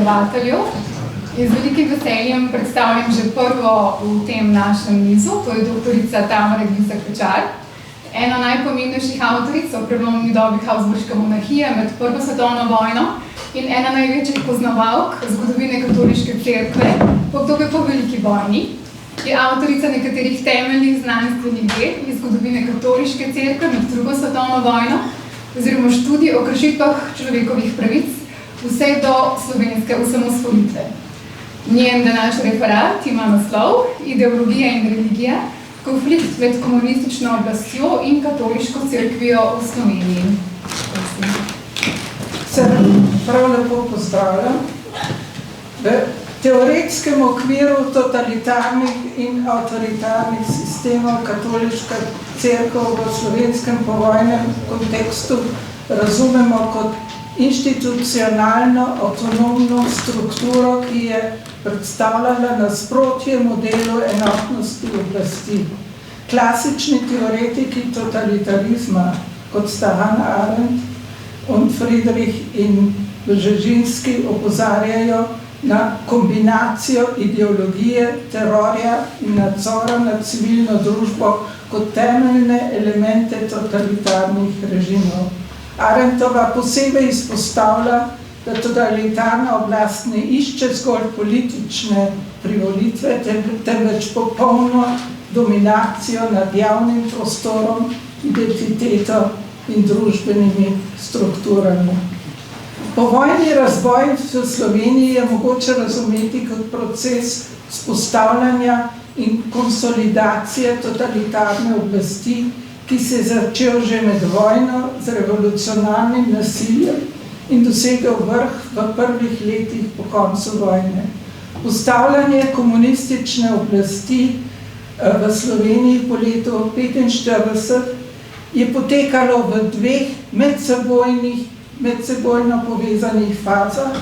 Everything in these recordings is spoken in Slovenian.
predavateljev. In z velikim veseljem predstavljam že prvo v tem našem nizu, to je doktorica Tamara Glisak-Pečar, ena najpomembnejših avtoric o prelomni dobi Habsburške monarhije med Prvo svetovno vojno in ena največjih poznavalk zgodovine katoliške cerkve v obdobju po veliki vojni. Je avtorica nekaterih temeljnih znanstvenih del iz zgodovine katoliške cerkve med Drugo svetovno vojno oziroma študij o kršitvah človekovih pravic vse do slovenske osamosvojitve. Njen današnji referat ima naslov Ideologija in religija, konflikt med komunistično oblastjo in katoliško cerkvijo v Sloveniji. Se prav lepo pozdravljam. V teoretskem okviru totalitarnih in avtoritarnih sistemov katoliška cerkev v slovenskem povojnem kontekstu razumemo kot institucionalno avtonomno strukturo, ki je predstavljala nasprotje modelu enotnosti oblasti. Klasični teoretiki totalitarizma, kot sta Hannah Arendt in Friedrich in Brzezinski, opozarjajo na kombinacijo ideologije, terorja in nadzora nad civilno družbo kot temeljne elemente totalitarnih režimov. Arendtova posebej izpostavlja, da totalitarna oblast ne išče zgolj politične privolitve, temveč popolno dominacijo nad javnim prostorom, identiteto in družbenimi strukturami. Povojni razvoj v Sloveniji je mogoče razumeti kot proces vzpostavljanja in konsolidacije totalitarne oblasti, ki se je začel že med vojno z revolucionarnim nasiljem in dosegel vrh v prvih letih po koncu vojne. Postavljanje komunistične oblasti v Sloveniji po letu 1945 je potekalo v dveh medsebojno povezanih fazah,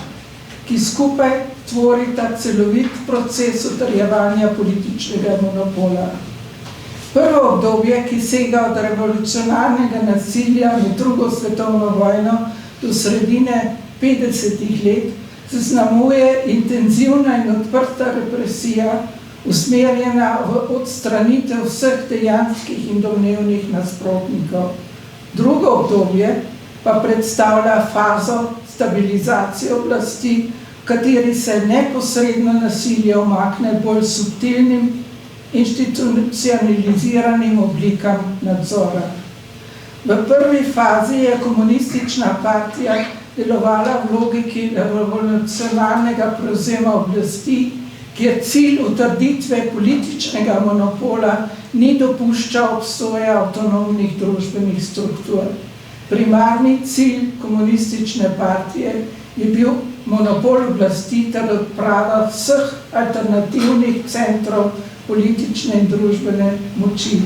ki skupaj tvorita celovit proces utrjevanja političnega monopola. Prvo obdobje, ki sega od revolucionarnega nasilja med Drugo svetovno vojno do sredine 50-ih let, zaznamuje intenzivna in odprta represija, usmerjena v odstranitev vseh dejanskih in domnevnih nasprotnikov. Drugo obdobje pa predstavlja fazo stabilizacije oblasti, v kateri se neposredno nasilje umakne bolj subtilnim institucionaliziranim oblikam nadzora. V prvi fazi je komunistična partija delovala v logiki revolucionarnega prevzema oblasti, kjer cilj utrditve političnega monopola ni dopuščal obstoja avtonomnih družbenih struktur. Primarni cilj komunistične partije je bil monopol oblasti ter odprava vseh alternativnih centrov politične in družbene moči.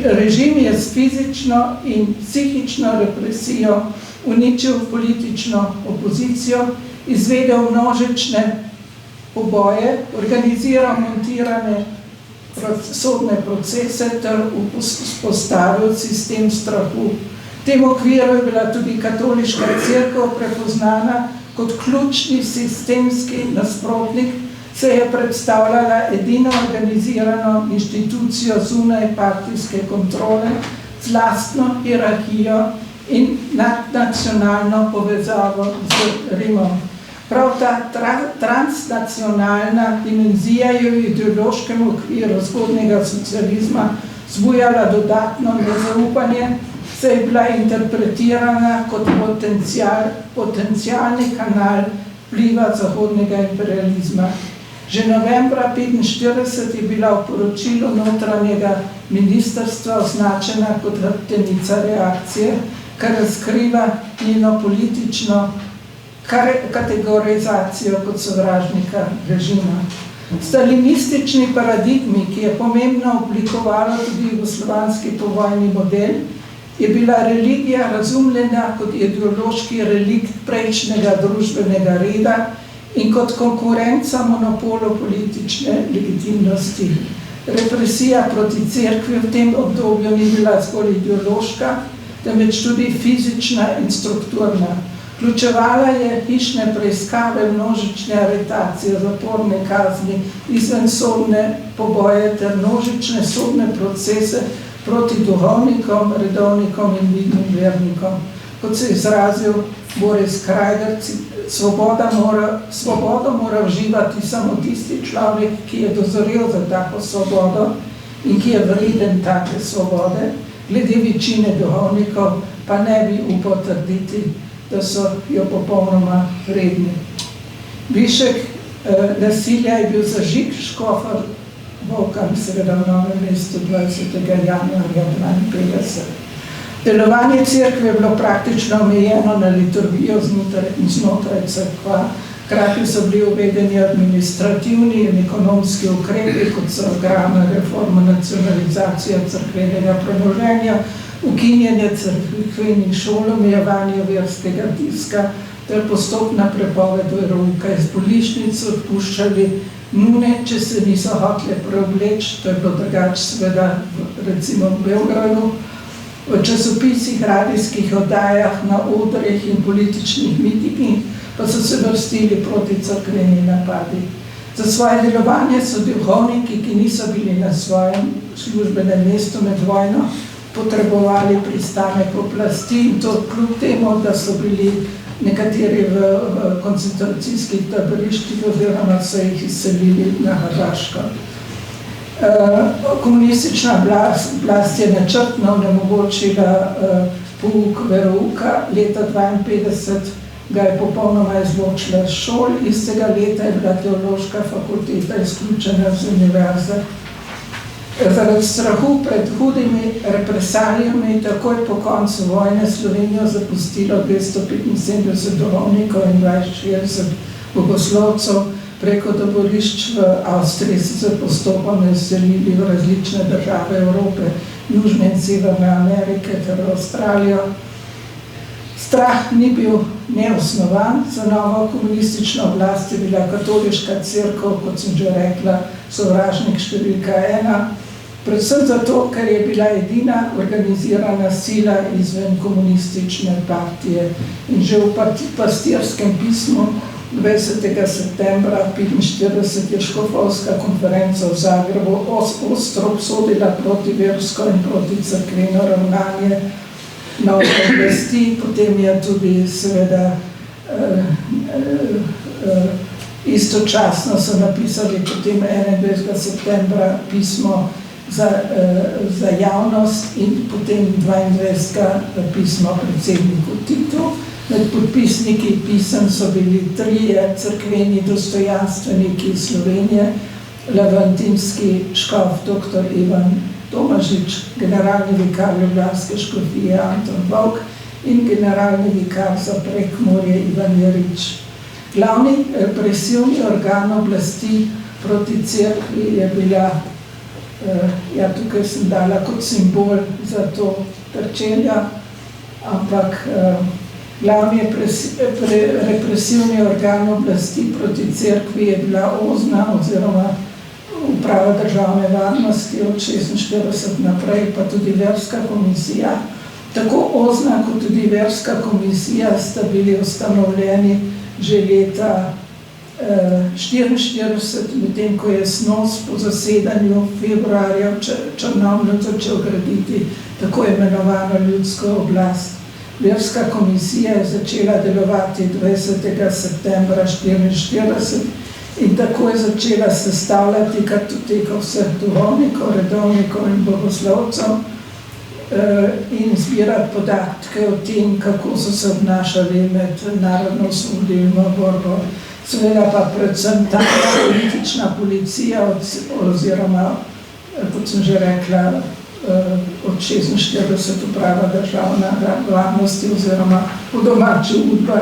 Režim je s fizično in psihično represijo uničil politično opozicijo, izvedel množične poboje, organiziral montirane sodne procese ter vzpostavil sistem strahu. V tem okviru je bila tudi katoliška cerkev prepoznana kot ključni sistemski nasprotnik, se je predstavljala edino organizirano inštitucijo zunaj partijske kontrole z lastno hierarhijo in nadnacionalno povezavo z Rimom. Prav ta transnacionalna dimenzija je v ideološkem okviru zgodnjega socializma zbujala dodatno nezaupanje, se je bila interpretirana kot potencialni kanal vpliva zahodnega imperializma. Že novembra 1945 je bila v poročilu notranjega ministrstva označena kot hrbtenica reakcije, kar razkriva njeno politično kategorizacijo kot sovražnika režima. Stalinistični paradigmi, ki je pomembno oblikovala tudi jugoslovanski povojni model, je bila religija razumljena kot ideološki relikt prejšnjega družbenega reda in kot konkurenca monopolu politične legitimnosti. Represija proti cerkvi v tem obdobju ni bila zgolj ideološka, temveč tudi fizična in strukturna. Vključevala je hišne preiskave, množične aretacije, zaporne kazni, izvensodne poboje ter množične sodne procese proti duhovnikom, redovnikom in vidnim vernikom. Kot se je izrazil Boris Krajger, svobodo mora uživati samo tisti človek, ki je dozorel za tako svobodo in ki je vreden take svobode. Glede večine duhovnikov pa ne bi upal trditi, da so jo popolnoma vredni. Višek nasilja je bil zažig škofa Volkan, seveda v Novem mestu 20. januarja 1952. Delovanje cerkve je bilo praktično omejeno na liturgijo znotraj cerkva. Hkrati so bili uvedeni administrativni in ekonomski ukrepi, kot so agrarna reforma, nacionalizacija cerkvenega premoženja, ukinjanje cerkvenih šol, omejevanje verskega tiska ter postopna prepoved verouka. Iz bolnišnic so odpuščali nune, če se niso hotele preobleči, to je bilo drugače seveda recimo v Beogradu. V časopisih, radijskih oddajah, na odrih in političnih mitingih pa so se vrstili proti cerkveni napadi. Za svoje delovanje so duhovniki, ki niso bili na svojem službenem mestu med vojno, potrebovali pristanek oblasti in to kljub temu, da so bili nekateri v koncentracijskih taboriščih oziroma so jih izselili na Hrvaško. Komunistična oblast je načrtno onemogočila pouk verouka. Leta 1952 ga je popolnoma izločila iz šol. Istega leta je bila teološka fakulteta izključena z univerze. Zaradi strahu pred hudimi represalijami je takoj po koncu vojne Slovenijo zapustilo 275 duhovnikov in 62 bogoslovcev. Preko taborišč v Avstriji so se postopoma izselili v različne države Evrope, Južne in Severne Amerike ter Avstralijo. Strah ni bil neosnovan. Za novo komunistično oblast je bila katoliška cerkev, kot sem že rekla, sovražnik številka 1. Predvsem zato, ker je bila edina organizirana sila izven komunistične partije. In že v pastirskem pismu 20. septembra 1945 je škofovska konferenca v Zagrebu ostro obsodila protiversko in proticerkveno ravnanje nove oblasti. Potem je tudi seveda istočasno so napisali potem 21. septembra pismo za javnost in potem 22. pismo predsedniku Titu. Med podpisniki pisem so bili 3 cerkveni dostojanstveniki iz Slovenije, levantinski škof dr. Ivan Tomažič, generalni vikar ljubljanske škofije Anton Vovk in generalni vikar za Prekmurje Ivan Jerič. Glavni represivni organ oblasti proti cerkvi je bila, tukaj sem dala kot simbol za to trčenja, ampak glavni represivni organ oblasti proti cerkvi je bila OZNA oziroma Uprava državne varnosti od 1946 naprej, pa tudi verska komisija. Tako OZNA kot tudi verska komisija sta bili ustanovljeni že leta 1944, medtem ko je SNOS po zasedanju februarja v Črnomlju začel graditi tako imenovano ljudsko oblast. Verska komisija je začela delovati 20. septembra 1944 in tako je začela sestavljati kartoteko vseh duhovnikov, redovnikov in bogoslovcev in zbirati podatke o tem, kako so se obnašali med narodno-osvobodilno borbo. Seveda pa predvsem ta politična policija oziroma, kot sem že rekla, od 1946 Uprava državne varnosti oziroma po domači UDBA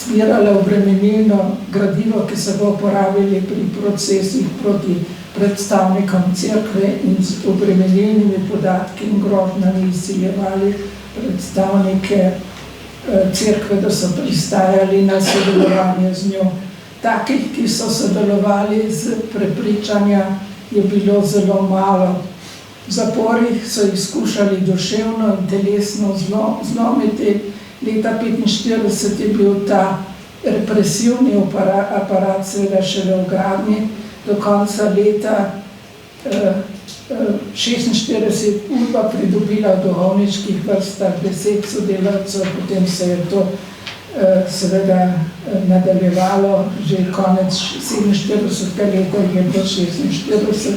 zbirala obremenilno gradivo, ki se bo uporabili pri procesih proti predstavnikom cerkve in z obremenilnimi podatki in grožnjami izsiljevali predstavnike cerkve, da so pristajali na sodelovanje z njo. Takih, ki so sodelovali z prepričanja, je bilo zelo malo. V zaporih so jih skušali duševno in telesno zlomiti Leta 1945 je bil ta represivni aparat seveda šele v gradnji, do konca leta 1946 Udba pridobila v duhovniških vrstah 10 sodelavcev, potem se je to seveda nadaljevalo, že konec 47. leta je bilo 46.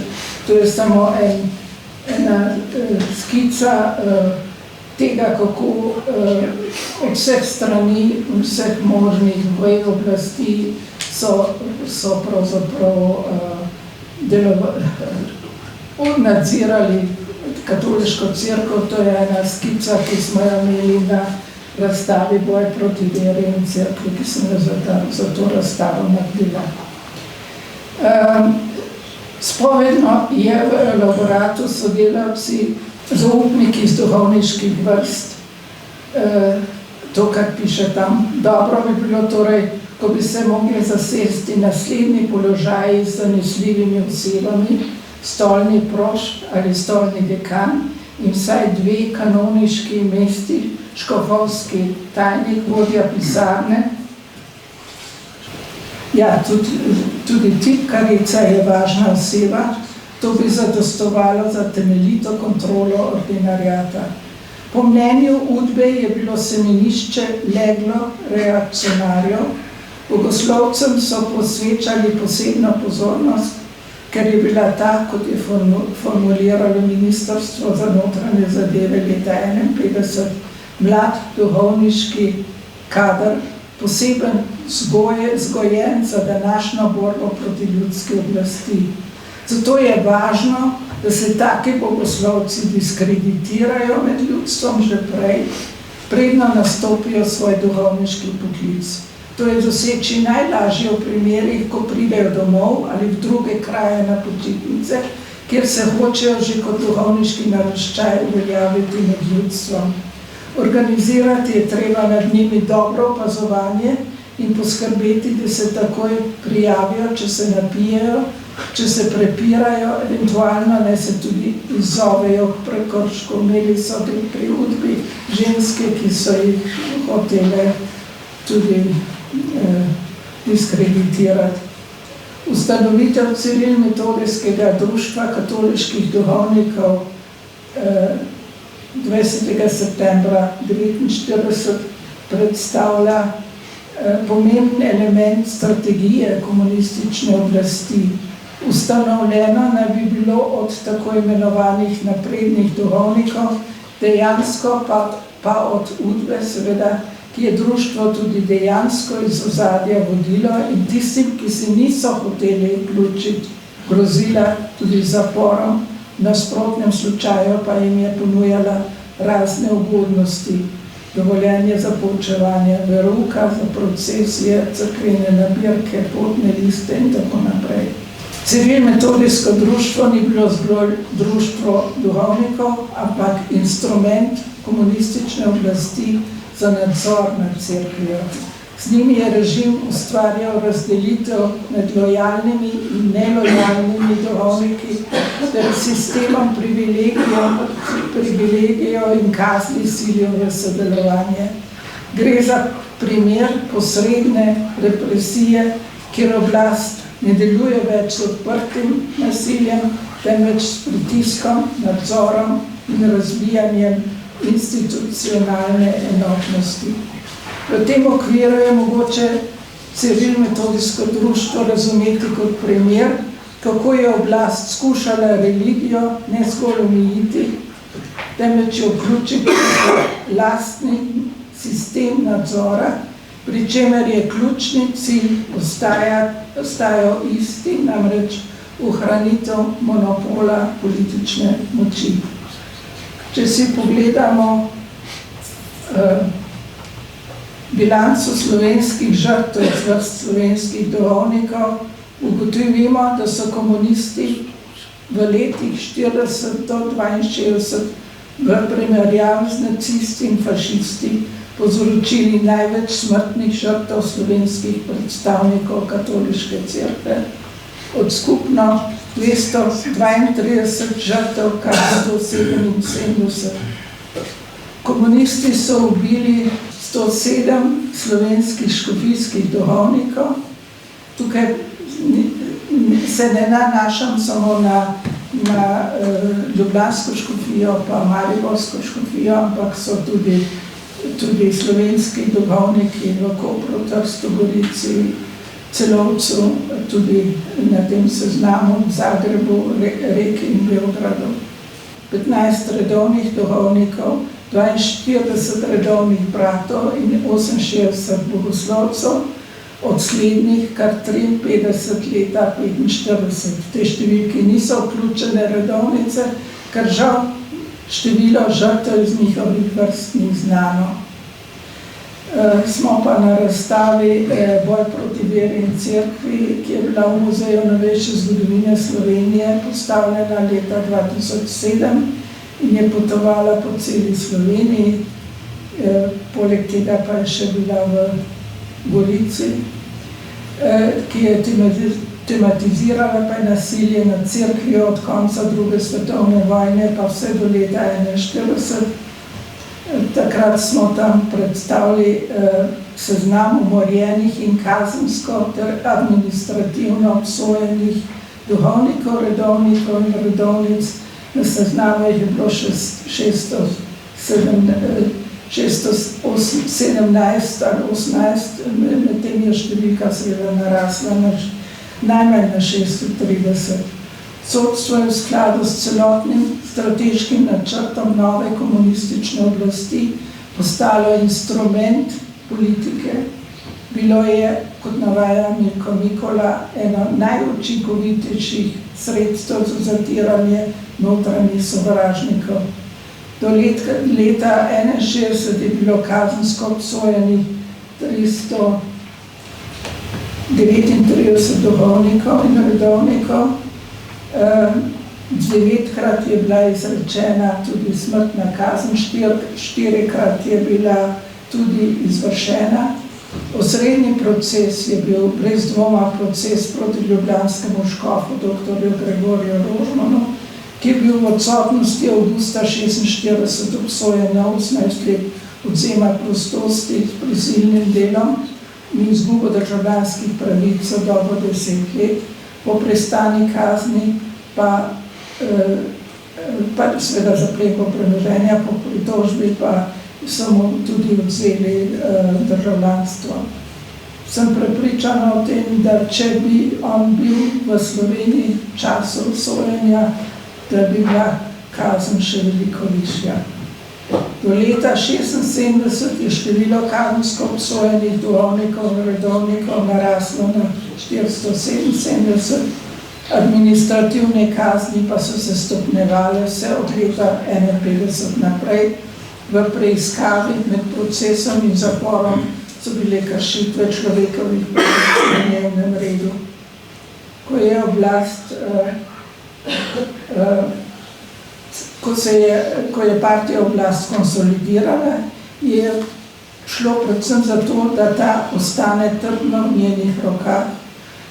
To je samo ena skica tega, kako od vseh strani, vseh možnih vej oblasti so pravzaprav nadzirali katoliško cerkev. To je ena skica, ki smo jo imeli na razstavi Boj proti veri in cerkvi, ki sem jo za to razstavo naredila. Spovedno je v elaboratu sodelavci zaupniki iz duhovniških vrst. To, kar piše tam, dobro bi bilo torej, ko bi se mogli zasesti naslednji položaji z zanesljivimi osebami, stolni prošt ali stolni dekan in vsaj 2 kanoniški mesti, škofovski tajnik, vodja pisarne. Ja, tudi tipkarica je važna oseba. To bi zadostovalo za temeljito kontrolo ordinariata. Po mnenju Udbe je bilo semenišče leglo reakcionarjev. Bogoslovcem so posvečali posebno pozornost, ker je bila ta, kot je formuliralo Ministrstvo za notranje zadeve leta 1951, mlad duhovniški kader, poseben zgojen za današnjo borbo proti ljudski oblasti. Zato je važno, da se taki bogoslovci diskreditirajo med ljudstvom že prej, predno nastopijo svoj duhovniški poklic. To je doseči najlažje v primerih, ko pridejo domov ali v druge kraje na počitnice, kjer se hočejo že kot duhovniški naraščaj uveljaviti med ljudstvom. Organizirati je treba nad njimi dobro opazovanje in poskrbeti, da se takoj prijavijo, če se napijejo, če se prepirajo, eventualno ne se tudi izzovejo k prekršku. Imeli so tudi pri Udbi ženske, ki so jih hotele tudi diskreditirati. Ustanovitev Cirilno-metodijskega društva katoliških duhovnikov 20. septembra 1949 predstavlja pomemben element strategije komunistične oblasti. Ustanovljeno naj bi bilo od tako imenovanih naprednih duhovnikov, dejansko pa od Udbe, seveda, ki je društvo tudi dejansko iz ozadja vodilo in tistim, ki si niso hoteli vključiti, grozila tudi zaporom, v nasprotnem slučaju pa jim je ponujala razne ugodnosti, dovoljenje za poučevanje verouka, za procesije, cerkvene nabirke, potne liste in tako naprej. Cirilno-metodijsko društvo ni bilo zgolj društvo duhovnikov, ampak instrument komunistične oblasti za nadzor nad cerkvijo. Z njimi je režim ustvarjal razdelitev med lojalnimi in nelojalnimi duhovniki ter sistemom privilegijev in kazni silijo v sodelovanje. Gre za primer posredne represije, kjer oblast ne deluje več s odprtim nasiljem, temveč s pritiskom, nadzorom in razbijanjem institucionalne enotnosti. V tem okviru je mogoče Cirilno-metodijsko društvo razumeti kot primer, kako je oblast skušala religijo ne zgolj omejiti, temveč jo vključiti v lastni sistem nadzora, pri čemer je ključni cilj ostajal isti, namreč ohranitev monopola politične moči. Če si pogledamo bilanco slovenskih žrtev iz vrst slovenskih duhovnikov, ugotovimo, da so komunisti v letih 40 do 62 v primerjavi z nacisti in fašisti povzročili največ smrtnih žrtev slovenskih predstavnikov katoliške cerkve, od skupno 232 žrtev kar 177. Komunisti so ubili 107 slovenskih škofijskih duhovnikov. Tukaj se ne nanašam samo na ljubljansko škofijo pa mariborsko škofijo, ampak so tudi slovenski duhovniki v Kopru, Trstu, Gorici, Celovcu, tudi na tem seznamu v Zagrebu, Reki in Beogradu. 15 redovnih duhovnikov, 42 redovnih bratov in 68 bogoslovcev, od slednjih kar 53 leta 45. Te številke niso vključene redovnice, ker žal število žrtev iz njihovih vrst ni znano. Smo pa na razstavi Boj proti veri in cerkvi, ki je bila v Muzeju novejše zgodovine Slovenije postavljena leta 2007 in je potovala po celi Sloveniji. Poleg tega pa je še bila v Gorici, ki je tematizirala pa je nasilje nad cerkvijo od konca druge svetovne vojne pa vse do leta 1941. Takrat smo tam predstavili seznam umorjenih in kazensko ter administrativno obsojenih duhovnikov, redovnikov in redovnic. Na seznamu jih je bilo 617 ali 18, medtem je številka seveda narasla najmanj na 630. Sodstvo je v skladu s celotnim strateškim načrtom nove komunistične oblasti postalo instrument politike. Bilo je, kot navaja Milko Mikola, eno najučinkovitejših sredstev za zatiranje notranjih sovražnikov. Do leta 1961 je bilo kazensko obsojenih 339 duhovnikov in redovnikov. 9-krat je bila izrečena tudi smrtna kazen, 4-krat je bila tudi izvršena. Osrednji proces je bil brez dvoma proces proti ljubljanskemu škofu dr. Gregorju Rožmanu, ki je bil v odsotnosti avgusta 1946 obsojen na 18 let odvzema prostosti s prisilnim delom in izgubo državljanskih pravic za dobo 10 let. Po prestani kazni pa seveda zapleko premoženja, po pritožbi pa so mu tudi odzeli državljanstvo. Sem prepričana o tem, da če bi on bil v Sloveniji v času sojenja, da bi bila kazen še veliko višja. Do leta 1976 je število kazensko obsojenih duhovnikov in redovnikov naraslo na 477, administrativne kazni pa so se stopnjevale vse od leta 1951 naprej. V preiskavi med procesom in zaporom so bile kršitve človekovih pravic na dnevnem redu. Ko je partija oblast konsolidirala, je šlo predvsem za to, da ta ostane trdno v njenih rokah.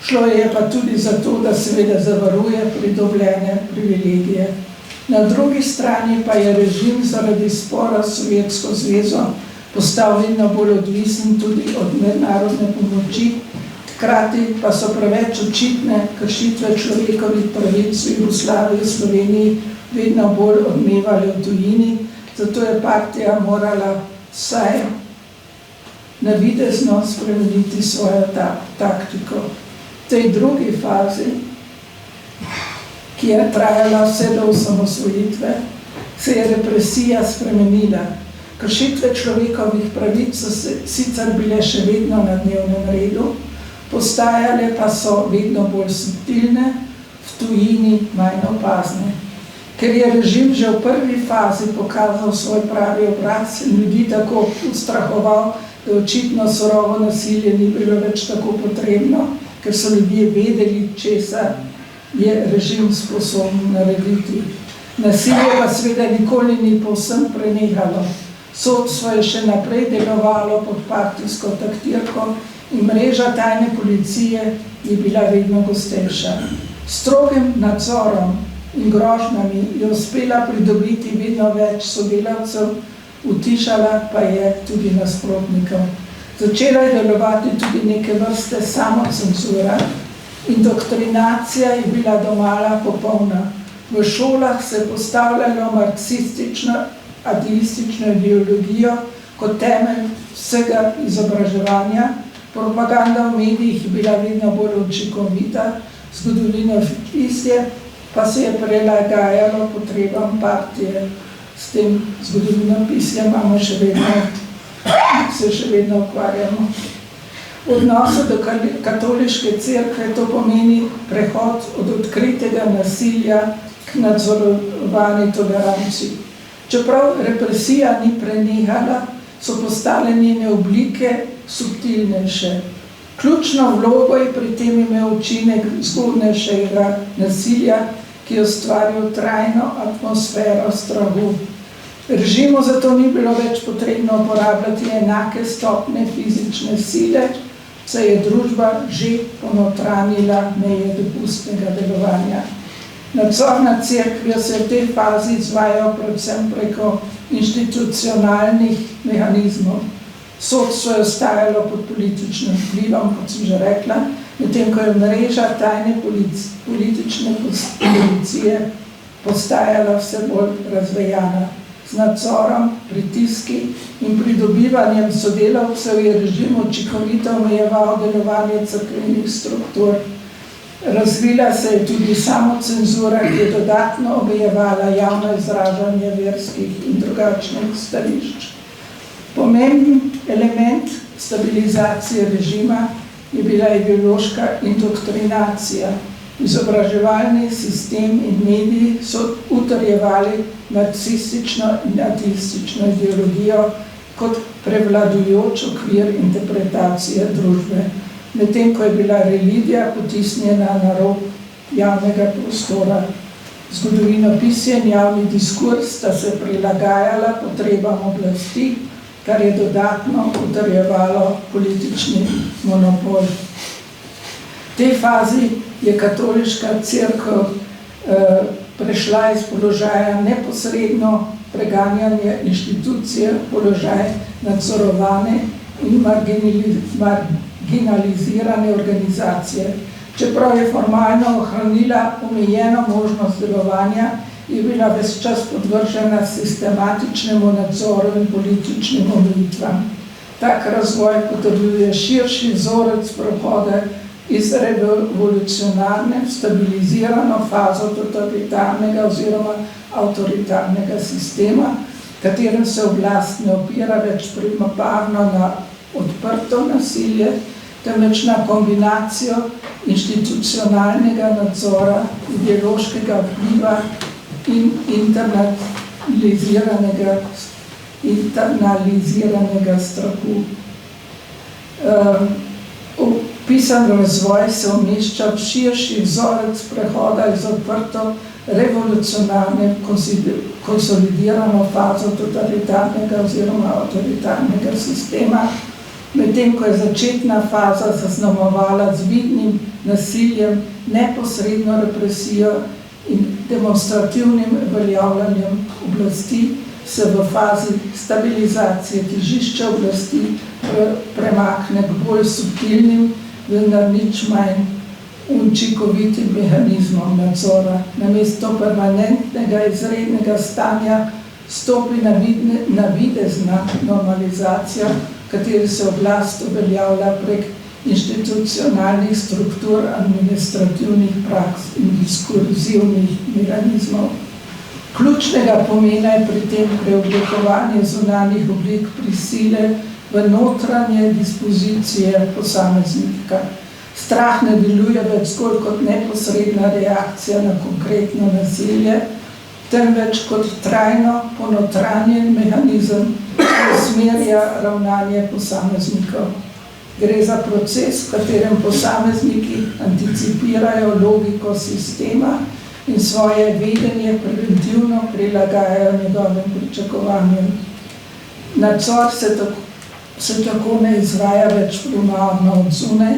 Šlo je pa tudi za to, da seveda zavaruje pridobljene privilegije. Na drugi strani pa je režim zaradi spora s Sovjetsko zvezo postal vedno bolj odvisen tudi od mednarodne pomoči, hkrati pa so preveč očitne kršitve človekovih pravic v Jugoslaviji in Sloveniji vedno bolj odmevali v tujini, zato je partija morala vsaj navidezno spremeniti svojo taktiko. V tej drugi fazi, ki je trajala vse do osamosvojitve, se je represija spremenila. Kršitve človekovih pravic so sicer bile še vedno na dnevnem redu, postajale pa so vedno bolj subtilne, v tujini manj opazne. Ker je režim že v prvi fazi pokazal svoj pravi obraz in ljudi tako ustrahoval, da očitno surovo nasilje ni bilo več tako potrebno, ker so ljudje vedeli, česa je režim sposoben narediti. Nasilje pa seveda nikoli ni povsem prenehalo. Sodstvo je še naprej delovalo pod partijsko taktirko in mreža tajne policije je bila vedno gostejša. S strogim nadzorom in grožnjami je uspela pridobiti vedno več sodelavcev, utišala pa je tudi nasprotnikov. Začela je delovati tudi neke vrste samocenzura. Indoktrinacija je bila domala popolna. V šolah se je postavljalo marksistično, ateistično ideologijo kot temelj vsega izobraževanja. Propaganda v medijih je bila vedno bolj učinkovita, zgodovino fikcije pa se je prilagajalo potrebam partije. S tem zgodovinopisjem se še vedno ukvarjamo. V odnosu do katoliške cerkve to pomeni prehod od odkritega nasilja k nadzorovani toleranci. Čeprav represija ni prenehala, so postale njene oblike subtilnejše. Ključno vlogo je pri tem imel učinek zgodnejšega nasilja, ki je ustvaril trajno atmosfero strahu. Režimu zato ni bilo več potrebno uporabljati enake stopnje fizične sile, saj je družba že ponotranjila meje dopustnega delovanja. Nadzor nad cerkvijo se v tej fazi izvajal predvsem preko institucionalnih mehanizmov. Sodstvo je ostajalo pod političnim vplivom, kot sem že rekla, medtem ko je mreža tajne politične policije postajala vse bolj razvejana. Z nadzorom, pritiski in pridobivanjem sodelavcev je režim učinkovito omejeval delovanje cerkvenih struktur. Razvila se je tudi samocenzura, ki je dodatno omejevala javno izražanje verskih in drugačnih stališč. Pomemben element stabilizacije režima je bila ideološka indoktrinacija. Izobraževalni sistem in mediji so utrjevali marksistično in ateistično ideologijo kot prevladujoč okvir interpretacije družbe, medtem ko je bila religija potisnjena na rob javnega prostora. Zgodovinopisje in javni diskurs sta se prilagajala potrebam oblasti, kar je dodatno utrjevalo politični monopol. V tej fazi je katoliška cerkev prešla iz položaja neposredno preganjanje inštitucije v položaj nadzorovane in marginalizirane organizacije. Čeprav je formalno ohranila omejeno možnost delovanja, je bila ves čas podvržena sistematičnemu nadzoru in političnim omejitvam. Tak razvoj potrjuje širši vzorec prehoda iz revolucionarne stabilizirano fazo totalitarnega oziroma avtoritarnega sistema, katerem se oblast ne opira več primarno na odprto nasilje, temveč na kombinacijo institucionalnega nadzora, ideološkega vpliva in internaliziranega strahu. Opisan razvoj se umešča v širši vzorec prehoda iz odprto revolucionarne konsolidirano fazo totalitarnega oziroma avtoritarnega sistema, medtem ko je začetna faza zaznamovala z vidnim nasiljem, neposredno represijo in demonstrativnim uveljavljanjem oblasti, se v fazi stabilizacije težišča oblasti premakne k bolj subtilnim, vendar nič manj učinkovitim mehanizmom nadzora. Namesto permanentnega izrednega stanja stopi navidezna normalizacija, v kateri se oblast uveljavlja prek institucionalnih struktur, administrativnih praks in diskurzivnih mehanizmov. Ključnega pomena je pri tem preoblikovanje zunanjih oblik prisile v notranje dispozicije posameznika. Strah ne deluje več zgolj kot neposredna reakcija na konkretno nasilje, temveč kot trajno ponotranjen mehanizem, ki usmerja ravnanje posameznikov. Gre za proces, v katerem posamezniki anticipirajo logiko sistema in svoje vedenje preventivno prilagajajo njegovim pričakovanjem. Nadzor se tako ne izvaja več primarno od zunaj,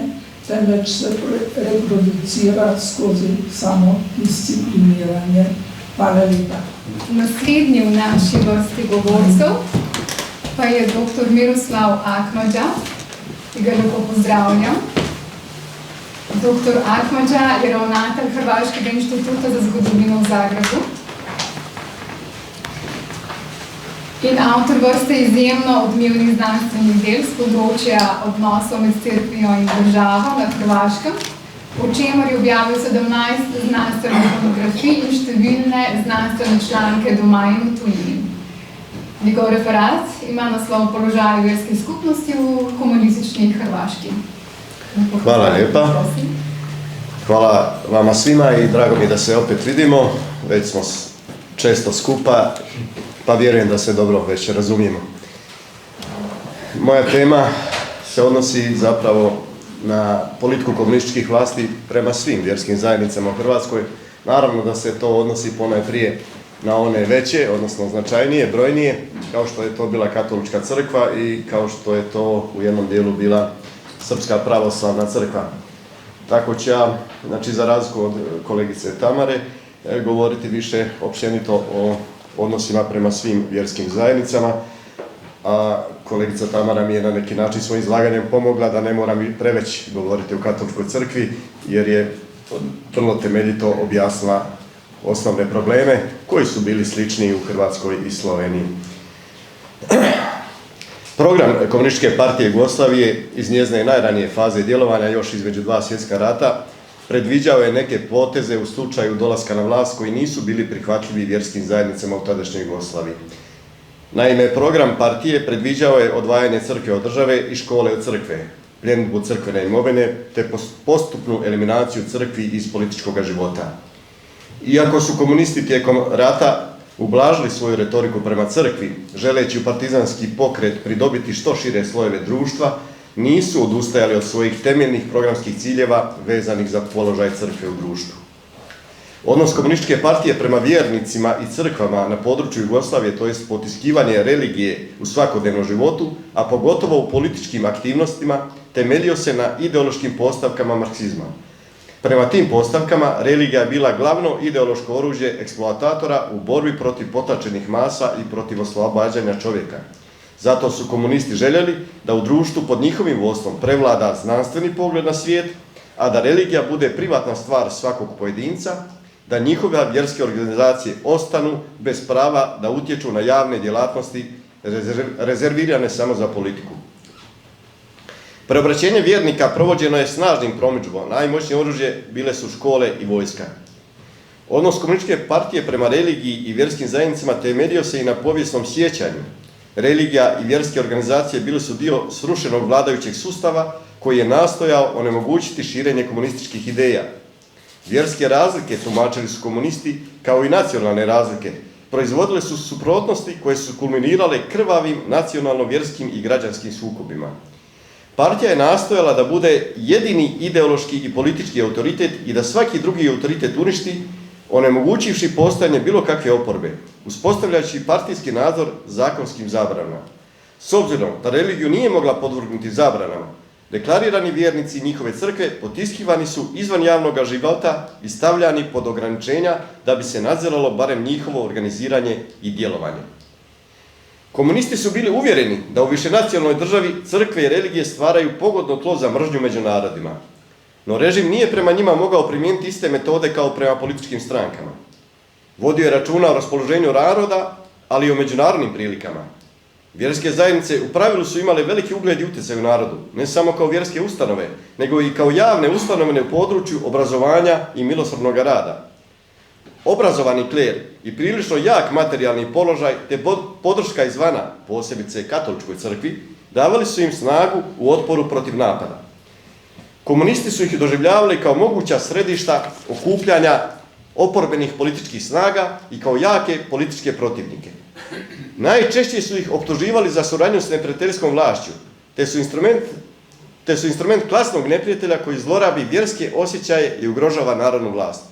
temveč se reproducira skozi samo discipliniranje. Hvala lepa. Naslednji v naši vrsti govorcev pa je dr. Miroslav Akmadža, ki ga lepo pozdravljam. Dr. Akmadža je ravnatelj Hrvaškega inštituta za zgodovino v Zagrebu in avtor vrste izjemno odmevnih znanstvenih del z področja odnosov med cerkvijo in državo na Hrvaškem, o čemer je objavil 17 znanstvenih monografij in številne znanstvene članke doma in v tujini. Njegov referat ima naslov Položaj verskih skupnosti v komunistični Hrvaški. Hvala lijepa. Hvala vama svima i drago mi da se opet vidimo. Već smo često skupa, pa vjerujem da se dobro već razumijemo. Moja tema se odnosi zapravo na politiku komunističkih vlasti prema svim vjerskim zajednicama u Hrvatskoj. Naravno da se to odnosi ponajprije na one veće, odnosno značajnije, brojnije, kao što je to bila Katolička crkva i kao što je to u jednom dijelu bila Srpska pravoslavna crkva. Tako ću ja, znači za razliku od kolegice Tamare, govoriti više općenito o odnosima prema svim vjerskim zajednicama, a kolegica Tamara mi je na neki način svojim izlaganjem pomogla da ne moram preveć govoriti o Katoličkoj crkvi, jer je vrlo temeljito objasnila osnovne probleme koji su bili slični u Hrvatskoj i Sloveniji. Program Komunističke partije Jugoslavije iz njezine najranije faze djelovanja još između dva svjetska rata predviđao je neke poteze u slučaju dolaska na vlast koji nisu bili prihvatljivi vjerskim zajednicama u tadašnjoj Jugoslaviji. Naime, program partije predviđao je odvajanje crkve od države i škole od crkve, pljenidbu crkvene imovine te postupnu eliminaciju crkvi iz političkog života. Iako su komunisti tijekom rata ublažili svoju retoriku prema crkvi, želeći u partizanski pokret pridobiti što šire slojeve društva, nisu odustajali od svojih temeljnih programskih ciljeva vezanih za položaj crkve u društvu. Odnos komunističke partije prema vjernicima i crkvama na području Jugoslavije, to jest potiskivanje religije u svakodnevnom životu, a pogotovo u političkim aktivnostima, temeljio se na ideološkim postavkama marksizma. Prema tim postavkama, religija je bila glavno ideološko oružje eksploatatora u borbi protiv potlačenih masa i protiv oslobađanja čovjeka. Zato su komunisti željeli da u društvu pod njihovim vodstvom prevlada znanstveni pogled na svijet, a da religija bude privatna stvar svakog pojedinca, da njihove vjerske organizacije ostanu bez prava da utječu na javne djelatnosti rezervirane samo za politiku. Preobraćenje vjernika provođeno je snažnim promidžbom, najmoćnije oružje bile su škole i vojska. Odnos komunističke partije prema religiji i vjerskim zajednicama temeljio se i na povijesnom sjećanju. Religija i vjerske organizacije bile su dio srušenog vladajućeg sustava koji je nastojao onemogućiti širenje komunističkih ideja. Vjerske razlike tumačili su komunisti kao i nacionalne razlike. Proizvodile su suprotnosti koje su kulminirale krvavim nacionalno-vjerskim i građanskim sukobima. Partija je nastojala da bude jedini ideološki i politički autoritet i da svaki drugi autoritet uništi, onemogućivši postojanje bilo kakve oporbe, uspostavljajući partijski nadzor zakonskim zabranama. S obzirom da religiju nije mogla podvrgnuti zabranama, deklarirani vjernici njihove crkve potiskivani su izvan javnog života i stavljani pod ograničenja da bi se nadziralo barem njihovo organiziranje i djelovanje. Komunisti su bili uvjereni da u višenacionalnoj državi crkve i religije stvaraju pogodno tlo za mržnju među narodima. No režim nije prema njima mogao primijeniti iste metode kao prema političkim strankama. Vodio je računa o raspoloženju naroda, ali i o međunarodnim prilikama. Vjerske zajednice u pravilu su imale veliki ugled i utjecaj u narodu, ne samo kao vjerske ustanove, nego i kao javne ustanove u području obrazovanja i milosrdnog rada. Obrazovani kler i prilično jak materijalni položaj te podrška izvana, posebice Katoličkoj crkvi, davali su im snagu u otporu protiv napada. Komunisti su ih doživljavali kao moguća središta okupljanja oporbenih političkih snaga i kao jake političke protivnike. Najčešće su ih optuživali za suradnju s neprijateljskom vlašću, te su instrument klasnog neprijatelja koji zlorabi vjerske osjećaje i ugrožava narodnu vlast.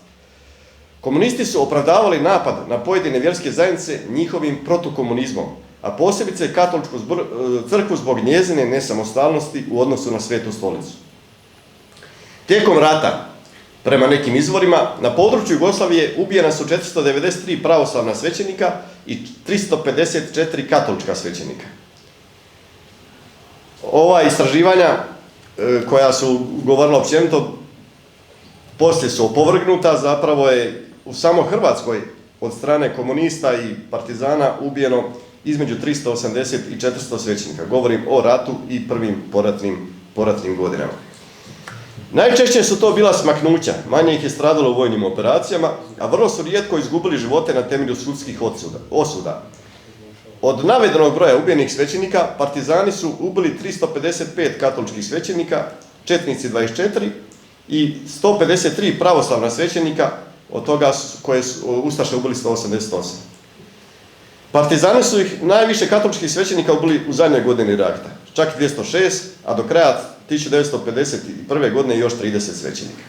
Komunisti su opravdavali napad na pojedine vjerske zajednice njihovim protukomunizmom, a posebice Katoličku crkvu zbog njezine nesamostalnosti u odnosu na Svetu stolicu. Tijekom rata, prema nekim izvorima, na području Jugoslavije ubijena su 493 pravoslavna svećenika i 354 katolička svećenika. Ova istraživanja koja su govorila općenito, poslije su opovrgnuta, zapravo je u samo Hrvatskoj od strane komunista i partizana ubijeno između 380 i 400 svećenika. Govorim o ratu i prvim poratnim godinama. Najčešće su to bila smaknuća, manje ih je stradalo u vojnim operacijama, a vrlo su rijetko izgubili živote na temelju sudskih osuda. Od navedenog broja ubijenih svećenika, partizani su ubili 355 katoličkih svećenika, četnici 24 i 153 pravoslavna svećenika, od toga koje su ustaše ubili 188. Partizani su ih najviše katoličkih svećenika ubili u zadnjoj godini rata, čak 206, a do kraja 1951. godine još 30 svećenika.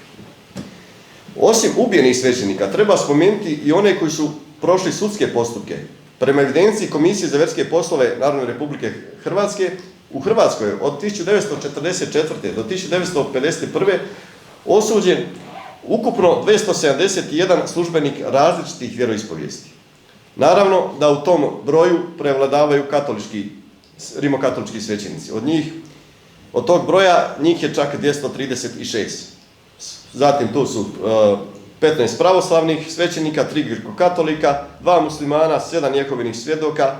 Osim ubijenih svećenika, treba spomenuti i one koji su prošli sudske postupke. Prema evidenciji Komisije za vjerske poslove Narodne Republike Hrvatske, u Hrvatskoj od 1944. do 1951. osuđen ukupno 271 službenik različitih vjeroispovijesti. Naravno da u tom broju prevladavaju rimokatolički svećenici. Od tog broja njih je čak 236. Zatim tu su 15 pravoslavnih svećenika, 3 grko-katolika, 2 muslimana, 7 jehovinih svjedoka,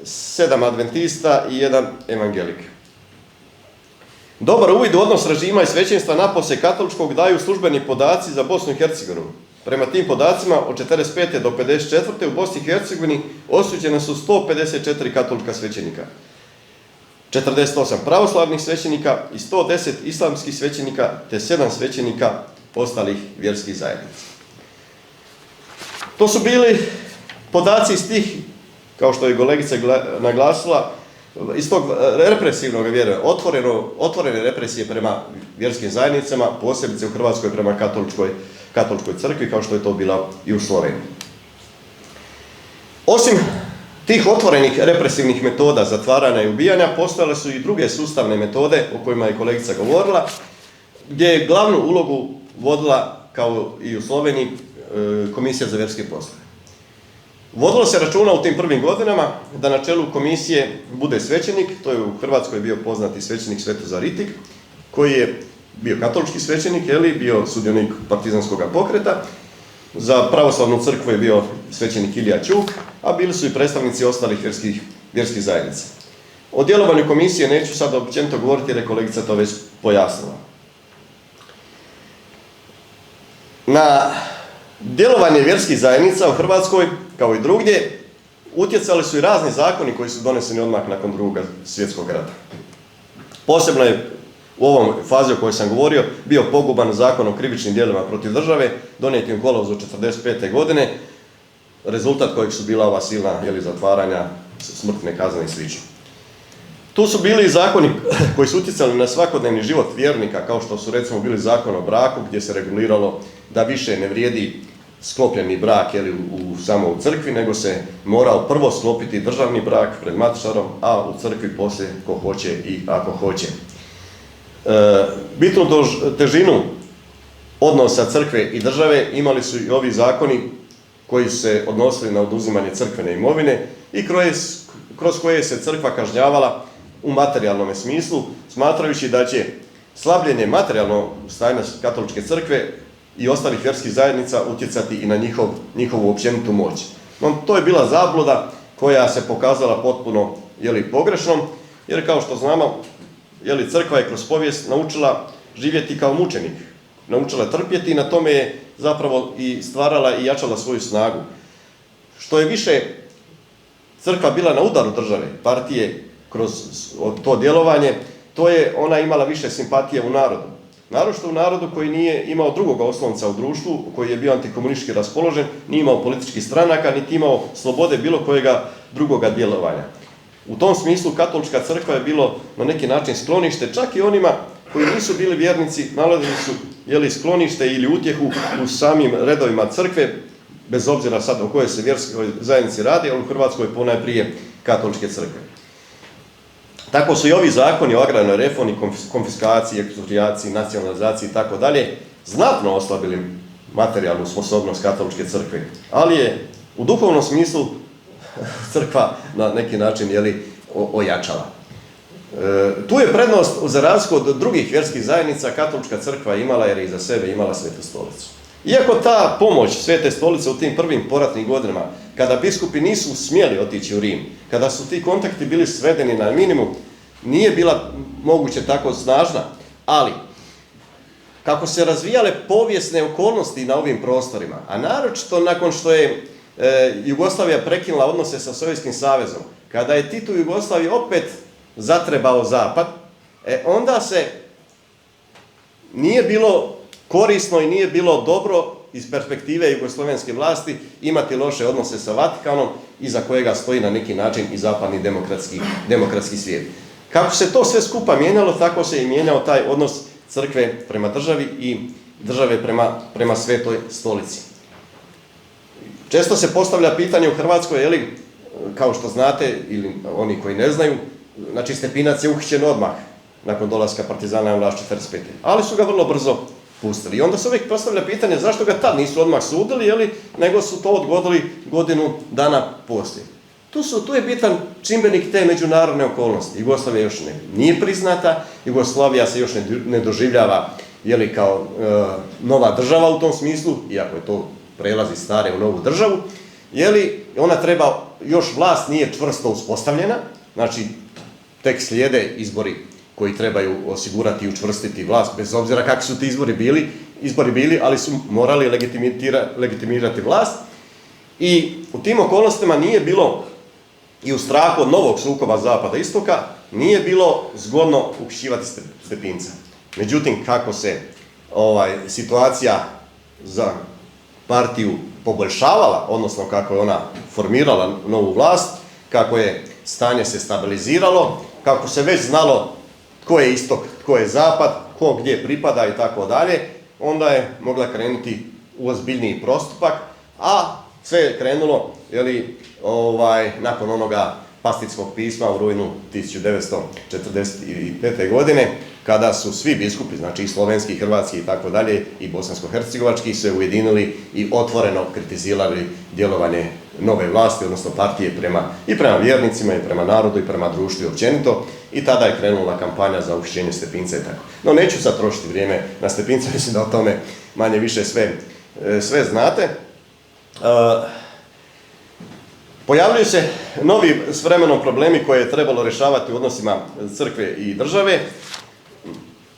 7 adventista i 1 evangelik. Dobar uvid u odnos režima i svećenstva napose katoličkog daju službeni podaci za Bosnu i Hercegovinu. Prema tim podacima, od 45. do 54. u Bosni i Hercegovini osuđene su 154 katolička svećenika, 48 pravoslavnih svećenika i 110 islamskih svećenika, te 7 svećenika ostalih vjerskih zajednica. To su bili podaci iz tih, kao što je kolegica naglasila, iz tog represivnog vjerovanja, otvorene represije prema vjerskim zajednicama, posebice u Hrvatskoj prema katoličkoj crkvi, kao što je to bila i u Sloveniji. Osim tih otvorenih represivnih metoda zatvaranja i ubijanja, postojale su i druge sustavne metode o kojima je kolegica govorila, gdje je glavnu ulogu vodila, kao i u Sloveniji, Komisija za vjerske poslove. Vodilo se računa u tim prvim godinama da na čelu komisije bude svećenik, to je u Hrvatskoj bio poznati svećenik Svetozar Ritik, koji je bio katolički svećenik, bio sudionik partizanskog pokreta. Za pravoslavnu crkvu je bio svećenik Ilija Ćuk, a bili su i predstavnici ostalih vjerskih zajednica. O djelovanju komisije neću sad općenito govoriti jer je kolegica to već pojasnila. Na djelovanje vjerskih zajednica u Hrvatskoj, kao i drugdje, utjecali su i razni zakoni koji su doneseni odmah nakon Drugog svjetskog rata. Posebno je u ovom fazi o kojoj sam govorio bio poguban zakon o krivičnim djelima protiv države, donijeti u kolovozu 1945. godine, rezultat kojeg su bila ova silna zatvaranja, smrtne kazne i sl. Tu su bili i zakoni koji su utjecali na svakodnevni život vjernika, kao što su recimo bili zakon o braku, gdje se reguliralo da više ne vrijedi sklopljeni brak samo u crkvi, nego se morao prvo sklopiti državni brak pred matičarom, a u crkvi poslije ko hoće i ako hoće. Bitnu težinu odnosa crkve i države imali su i ovi zakoni koji su se odnosili na oduzimanje crkvene imovine i kroz koje se crkva kažnjavala u materijalnom smislu, smatrajući da će slabljenje materijalnog stanja katoličke crkve i ostalih vjerskih zajednica utjecati i na njihovu općenitu moć. No, to je bila zabluda koja se pokazala potpuno pogrešnom, jer kao što znamo, crkva je kroz povijest naučila živjeti kao mučenik, naučila trpjeti i na tome je zapravo i stvarala i jačala svoju snagu. Što je više crkva bila na udaru države, partije, kroz to djelovanje, to je ona imala više simpatije u narodu. Naročito u narodu koji nije imao drugog oslonca u društvu, koji je bio antikomunistički raspoložen, nije imao političkih stranaka, niti imao slobode bilo kojega drugoga djelovanja. U tom smislu katolička crkva je bilo na neki način sklonište, čak i onima koji nisu bili vjernici, nalazili su sklonište ili utjehu u samim redovima crkve, bez obzira sad o kojoj se vjerskoj zajednici radi, ali u Hrvatskoj ponajprije katoličke crkve. Tako su i ovi zakoni o agrarnoj reformi, konfiskaciji, eksproprijaciji, nacionalizaciji itd. Znatno oslabili materijalnu sposobnost katoličke crkve, ali je u duhovnom smislu crkva na neki način ojačala. Tu je prednost, za razliku od drugih vjerskih zajednica, katolička crkva imala jer je iza sebe imala Svetu stolicu. Iako ta pomoć Svete stolice u tim prvim poratnim godinama, kada biskupi nisu smjeli otići u Rim, kada su ti kontakti bili svedeni na minimum, nije bila moguće tako snažna, ali kako se razvijale povijesne okolnosti na ovim prostorima, a naročito nakon što je Jugoslavija prekinula odnose sa Sovjetskim savezom, kada je Tito u Jugoslaviji opet zatrebao zapad, onda se nije bilo korisno i nije bilo dobro iz perspektive jugoslovenske vlasti imati loše odnose sa Vatikanom, iza kojega stoji na neki način i zapadni demokratski svijet. Kako se to sve skupa mijenjalo, tako se i mijenjao taj odnos crkve prema državi i države prema Svetoj stolici. Često se postavlja pitanje u Hrvatskoj, je li, kao što znate, ili oni koji ne znaju, znači Stepinac je uhićen odmah nakon dolaska partizana na vlast 45. Ali su ga vrlo brzo pustili. I onda se uvijek postavlja pitanje zašto ga tad nisu odmah sudili, je li, nego su to odgodili godinu dana poslije. Tu je bitan čimbenik te međunarodne okolnosti. Jugoslavija još nije priznata, Jugoslavija se još ne doživljava, je li, kao nova država u tom smislu, iako je to prelazi stare u novu državu, je li, ona treba, još vlast nije čvrsto uspostavljena, znači tek slijede izbori koji trebaju osigurati i učvrstiti vlast, bez obzira kakvi su ti izbori bili, ali su morali legitimirati vlast. I u tim okolnostima nije bilo, i u strahu od novog sukoba zapada-istoka, nije bilo zgodno uhićivati Stepinca. Međutim, kako se situacija za partiju poboljšavala, odnosno kako je ona formirala novu vlast, kako je stanje se stabiliziralo, kako se već znalo tko je istok, tko je zapad, tko gdje pripada i tako dalje, onda je mogla krenuti u ozbiljniji postupak, a sve je krenulo, nakon onoga pastirskog pisma u rujnu 1945. godine, kada su svi biskupi, znači i slovenski, i hrvatski i tako dalje, i bosansko-hercegovački, se ujedinili i otvoreno kritizirali djelovanje nove vlasti, odnosno partije i prema vjernicima, i prema narodu, i prema društvu općenito, i tada je krenula kampanja za uhićenje Stepinca i tako. No, neću sad trošiti vrijeme na Stepinca, mislim da o tome manje više sve znate. Pojavljuju se novi s vremenom problemi koje je trebalo rješavati u odnosima crkve i države.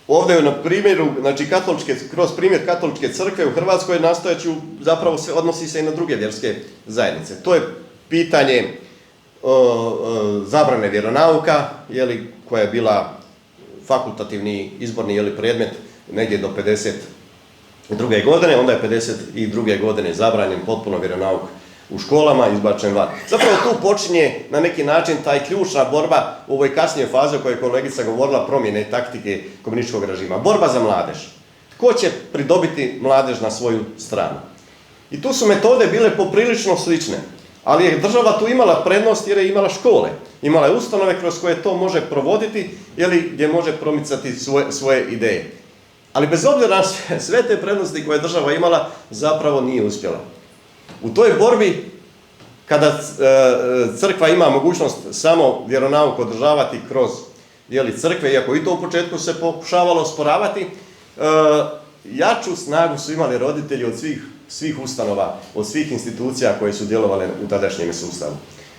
Ovdje na primjeru, znači kroz primjer katoličke crkve u Hrvatskoj nastojeću, zapravo se odnosi se i na druge vjerske zajednice. To je pitanje zabrane vjeronauka, koja je bila fakultativni izborni predmet negdje do 52. godine, onda je 52. godine zabranjen potpuno vjeronauk u školama, izbačen van. Zapravo tu počinje na neki način taj ključna borba u ovoj kasnijoj fazi o kojoj je kolegica govorila, promjene taktike komunističkog režima. Borba za mladež. Tko će pridobiti mladež na svoju stranu? I tu su metode bile poprilično slične, ali je država tu imala prednost jer je imala škole. Imala je ustanove kroz koje to može provoditi, gdje može promicati svoje ideje. Ali bez obzira na sve te prednosti koje je država imala, zapravo nije uspjela. U toj borbi, kada crkva ima mogućnost samo vjeronauk održavati kroz crkve, iako i to u početku se pokušavalo osporavati, jaču snagu su imali roditelji od svih ustanova, od svih institucija koje su djelovale u tadašnjem sustavu.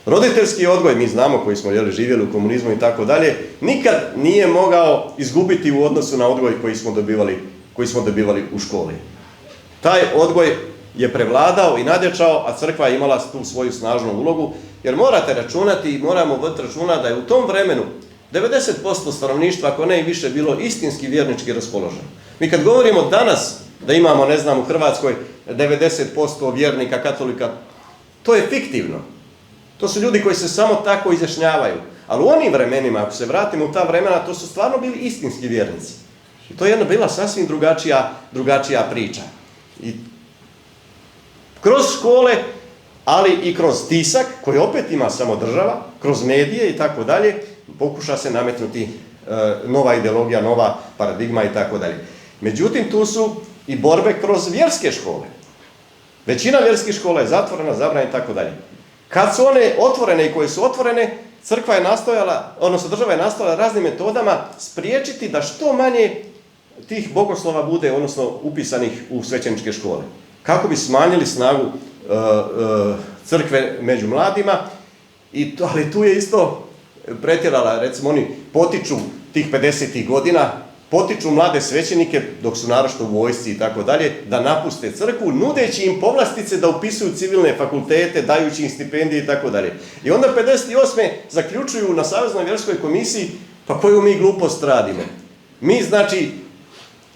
Roditeljski odgoj, mi znamo koji smo živjeli u komunizmu i tako dalje, nikad nije mogao izgubiti u odnosu na odgoj koji smo dobivali u školi. Taj odgoj je prevladao i nadjačao, a crkva je imala tu svoju snažnu ulogu, jer morate računati i moramo voditi računa da je u tom vremenu 90% stanovništva, ako ne i više, bilo istinski vjernički raspoloženo. Mi kad govorimo danas da imamo, u Hrvatskoj 90% vjernika, katolika, to je fiktivno. To su ljudi koji se samo tako izjašnjavaju. Ali u onim vremenima, ako se vratimo u ta vremena, to su stvarno bili istinski vjernici. I to je bila sasvim drugačija priča. I kroz škole, ali i kroz tisak, koji opet ima samo država, kroz medije i tako dalje, pokuša se nametnuti nova ideologija, nova paradigma i tako dalje. Međutim, tu su i borbe kroz vjerske škole. Većina vjerskih škola je zatvorena, zabranjena i tako dalje. Kad su one otvorene i koje su otvorene, crkva je nastojala, odnosno država je nastojala raznim metodama spriječiti da što manje tih bogoslova bude, odnosno upisanih u svećeničke škole. Kako bi smanjili snagu crkve među mladima, ali tu je isto pretjerala, recimo oni potiču tih 50. godina, potiču mlade svećenike, dok su naročito u vojsci i tako dalje, da napuste crkvu, nudeći im povlastice da upisuju civilne fakultete, dajući im stipendije i tako dalje. I onda 58. zaključuju na Saveznoj vjerskoj komisiji, pa koju mi glupost radimo. Mi, znači,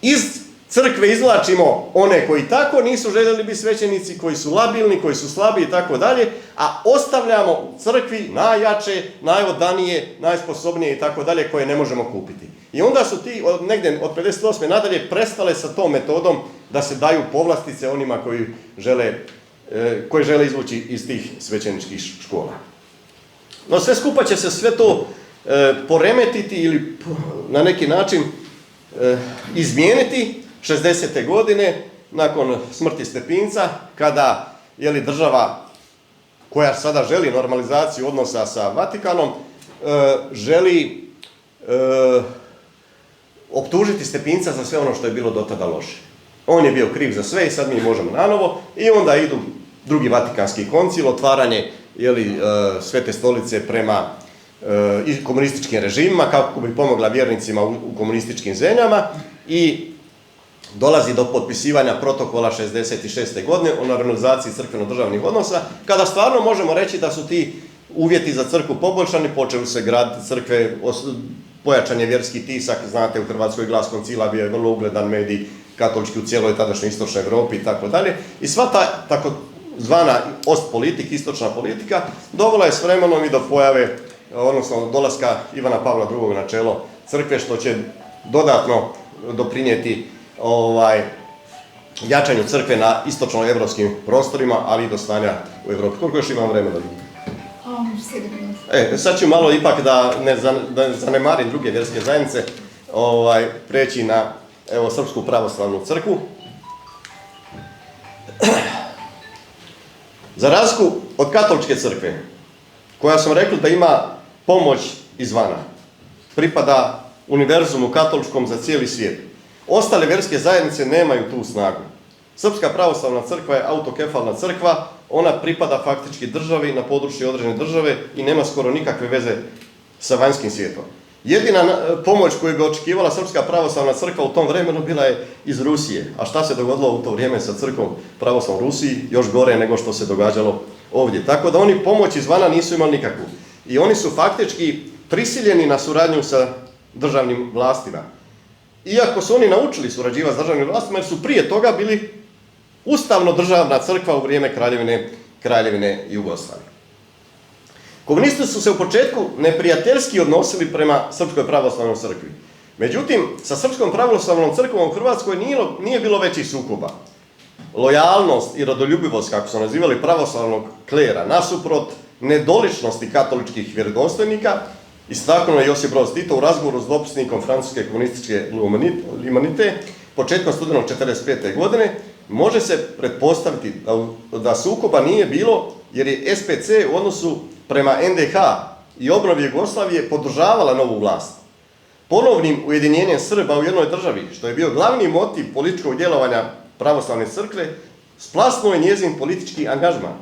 iz crkve izvlačimo one koji tako nisu željeli biti svećenici, koji su labilni, koji su slabi i tako dalje, a ostavljamo u crkvi najjače, najodanije, najsposobnije i tako dalje, koje ne možemo kupiti. I onda su ti negdje od 58. nadalje prestale sa tom metodom da se daju povlastice onima koji žele izvući iz tih svećeničkih škola. No sve skupa će se sve to poremetiti ili na neki način izmijeniti 60. godine nakon smrti Stepinca, kada država koja sada želi normalizaciju odnosa sa Vatikanom, želi optužiti Stepinca za sve ono što je bilo do tada loše. On je bio kriv za sve i sad mi možemo nanovo, i onda idu drugi Vatikanski koncil, otvaranje Svete stolice prema komunističkim režimima, kako bi pomogla vjernicima u komunističkim zemljama, i dolazi do potpisivanja protokola 66. godine o normalizaciji crkveno-državnih odnosa, kada stvarno možemo reći da su ti uvjeti za crkvu poboljšani, počeli se graditi crkve, pojačan je vjerski tisak, znate, u Hrvatskoj Glas koncila bio je vrlo ugledan medij, katolički u cijeloj tadašnjoj istočnoj Europi i tako dalje. I sva ta takozvana ostpolitik, istočna politika, dovela je s vremenom i do pojave, odnosno dolaska Ivana Pavla II. Na čelo crkve, što će dodatno doprinijeti jačanju crkve na istočno-evropskim prostorima, ali i do stanja u Europi. Koliko još imam vremena? 7 minuta. Sad ću malo ipak da ne zanemarim druge vjerske zajednice, preći na Srpsku pravoslavnu crkvu. Za razliku od katoličke crkve, koja sam rekao da ima pomoć izvana, pripada univerzumu katoličkom za cijeli svijet. Ostale vjerske zajednice nemaju tu snagu. Srpska pravoslavna crkva je autokefalna crkva, ona pripada faktički državi na području određene države i nema skoro nikakve veze sa vanjskim svijetom. Jedina pomoć koju bi očekivala Srpska pravoslavna crkva u tom vremenu bila je iz Rusije. A šta se dogodilo u to vrijeme sa crkvom pravoslavnom Rusiji? Još gore nego što se događalo ovdje. Tako da oni pomoć izvana nisu imali nikakvu. I oni su faktički prisiljeni na suradnju sa državnim vlastima. Iako su oni naučili surađivati s državnim vlastima, jer su prije toga bili ustavno državna crkva u vrijeme Kraljevine Jugoslavije. Komunisti su se u početku neprijateljski odnosili prema Srpskoj pravoslavnoj crkvi. Međutim, sa Srpskom pravoslavnom crkvom u Hrvatskoj nije bilo većih sukoba. Lojalnost i rodoljubivost, kako su nazivali pravoslavnog klera, nasuprot nedoličnosti katoličkih vjerodostojnika, istaknuo je Josip Broz Tito u razgovoru s dopisnikom francuske komunističke L'Humanité početkom studenog 1945. godine, može se pretpostaviti da sukoba nije bilo, jer je SPC u odnosu prema NDH i obnovi Jugoslavije podržavala novu vlast. Ponovnim ujedinjenjem Srba u jednoj državi, što je bio glavni motiv političkog djelovanja pravoslavne crkve, splasnuo je njezin politički angažman.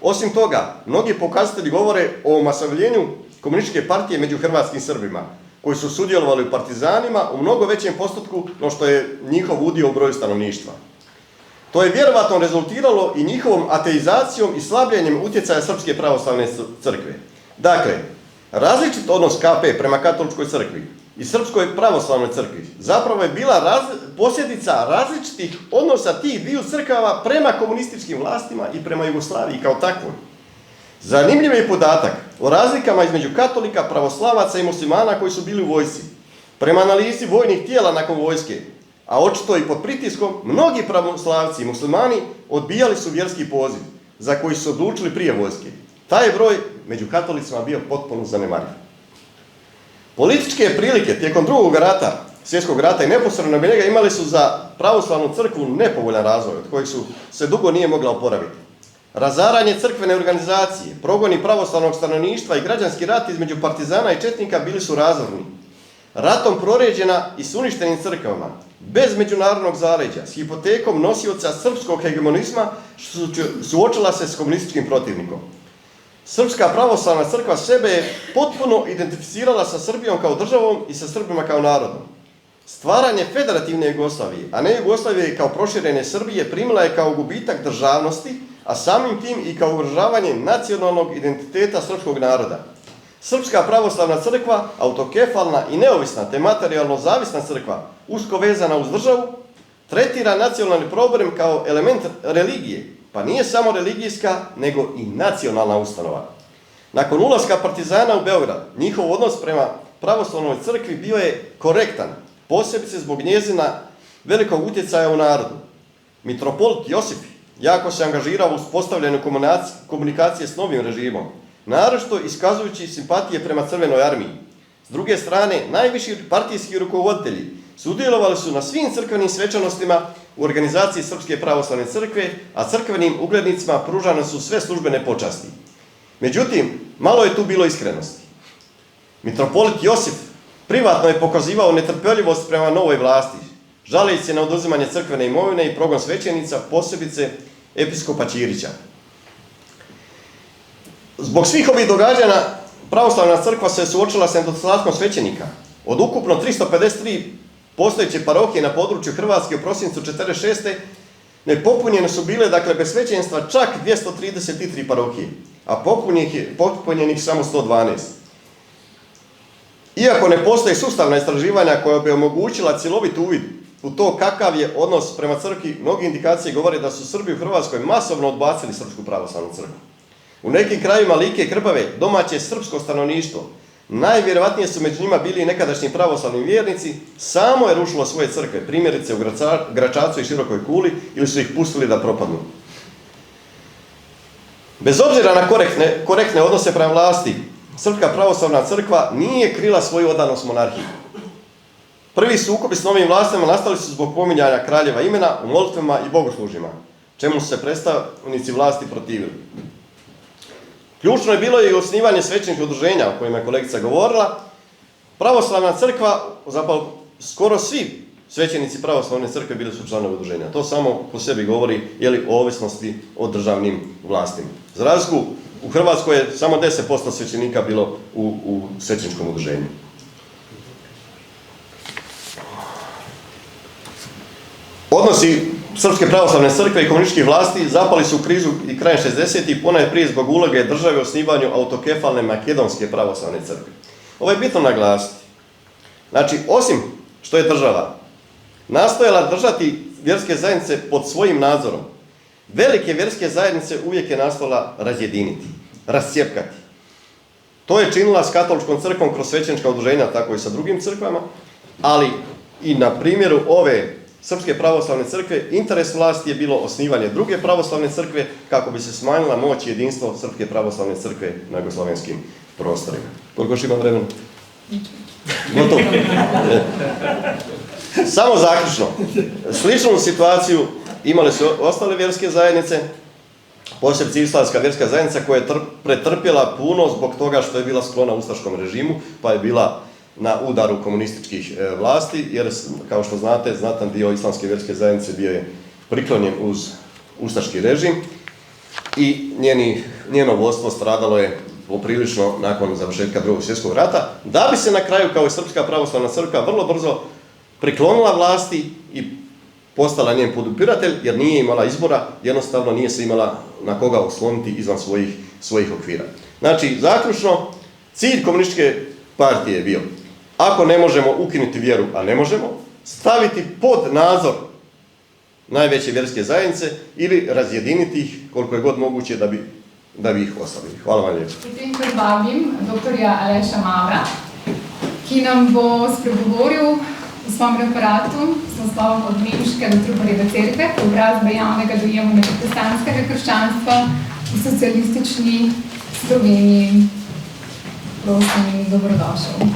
Osim toga, mnogi pokazatelji govore o omasovljenju komunističke partije među hrvatskim Srbima, koji su sudjelovali u partizanima u mnogo većem postotku no što je njihov udio u broju stanovništva. To je vjerovatno rezultiralo i njihovom ateizacijom i slabljenjem utjecaja Srpske pravoslavne crkve. Dakle, različit odnos KP prema katoličkoj crkvi i Srpskoj pravoslavnoj crkvi zapravo je bila posljedica različitih odnosa tih dviju crkava prema komunističkim vlastima i prema Jugoslaviji kao takvoj. Zanimljiv je podatak o razlikama između katolika, pravoslavaca i muslimana koji su bili u vojsci. Prema analizi vojnih tijela nakon vojske, a očito i pod pritiskom, mnogi pravoslavci i muslimani odbijali su vjerski poziv, za koji su odlučili prije vojske. Taj je broj među katolicima bio potpuno zanemariv. Političke prilike tijekom drugog rata, svjetskog rata i neposredno nakon njega imali su za pravoslavnu crkvu nepovoljan razvoj, od kojeg se dugo nije mogla oporaviti. Razaranje crkvene organizacije, progoni pravoslavnog stanovništva i građanski rat između partizana i četnika bili su razorni. Ratom proređena i s uništenim crkvama, bez međunarodnog zaleđa, s hipotekom nosioca srpskog hegemonizma, suočila se s komunističkim protivnikom. Srpska pravoslavna crkva sebe je potpuno identificirala sa Srbijom kao državom i sa Srbima kao narodom. Stvaranje federativne Jugoslavije, a ne Jugoslavije kao proširene Srbije, primila je kao gubitak državnosti, a samim tim i kao ugrožavanje nacionalnog identiteta srpskog naroda. Srpska pravoslavna crkva, autokefalna i neovisna te materijalno zavisna crkva, usko vezana uz državu, tretira nacionalni problem kao element religije, pa nije samo religijska, nego i nacionalna ustanova. Nakon ulaska partizana u Beograd, njihov odnos prema pravoslavnoj crkvi bio je korektan, posebice zbog njezina velikog utjecaja u narodu. Mitropolit Josif jako se angažirao u uspostavljanju komunikacije s novim režimom, naročito iskazujući simpatije prema Crvenoj armiji. S druge strane, najviši partijski rukovoditelji sudjelovali su na svim crkvenim svečanostima u organizaciji Srpske pravoslavne crkve, a crkvenim uglednicima pružane su sve službene počasti. Međutim, malo je tu bilo iskrenosti. Mitropolit Josif privatno je pokazivao netrpeljivost prema novoj vlasti, žaleći se na oduzimanje crkvene imovine i progon svećenica, posebice episkopa Ćirića. Zbog svih ovih događanja, pravoslavna crkva se suočila sa nedostatkom svećenika. Od ukupno 353 postojeće parohije na području Hrvatske u prosincu 1946. nepopunjene su bile, dakle, bez svećenstva čak 233 parohije, a popunjenih samo 112. Iako ne postoje sustavna istraživanja koja bi omogućila cjelovit uvid u to kakav je odnos prema crkvi, mnoge indikacije govore da su Srbi u Hrvatskoj masovno odbacili Srpsku pravoslavnu crkvu. U nekim krajevima Like i Krbave domaće srpsko stanovništvo, najvjerovatnije su među njima bili i nekadašnji pravoslavni vjernici, samo je rušilo svoje crkve, primjerice u Gračacu i Širokoj Kuli, ili su ih pustili da propadnu. Bez obzira na korektne odnose prema vlasti, Srpska pravoslavna crkva nije krila svoju odanost monarhiji. Prvi sukobi s novim vlastima nastali su zbog pominjanja kraljeva imena u molitvama i bogoslužjima, čemu su se predstavnici vlasti protivili. Ključno je bilo i osnivanje svećenih udruženja o kojima je kolegica govorila. Pravoslavna crkva, zapravo skoro svi svećenici pravoslavne crkve bili su članovi udruženja. To samo po sebi govori o ovisnosti o državnim vlastima. Za razliku, u Hrvatskoj je samo 10% svećenika bilo u svećeničkom udruženju. Odnosi Srpske pravoslavne crkve i komunističkih vlasti zapali su u krizu i krajem 60-ih, ponajprije zbog uloge države u osnivanju autokefalne makedonske pravoslavne crkve. Ovo je bitno naglasiti. Znači, osim što je država nastojala držati vjerske zajednice pod svojim nadzorom, velike vjerske zajednice uvijek je nastojala razjediniti, rascijepkati. To je činila s katoličkom crkvom kroz svećenička udruženja, tako i sa drugim crkvama, ali i na primjeru ove Srpske pravoslavne crkve, interes vlasti je bilo osnivanje druge pravoslavne crkve kako bi se smanjila moć i jedinstvo Srpske pravoslavne crkve na jugoslavenskim prostorima. Koliko još imam vremena? Gotovo. Samo zaključno. Sličnu situaciju imale su ostale vjerske zajednice, posebice islamska vjerska zajednica koja je pretrpjela puno zbog toga što je bila sklona ustaškom režimu, pa je bila na udaru komunističkih vlasti, jer, kao što znate, znatan dio islamske vjerske zajednice bio je priklonjen uz ustaški režim i njeno vodstvo stradalo je poprilično nakon završetka Drugog svjetskog rata, da bi se na kraju, kao i Srpska pravoslavna crkva, vrlo brzo priklonila vlasti i postala njen podupiratelj, jer nije imala izbora, jednostavno nije se imala na koga osloniti izvan svojih okvira. Znači, zaključno, cilj komunističke partije je bio, ako ne možemo ukinuti vjeru, a ne možemo, staviti pod nadzor najveće vjerske zajednice ili razjediniti ih koliko je god moguće da bi ih ostavili. Hvala vam lijepo. Potem predvabim doktorja Aleša Mavra, ki nam bo spregovoril v svojem referatu s naslovom Od nemške do Trubarjeve cerkve, preobrazbe javnega dojemanja protestantskega krščanstva v socialistični Sloveniji. Prosim in dobrodošel.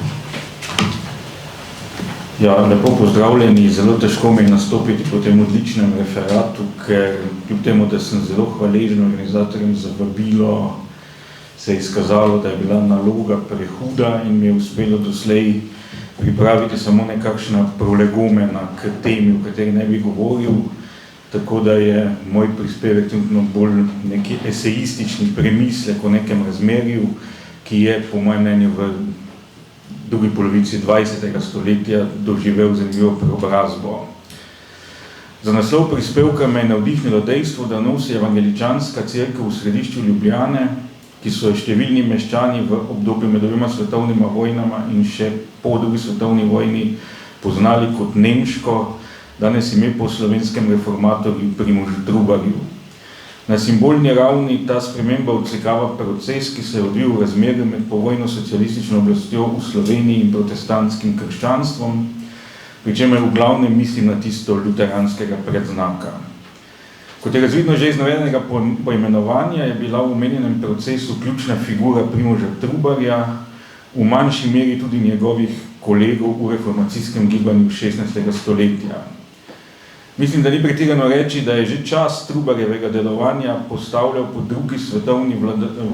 Ja, lepo pozdravljeni, zelo težko mi je nastopiti po tem odličnem referatu, ker kljub temu, da sem zelo hvaležen organizatorjem za vabilo, se je izkazalo, da je bila naloga prehuda in mi je uspelo doslej pripraviti samo nekakšna prolegomena k temi, o kateri ne bi govoril, tako da je moj prispevek bolj neki esejistični premislek o nekem razmerju, ki je po mojem mnenju v drugi polovici 20. stoletja doživel zanimivo preobrazbo. Za naslov prispevka me je navdihnilo dejstvo, da nosi evangeličanska cerkev v središču Ljubljane, ki so številni meščani v obdobju med obema svetovnima vojnama in še po drugi svetovni vojni poznali kot nemško, danes ime po slovenskem reformatorju Primožu Trubarju. Na simbolni ravni ta sprememba odsekava proces, ki se je odvil v razmerju med povojno socialistično oblastjo v Sloveniji in protestantskim krščanstvom, pri čemer v glavnem mislim na tisto luteranskega predznaka. Kot je razvidno že iz navedenega poimenovanja, je bila v omenjenem procesu ključna figura Primoža Trubarja, v manjši meri tudi njegovih kolegov v reformacijskem gibanju 16. stoletja. Mislim, da ni pretirano reči, da je že čas Trubarjevega delovanja postavljal po drugi svetovni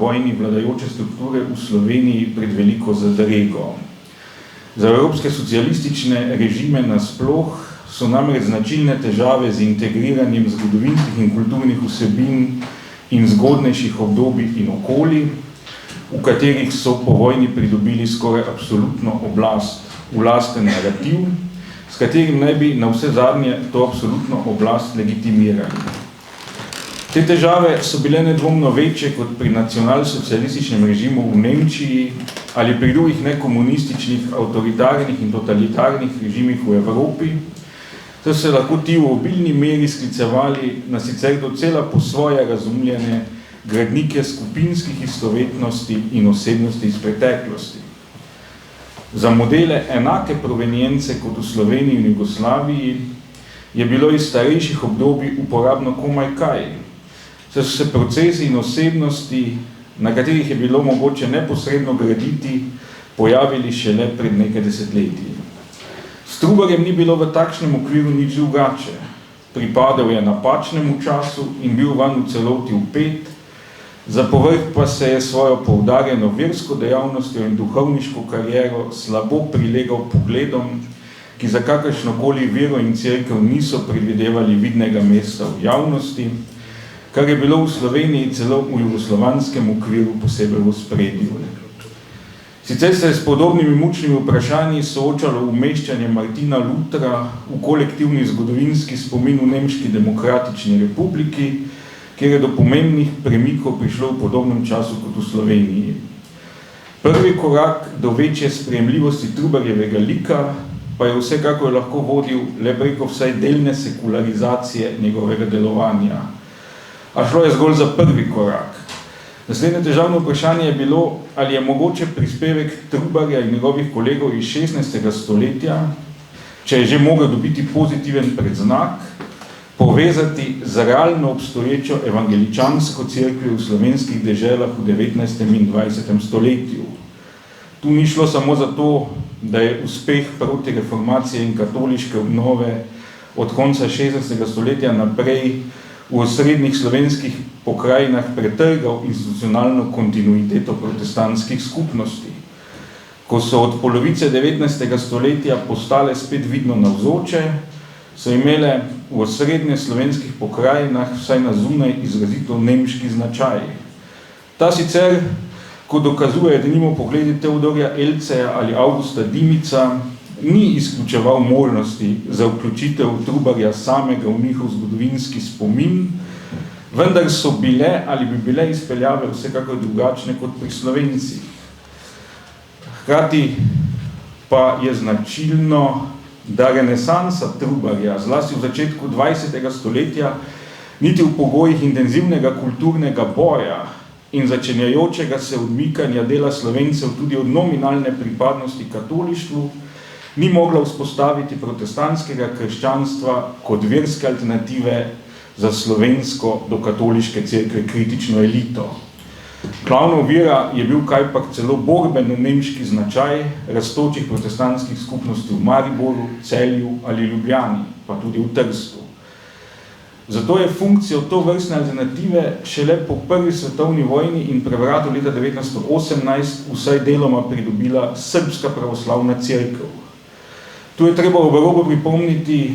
vojni vladajoče strukture v Sloveniji pred veliko zadrego. Za evropske socialistične režime nasploh so namreč značilne težave z integriranjem zgodovinskih in kulturnih vsebin in zgodnejših obdobij in okolij, v katerih so po vojni pridobili skoraj absolutno oblast, vlasten narativ, s katerim naj bi na vse zadnje to absolutno oblast legitimirali. Te težave so bile nedvomno večje kot pri nacionalsocialističnem režimu v Nemčiji ali pri drugih nekomunističnih, avtoritarnih in totalitarnih režimih v Evropi, so se lahko ti v obilni meri sklicevali na sicer docela po svoje razumljene gradnike skupinskih istovetnosti in osebnosti iz preteklosti. Za modele enake provenience kot v Sloveniji in Jugoslaviji je bilo iz starejših obdobij uporabno komaj kaj. So se procesi in osebnosti, na katerih je bilo mogoče neposredno graditi, pojavili šele pred nekaj desetletji. S Trubarjem ni bilo v takšnem okviru nič drugače. Pripadal je napačnemu času in bil vanj v celoti vpet, za povrh pa se je svojo poudarjeno versko dejavnostjo in duhovniško kariero slabo prilegal pogledom, ki za kakršnokoli vero in cerkev niso predvidevali vidnega mesta v javnosti, kar je bilo v Sloveniji celo v jugoslovanskem okviru posebej v ospredju. Sicer se je s podobnimi mučnimi vprašanji soočalo umeščanje Martina Lutra v kolektivni zgodovinski spomin v Nemški demokratični republiki, kjer je do pomembnih premikov prišlo v podobnem času kot v Sloveniji. Prvi korak do večje sprejemljivosti Trubarjevega lika pa je vsekakor lahko vodil le preko vsaj delne sekularizacije njegovega delovanja. A šlo je zgolj za prvi korak. Naslednje težavno vprašanje je bilo, ali je mogoče prispevek Trubarja in njegovih kolegov iz 16. stoletja, če je že mogel dobiti pozitiven predznak, povezati z realno obstoječo evangeličansko cerkvijo v slovenskih deželah v 19. in 20. stoletju. Tu ni šlo samo za to, da je uspeh proti reformacije in katoliške obnove od konca 16. stoletja naprej v osrednjih slovenskih pokrajinah pretrgal institucionalno kontinuiteto protestantskih skupnosti. Ko so od polovice 19. stoletja postale spet vidno navzoče, so imele v osrednje slovenskih pokrajinah vsaj na zunaj izrazito nemški značaj. Ta sicer, kot dokazuje denimo pogledi Teodorja Elceja ali Augusta Dimica, ni izključeval možnosti za vključitev Trubarja samega v njihov zgodovinski spomin, vendar so bile ali bi bile izpeljave vsekakor drugačne kot pri Slovencih. Hkrati pa je značilno, da renesansa Trubarja, zlasti v začetku 20. stoletja, niti v pogojih intenzivnega kulturnega boja in začenjajočega se odmikanja dela Slovencev tudi od nominalne pripadnosti katolištvu, ni mogla vzpostaviti protestantskega krščanstva kot verske alternative za slovensko do katoliške cerkve kritično elito. Glavna ovira je bil kajpak celo borbeno nemški značaj rastočih protestantskih skupnosti v Mariboru, Celju ali Ljubljani, pa tudi v Trstu. Zato je funkcijo tovrstne alternative šele po prvi svetovni vojni in prevratu leta 1918 vsaj deloma pridobila Srbska pravoslavna cerkev. Tu je treba obrobo pripomniti,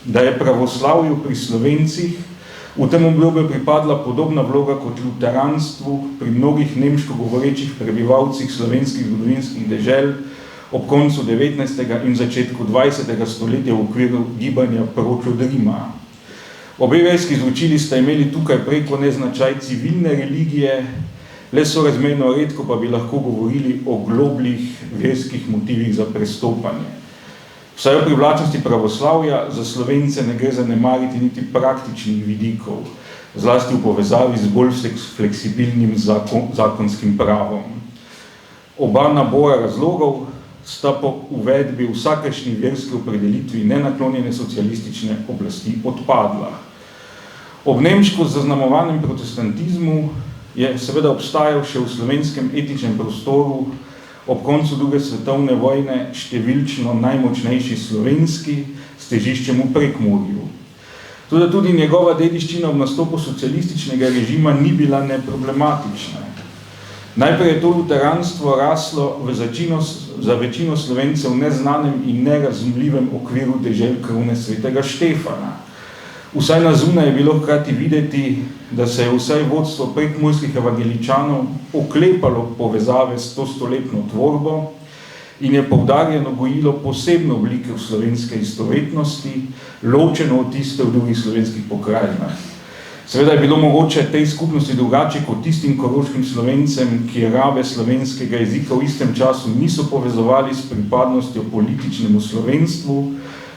da je pravoslavju pri Slovencih v tem obdobju pripadla podobna vloga kot luteranstvu pri mnogih nemško govorečih prebivalcih slovenskih zgodovinskih dežel ob koncu 19. in začetku 20. stoletja v okviru gibanja proč od Rima. Obe verski izročili sta imeli tukaj preko neznačaj civilne religije, le sorazmerno redko pa bi lahko govorili o globljih verskih motivih za prestopanje. Vsaj o privlačnosti pravoslavja za Slovence ne gre zanemariti niti praktičnih vidikov, zlasti v povezavi z bolj fleksibilnim zakonskim pravom. Oba nabora razlogov sta po uvedbi vsakršni verski opredelitvi nenaklonjene socialistične oblasti odpadla. Ob nemško zaznamovanem protestantizmu je seveda obstajal še v slovenskem etičnem prostoru ob koncu druge svetovne vojne številčno najmočnejši slovenski s težiščem v Prekmurju. Tudi njegova dediščina ob nastopu socialističnega režima ni bila neproblematična. Najprej je to luteranstvo raslo za večino Slovencev neznanem in nerazumljivem okviru dežel krone svetega Štefana. Vsaj na zunaj je bilo hkrati videti, da se je vsaj vodstvo prekmurskih evangeličanov oklepalo povezave s to stoletno tvorbo in je poudarjeno gojilo posebne oblike v slovenske istovetnosti, ločeno od tiste v drugih slovenskih pokrajinah. Seveda je bilo mogoče tej skupnosti drugače kot tistim koroškim Slovencem, ki rabe slovenskega jezika v istem času niso povezovali s pripadnostjo političnemu slovenstvu,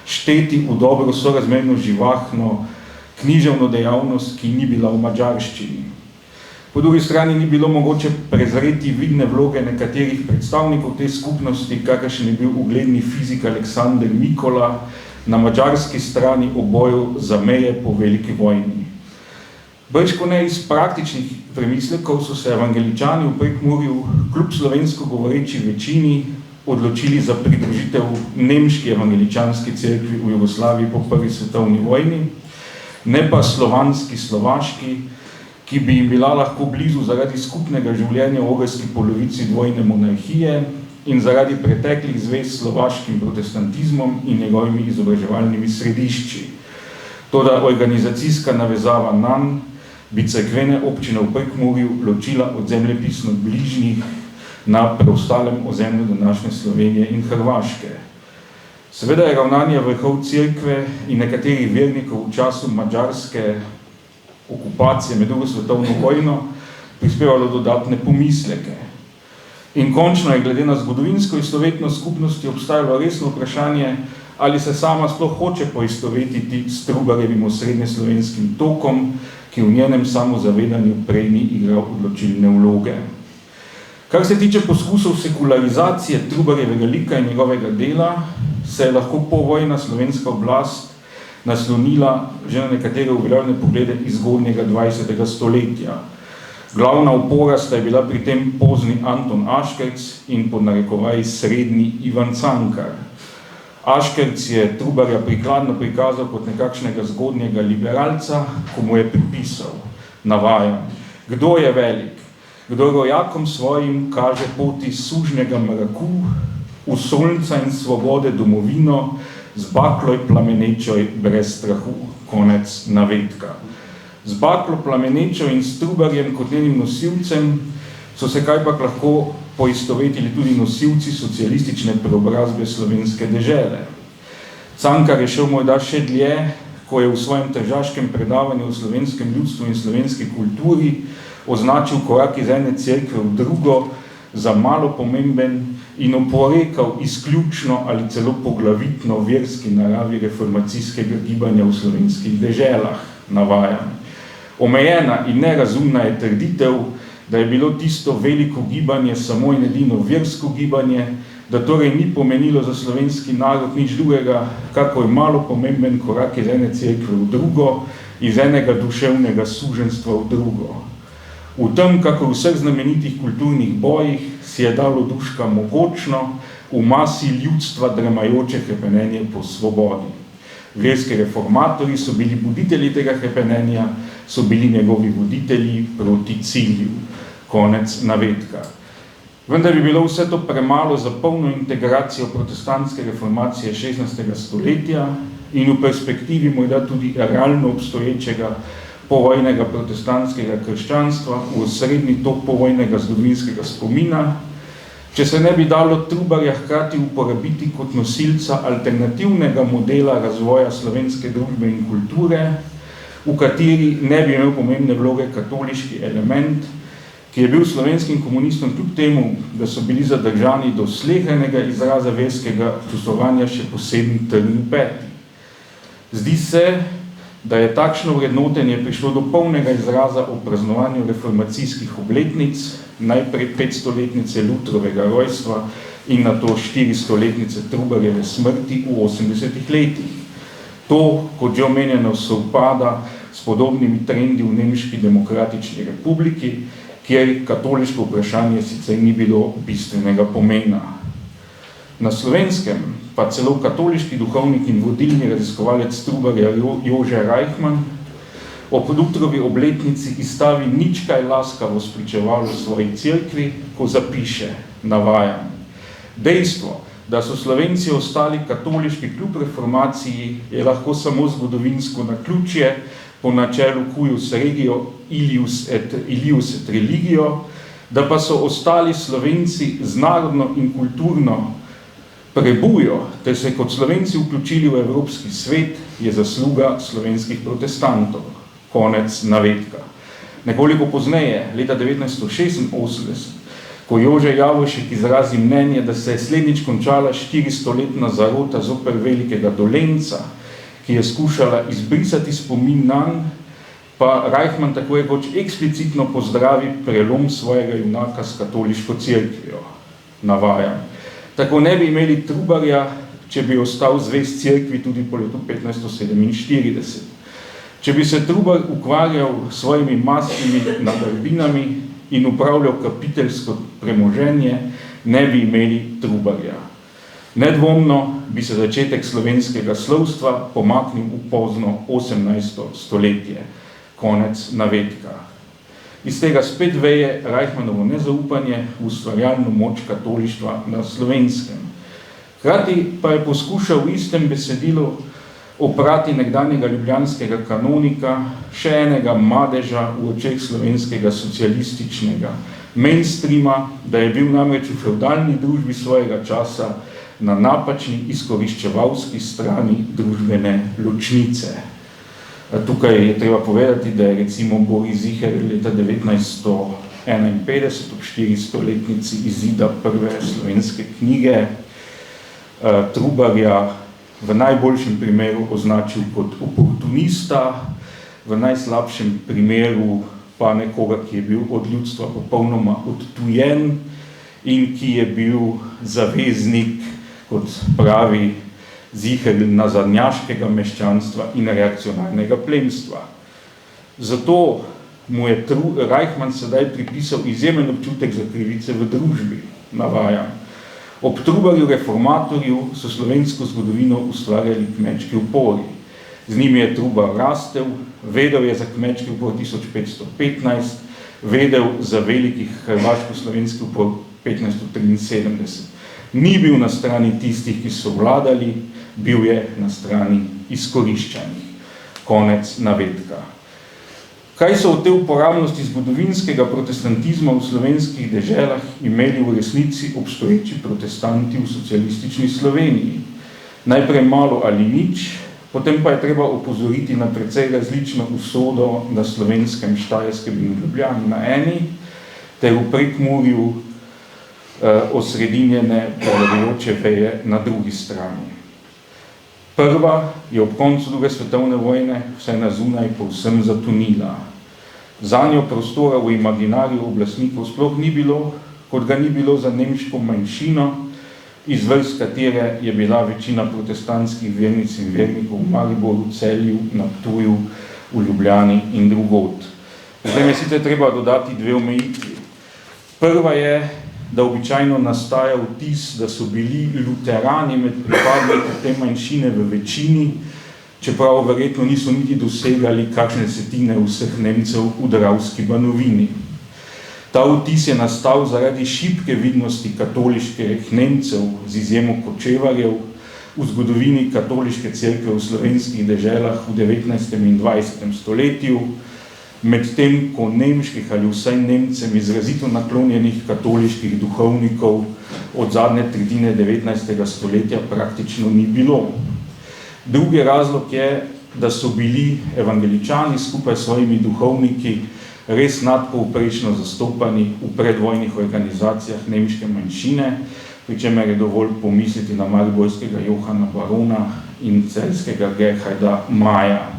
šteti v dobro sorazmerno živahno književno dejavnost, ki ni bila v madžarščini. Po drugi strani ni bilo mogoče prezreti vidne vloge nekaterih predstavnikov te skupnosti, kakršen je bil ugledni fizik Aleksander Mikola na madžarski strani v boju za meje po veliki vojni. Brečko ne iz praktičnih premislekov so se evangeličani v Prekmurju kljub slovensko govoreči večini odločili za pridružitev nemški evangeličanski cerkvi v Jugoslaviji po prvi svetovni vojni, ne pa slovanski slovaški, ki bi jim bila lahko blizu zaradi skupnega življenja v ogrski polovici dvojne monarhije in zaradi preteklih zvez s slovaškim protestantizmom in njegovimi izobraževalnimi središči. Toda organizacijska navezava nanj bi cerkvene občine v Prekmurju ločila od zemljepisno bližnjih na preostalem ozemlju današnje Slovenije in Hrvaške. Seveda je ravnanje vrhov cerkve in nekaterih vernikov v času madžarske okupacije med drugo svetovno vojno prispevalo dodatne pomisleke. In končno je glede na zgodovinsko istovetnost skupnosti obstajalo resno vprašanje, ali se sama sploh hoče poistovetiti s Trubarjevim osrednjeslovenskim tokom, ki v njenem samozavedanju prej ni igral odločilne vloge. Kar se tiče poskusov sekularizacije Trubarjevega lika in njegovega dela, se je lahko povojna slovenska oblast naslonila že na nekatere uveljavljene poglede iz zgodnjega 20. stoletja. Glavna opora sta je bila pri tem pozni Anton Aškerc in pod narekovaji srednji Ivan Cankar. Aškerc je Trubarja prikladno prikazal kot nekakšnega zgodnjega liberalca, ko mu je pripisal, navajam, kdo je velik, kdo rojakom svojim kaže poti sužnjega mraku, v sonca in svobode domovino, z bakloj plamenečoj brez strahu, konec navedka. Z baklo plamenečo in s Trubarjem kot njenim nosilcem so se kajpak lahko poistovetili tudi nosilci socialistične preobrazbe slovenske dežele. Cankar je šel morda še dlje, ko je v svojem tržaškem predavanju o slovenskem ljudstvu in slovenski kulturi označil korak iz ene cerkve v drugo za malo pomemben in oporekal izključno ali celo poglavitno verski naravi reformacijskega gibanja v slovenskih deželah, navajam. Omejena in nerazumna je trditev, da je bilo tisto veliko gibanje samo in edino versko gibanje, da torej ni pomenilo za slovenski narod nič drugega, kakor malo pomemben korak iz ene cerkve v drugo, iz enega duševnega suženstva v drugo. V tem, kako v vseh znamenitih kulturnih bojih, si je dalo duška mogočno v masi ljudstva dremajoče hrepenenje po svobodi. Verski reformatorji so bili voditelji tega hrepenenja, so bili njegovi voditelji proti cilju. Konec navedka. Vendar bi bilo vse to premalo za polno integracijo protestantske reformacije 16. stoletja in v perspektivi morda tudi realno obstoječega povojnega protestantskega krščanstva v osrednji tok povojnega zgodovinskega spomina, če se ne bi dalo Trubarja hkrati uporabiti kot nosilca alternativnega modela razvoja slovenske družbe in kulture, v kateri ne bi imel pomembne vloge katoliški element, ki je bil slovenskim komunistom kljub temu, da so bili zadržani do slehernega izraza verskega čustvovanja še posebni trn v peti. Zdi se, da je takšno vrednotenje prišlo do polnega izraza ob praznovanju reformacijskih obletnic, najprej 500-letnice Lutrovega rojstva in nato 400-letnice Trubarjeve smrti v 80-ih letih. To, kot že omenjeno, sovpada s podobnimi trendi v Nemški demokratični republiki, kjer katoliško vprašanje sicer ni bilo bistvenega pomena. Na Slovenskem pa celo katoliški duhovnik in vodilni raziskovalec Trubarja Jože Reichmann ob Lutrovi obletnici izstavi nič kaj laskavo spričevalo svoji cerkvi, ko zapiše, navajam: dejstvo, da so Slovenci ostali katoliški kljub reformaciji, je lahko samo zgodovinsko naključje po načelu cuius regio ilius et religio, da pa so ostali Slovenci z narodno in kulturno prebujo, ter se kot Slovenci vključili v evropski svet, je zasluga slovenskih protestantov. Konec navedka. Nekoliko pozneje, leta 1986, ko Jože Javoršek izrazi mnenje, da se je slednjič končala 400-letna zarota zoper velikega Dolenca, ki je skušala izbrisati spomin nanj, pa Reichmann tako rekoč eksplicitno pozdravi prelom svojega junaka s katoliško cerkvijo. Navajam: tako ne bi imeli Trubarja, če bi ostal zvest cerkvi tudi po letu 1547. Če bi se Trubar ukvarjal s svojimi masnimi nabrbinami in upravljal kapiteljsko premoženje, ne bi imeli Trubarja. Nedvomno bi se začetek slovenskega slovstva pomaknil v pozno 18. stoletje. Konec navedka. Iz tega spet veje Reichmannovo nezaupanje v ustvarjalno moč katolištva na Slovenskem. Hkrati pa je poskušal v istem besedilu oprati nekdanjega ljubljanskega kanonika, še enega madeža v očeh slovenskega socialističnega mainstreama, da je bil namreč v fevdalni družbi svojega časa na napačni izkoriščevalski strani družbene ločnice. Tukaj je treba povedati, da je recimo Boris Ziher leta 1951 ob 400-letnici izida prve slovenske knjige Trubarja v najboljšem primeru označil kot oportunista, v najslabšem primeru pa nekoga, ki je bil od ljudstva popolnoma odtujen in ki je bil zaveznik, kot pravi Ziher, nazadnjaškega meščanstva in reakcionarnega plemstva. Zato mu je Reichmann sedaj pripisal izjemen občutek za krivice v družbi. Navajam: ob Trubarju reformatorju so slovensko zgodovino ustvarjali kmečki upori. Z njimi je Trubar rastel, vedel je za kmečki upor 1515, vedel za velikih hrvaško-slovenski upor 1573. Ni bil na strani tistih, ki so vladali, bil je na strani izkoriščanih. Konec navedka. Kaj so od te uporabnosti zgodovinskega protestantizma v slovenskih deželah imeli v resnici obstoječi protestanti v socialistični Sloveniji? Najprej malo ali nič, potem pa je treba opozoriti na precej različno usodo na slovenskem, Štajerskem in Ljubljani na eni, ter v Prekmurju osredinjene prevladujoče veje na drugi strani. Prva je ob koncu druge svetovne vojne vse na zunaj povsem zatonila. Zanjo prostora v imaginariju oblastnikov sploh ni bilo, kot ga ni bilo za nemško manjšino, iz vrst katere je bila večina protestantskih vernic in vernikov v Mariboru, Celju, na Ptuju, v Ljubljani in drugod. Zdaj je sicer treba dodati dve omejitvi. Prva je, da običajno nastaja vtis, da so bili luterani med pripadniki te manjšine v večini, čeprav verjetno niso niti dosegali kakšne desetine vseh Nemcev v Dravski banovini. Ta vtis je nastal zaradi šibke vidnosti katoliških Nemcev z izjemo Kočevarjev v zgodovini katoliške cerkve v slovenskih deželah v 19. in 20. stoletju, medtem ko nemških ali vsaj Nemcem izrazito naklonjenih katoliških duhovnikov od zadnje tretjine 19. stoletja praktično ni bilo. Drugi razlog je, da so bili evangeličani skupaj s svojimi duhovniki res nadpovprečno zastopani v predvojnih organizacijah nemške manjšine, pri čemer je dovolj pomisliti na mariborskega Johana Barona in celjskega Gerharda Maja.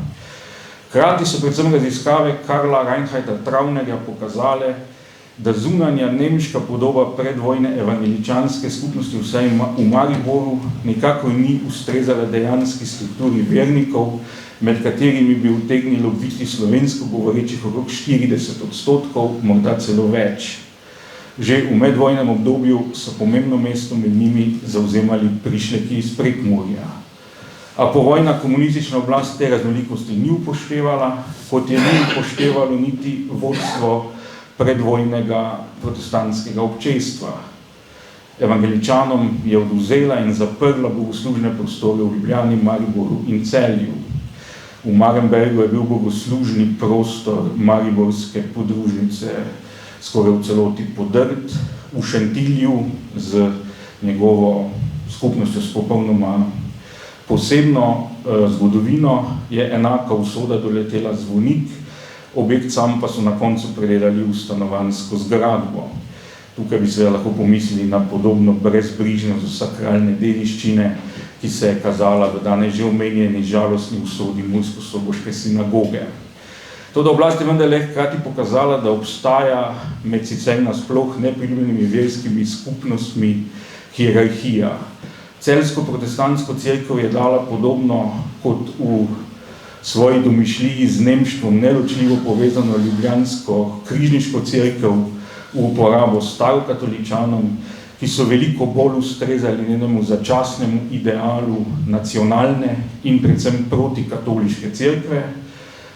Hkrati so predvsem raziskave Karla Reinharda Traunerja pokazale, da zunanja nemška podoba predvojne evangeličanske skupnosti vsaj v Mariboru nekako ni ustrezala dejanski strukturi vernikov, med katerimi bi utegnilo biti slovensko govorečih okrog 40%, morda celo več. Že v medvojnem obdobju so pomembno mesto med njimi zavzemali prišleki iz Prekmurja. A povojna komunistična oblast te raznolikosti ni upoštevala, kot je ni upoštevalo niti vodstvo predvojnega protestantskega občestva. Evangeličanom je odvzela in zaprla bogoslužne prostore v Ljubljani, Mariboru in Celju. V Marenbergu je bil bogoslužni prostor mariborske podružnice skoraj v celoti podrt, v Šentilju z njegovo skupnostjo s popolnoma posebno zgodovino je enaka usoda doletela Zvonik, objekt sam pa so na koncu predelali v stanovanjsko zgradbo. Tukaj bi se lahko pomislili na podobno brezbrižnost sakralne dediščine, ki se je kazala v danes že omenjeni žalostni usodi mursko-soboške sinagoge. Toda oblast je vendarle hkrati pokazala, da obstaja med sicer nasploh nepriljubljenimi verskimi skupnostmi hierarhija. Celjsko-protestantsko cerkev je dala podobno kot v svoji domišljiji z nemštvom neločljivo povezano ljubljansko križniško cerkev v uporabo starokatoličanom, ki so veliko bolj ustrezali njenemu začasnemu idealu nacionalne in predvsem protikatoliške cerkve,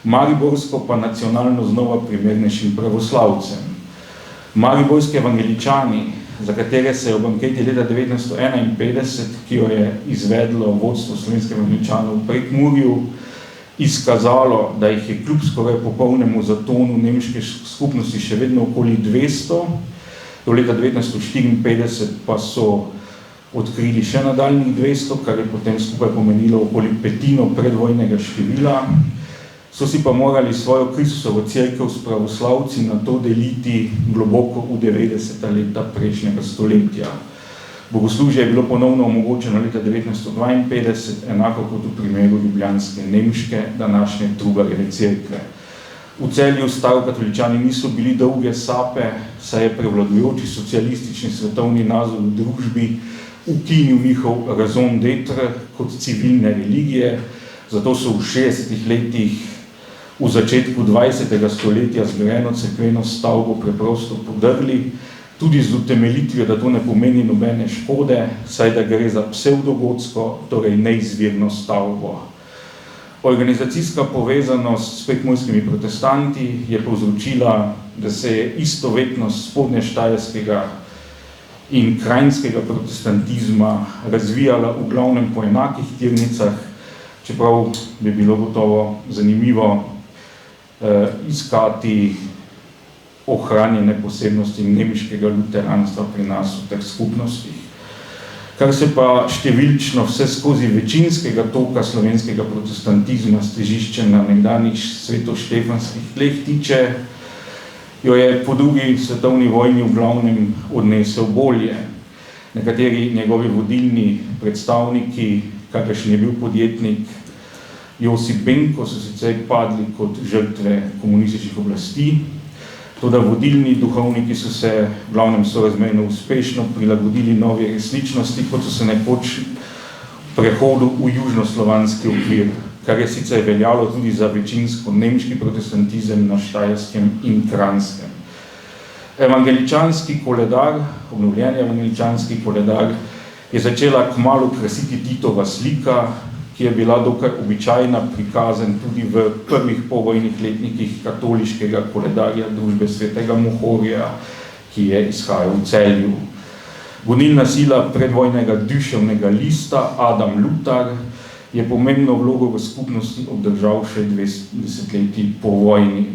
mariborsko pa nacionalno znova primernejšim pravoslavcem. Mariborski evangeličani, za katere se je v banketi leta 1951, ki jo je izvedlo vodstvo slovenskih evangeličanov v Prekmurju, izkazalo, da jih je kljub skoraj popolnemu zatonu nemške skupnosti še vedno okoli 200, do leta 1954 pa so odkrili še nadaljnjih 200, kar je potem skupaj pomenilo okoli petino predvojnega števila, so si pa morali svojo Kristusovo cerkev s pravoslavci na to deliti globoko v 90. leta prejšnjega stoletja. Bogoslužje je bilo ponovno omogočeno leta 1952, enako kot v primeru ljubljanske nemške, današnje Trubarjeve cerkve. V Celju starokatoličani niso bili dolge sape, saj je prevladujoči socialistični svetovni nazor v družbi ukinil njihov raison d'être kot civilne religije, zato so v 60. letih v začetku 20. stoletja zgrajeno cerkveno stavbo preprosto podrli, tudi z utemeljitvijo, da to ne pomeni nobene škode, saj da gre za psevdogotsko, torej neizvirno stavbo. Organizacijska povezanost s prekmurskimi protestanti je povzročila, da se je istovetnost spodnještajerskega in krajinskega protestantizma razvijala v glavnem po enakih tirnicah, čeprav bi bilo gotovo zanimivo iskati ohranjene posebnosti nemškega luteranstva pri nas v teh skupnostih. Kar se pa številčno vse skozi večinskega toka slovenskega protestantizma s težiščem na nekdanjih svetoštefanskih tleh tiče, jo je po drugi svetovni vojni v glavnem odnesel bolje. Nekateri njegovi vodilni predstavniki, kakršen je bil podjetnik Josip Benko, so sicer padli kot žrtve komunističnih oblasti, toda vodilni duhovniki so se v glavnem sorazmerno uspešno prilagodili novi resničnosti, kot so se nekoč prehodu v južnoslovanski okvir, kar je sicer veljalo tudi za večinsko nemški protestantizem na Štajerskem in Kranjskem. Evangeličanski koledar, obnovljeni evangeličanski koledar, je začela kmalu krasiti Titova slika, ki je bila dokaj običajna, prikazan tudi v prvih povojnih letnikih katoliškega koledarja družbe svetega Mohorja, ki je izhajal v Celju. Gonilna sila predvojnega duševnega lista Adam Lutar je pomembno vlogo v skupnosti obdržal še 2 desetletji po vojni.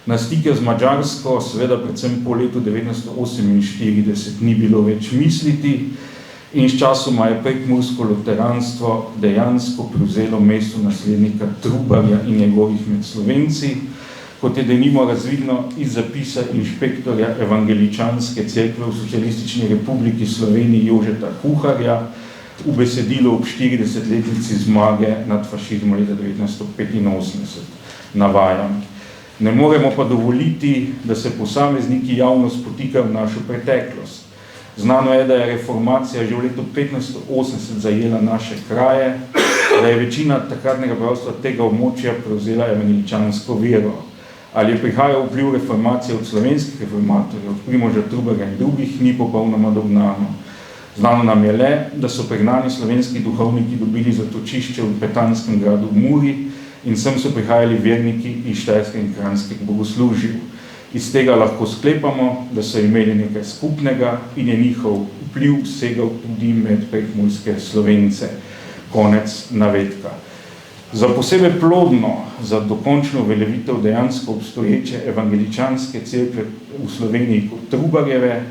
Na stike z Madžarsko, seveda predvsem po letu 1948, ni bilo več misliti, in s časoma je prekmursko luteranstvo dejansko prevzelo mesto naslednika Trubarja in njegovih med Slovenci, kot je denimo razvidno iz zapisa inšpektorja Evangeličanske cerkve v Socialistični republiki Sloveniji Jožeta Kuharja v besedilu ob 40-letnici zmage nad fašizmom leta 1985. Navajam. Ne moremo pa dovoliti, da se posamezniki javno spotikajo v našo preteklost. Znano je, da je reformacija že v letu 1580 zajela naše kraje, da je večina takratnega prebivalstva tega območja prevzela evangeličansko vero. Ali je prihajal vpliv reformacije od slovenskih reformatorjev, od Primoža Trubarja in drugih, ni popolnoma dognano. Znano nam je le, da so pregnani slovenski duhovniki dobili zatočišče v Petanskem gradu v Muri in sem so prihajali verniki iz štajerskih in kranjskih bogoslužij. Iz tega lahko sklepamo, da so imeli nekaj skupnega in je njihov vpliv segal tudi med prekmurske Slovence. Konec navedka. Za posebej plodno, za dokončno uveljavitev dejansko obstoječe evangeličanske cerkve v Sloveniji kot Trubarjeve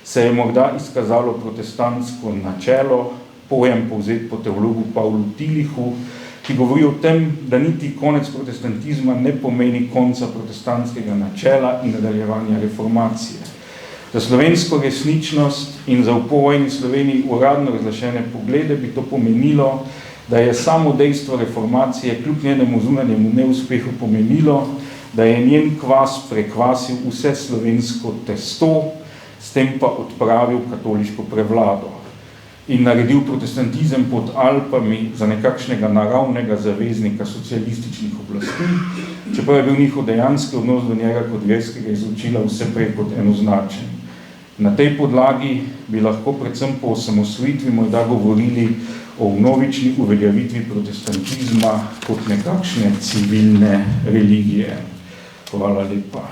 se je morda izkazalo protestantsko načelo, pojem povzet po teologu Pavlu Tilihu, ki govori o tem, da niti konec protestantizma ne pomeni konca protestantskega načela in nadaljevanja reformacije. Za slovensko resničnost in za v povojni Sloveniji uradno razglašene poglede bi to pomenilo, da je samo dejstvo reformacije kljub njenemu zunanjemu neuspehu pomenilo, da je njen kvas prekvasil vse slovensko testo, s tem pa odpravil katoliško prevlado in naredil protestantizem pod Alpami za nekakšnega naravnega zaveznika socialističnih oblasti, čeprav je bil njihov dejanski odnos do njega kot verskega izročila vse prej kot enoznačen. Na tej podlagi bi lahko predvsem po osamosvojitvi morda govorili o vnovični uveljavitvi protestantizma kot nekakšne civilne religije. Hvala lepa.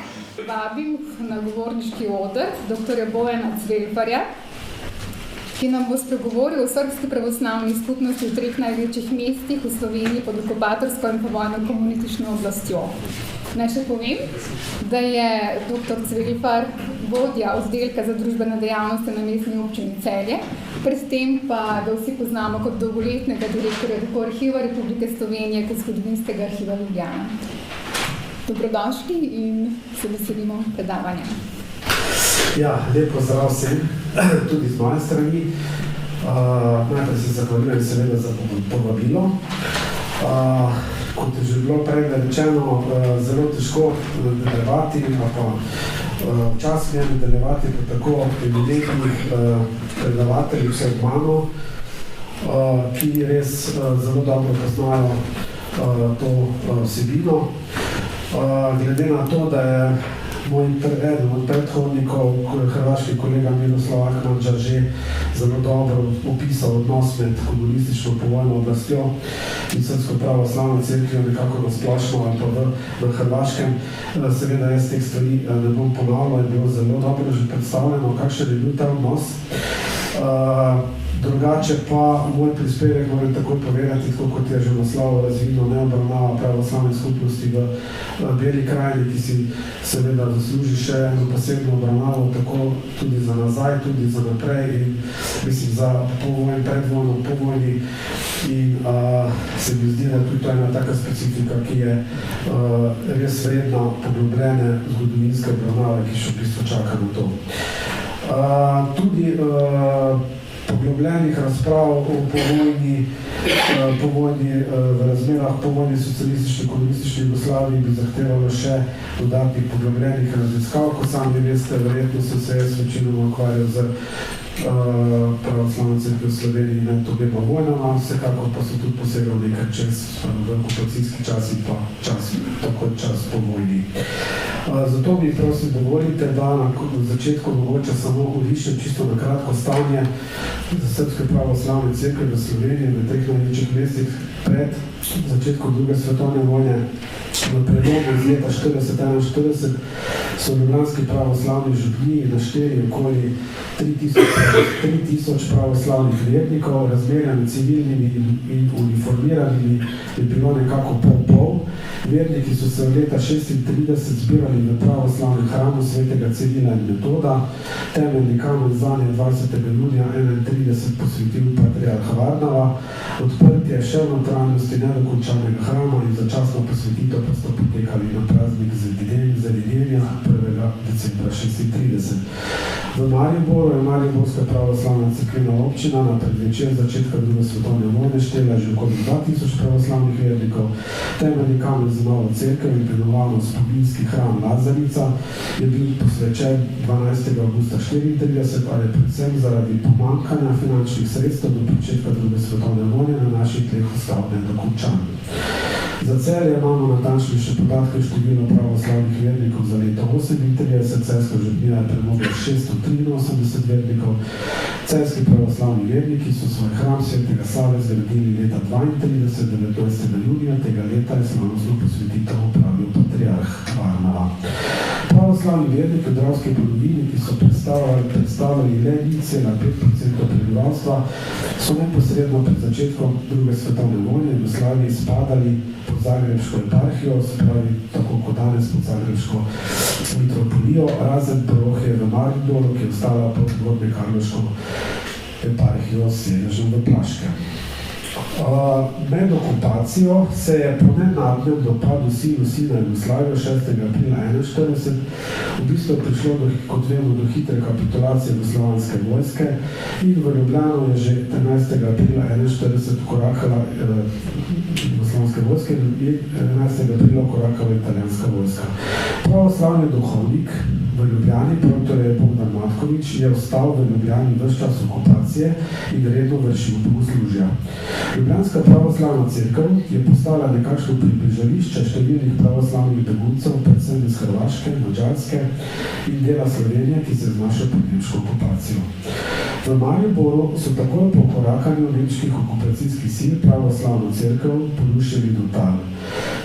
Vabim na govorniški oder dr. Bojana Cvelfarja, ki nam bo spregovoril o srbski pravoslavni skupnosti v 3 največjih mestih v Sloveniji pod okupatorsko in povojno komunistično oblastjo. Naj še povem, da je dr. Cvelfar vodja oddelka za družbene dejavnosti na mestni občini Celje, predtem pa ga vsi poznamo kot dolgoletnega direktorja tako Arhiva Republike Slovenije kot Zgodovinskega arhiva Ljubljana. Dobrodošli in se veselimo predavanja. Ja, lep pozdrav vsem, tudi z moje strani. Najprej se zahvaljujem seveda za povabilo. Kot je že bilo prej rečeno, zelo težko nadaljevati, pa včasih je nadaljevati po tako eminentnih predavateljih vseh mano, ki res zelo dobro poznajo to vsebino. Glede na to, da je eden od predhodnikov, hrvaški kolega Miroslav Akmadža, že zelo dobro opisal odnos med komunistično povojno oblastjo in srpsko pravoslavno cerkvijo nekako nasplošno ali pa v Hrvaškem. Seveda jaz teh stvari ne bom ponavljal, je bilo zelo dobro že predstavljeno, kakšen je bil ta odnos. Drugače pa moj prispevek moram takoj povedati, tako kot je že naslov razvidno, ne obravnava pravoslavne skupnosti v Beli krajini, ki si seveda zasluži še eno posebno obravnavo, tako tudi za nazaj, tudi za naprej in mislim za povojni, predvojno, povojni in se mi zdi, da tudi to je ena taka specifika, ki je res vredna poglobljene zgodovinske obravnave, ki še v bistvu čaka na to. Tudi poglobljenih razprav o povojni v razmerah povojni socialistični, komunistični Jugoslaviji bi zahtevalo še dodatnih poglobljenih raziskav, kot sami veste, verjetno sem se jaz večinoma ukvarjal z pravoslavno cerkvijo v Sloveniji in to beba vojnama, vsekakor pa so tudi posegal nekaj čas v okupacijski čas in pa čas, tako čas po vojni. Zato mi prosim dovolite, da na začetku mogoče samo urišem čisto na kratko stanje za Srpske pravoslavne cerkve v Sloveniji v treh največjih mestih pred začetkom druge svetovne vojne. V prelomu iz leta 40-41 so ljubljanski pravoslavni župniji našteli okoli 3000 pravoslavnih vernikov, razmerja med civilnimi in uniformiranimi je bilo nekako pol-pol. Verniki so se v leta 36 zbirali v pravoslavnem hramu svetega Cirila in Metoda, temeljni kamen zanje 20. junija 31 posvetil patriarha Varnava, odprtje še v notranjosti nedokončanega hrama in začasno posvetitev pa sta potekali na praznik Zedinjenja 1. decembra 36. V Mariboru je Mariborska pravoslavna cerkvena občina na predvečer začetka druge svetovne vojne štela že okoli 2000 pravoslavnih vernikov. Temeljni kamen za novo cerkev in prenovano spominski hram Lazarica je bil posvečen 12. augusta 34, ali predvsem zaradi pomanjkanja finančnih sredstev do pričetka druge svetovne vojne na naših tleh ostal nedokončan. Za Celje imamo natančnejše podatke o številu pravoslavnih vernikov za leto 38, Celjska župnija je premogla 683 vernikov. Celjski pravoslavni verniki so svoj hram svetega Save zgradili leta 32, 19. junija tega leta je slavnostno posvetitev opravil patriarh Varnava. Pravoslavni verniki v Dravski polovini, ki so predstavljali le 0,5% prebivalstva, so neposredno pred začetkom druge svetovne vojne v Jugoslaviji spadali pod Zagrebško eparhijo, se pravi tako kot danes pod Zagrebško mitropolijo, razen parohije v Mariboru, ki je ostala pod Gornjekarloško eparhijo s sedežem v Plaškem. Med okupacijo se je po nenadnem dopadu silu sina Jugoslavijo 6. aprila 1941 v bistvu prišlo kot vemo do hitre kapitulacije jugoslovanske vojske in v Ljubljano je že 13. aprila 1941 korakala jugoslovanske vojske in 11. aprila korakala italijanska vojska. Pravoslavni duhovnik v Ljubljani, torej Bogdan Matkovič, je ostal v Ljubljani ves čas okupacije in redno vršil bogoslužja. Ljubljanska pravoslavna cerkev je postala nekakšno približališče številnih pravoslavnih beguncev, predvsem iz Hrvaške, Madžarske in dela Slovenije, ki se znaša pod nemško okupacijo. V Mariboru so takoj po korakanju nemških okupacijskih sil pravoslavno cerkev porušili do tal.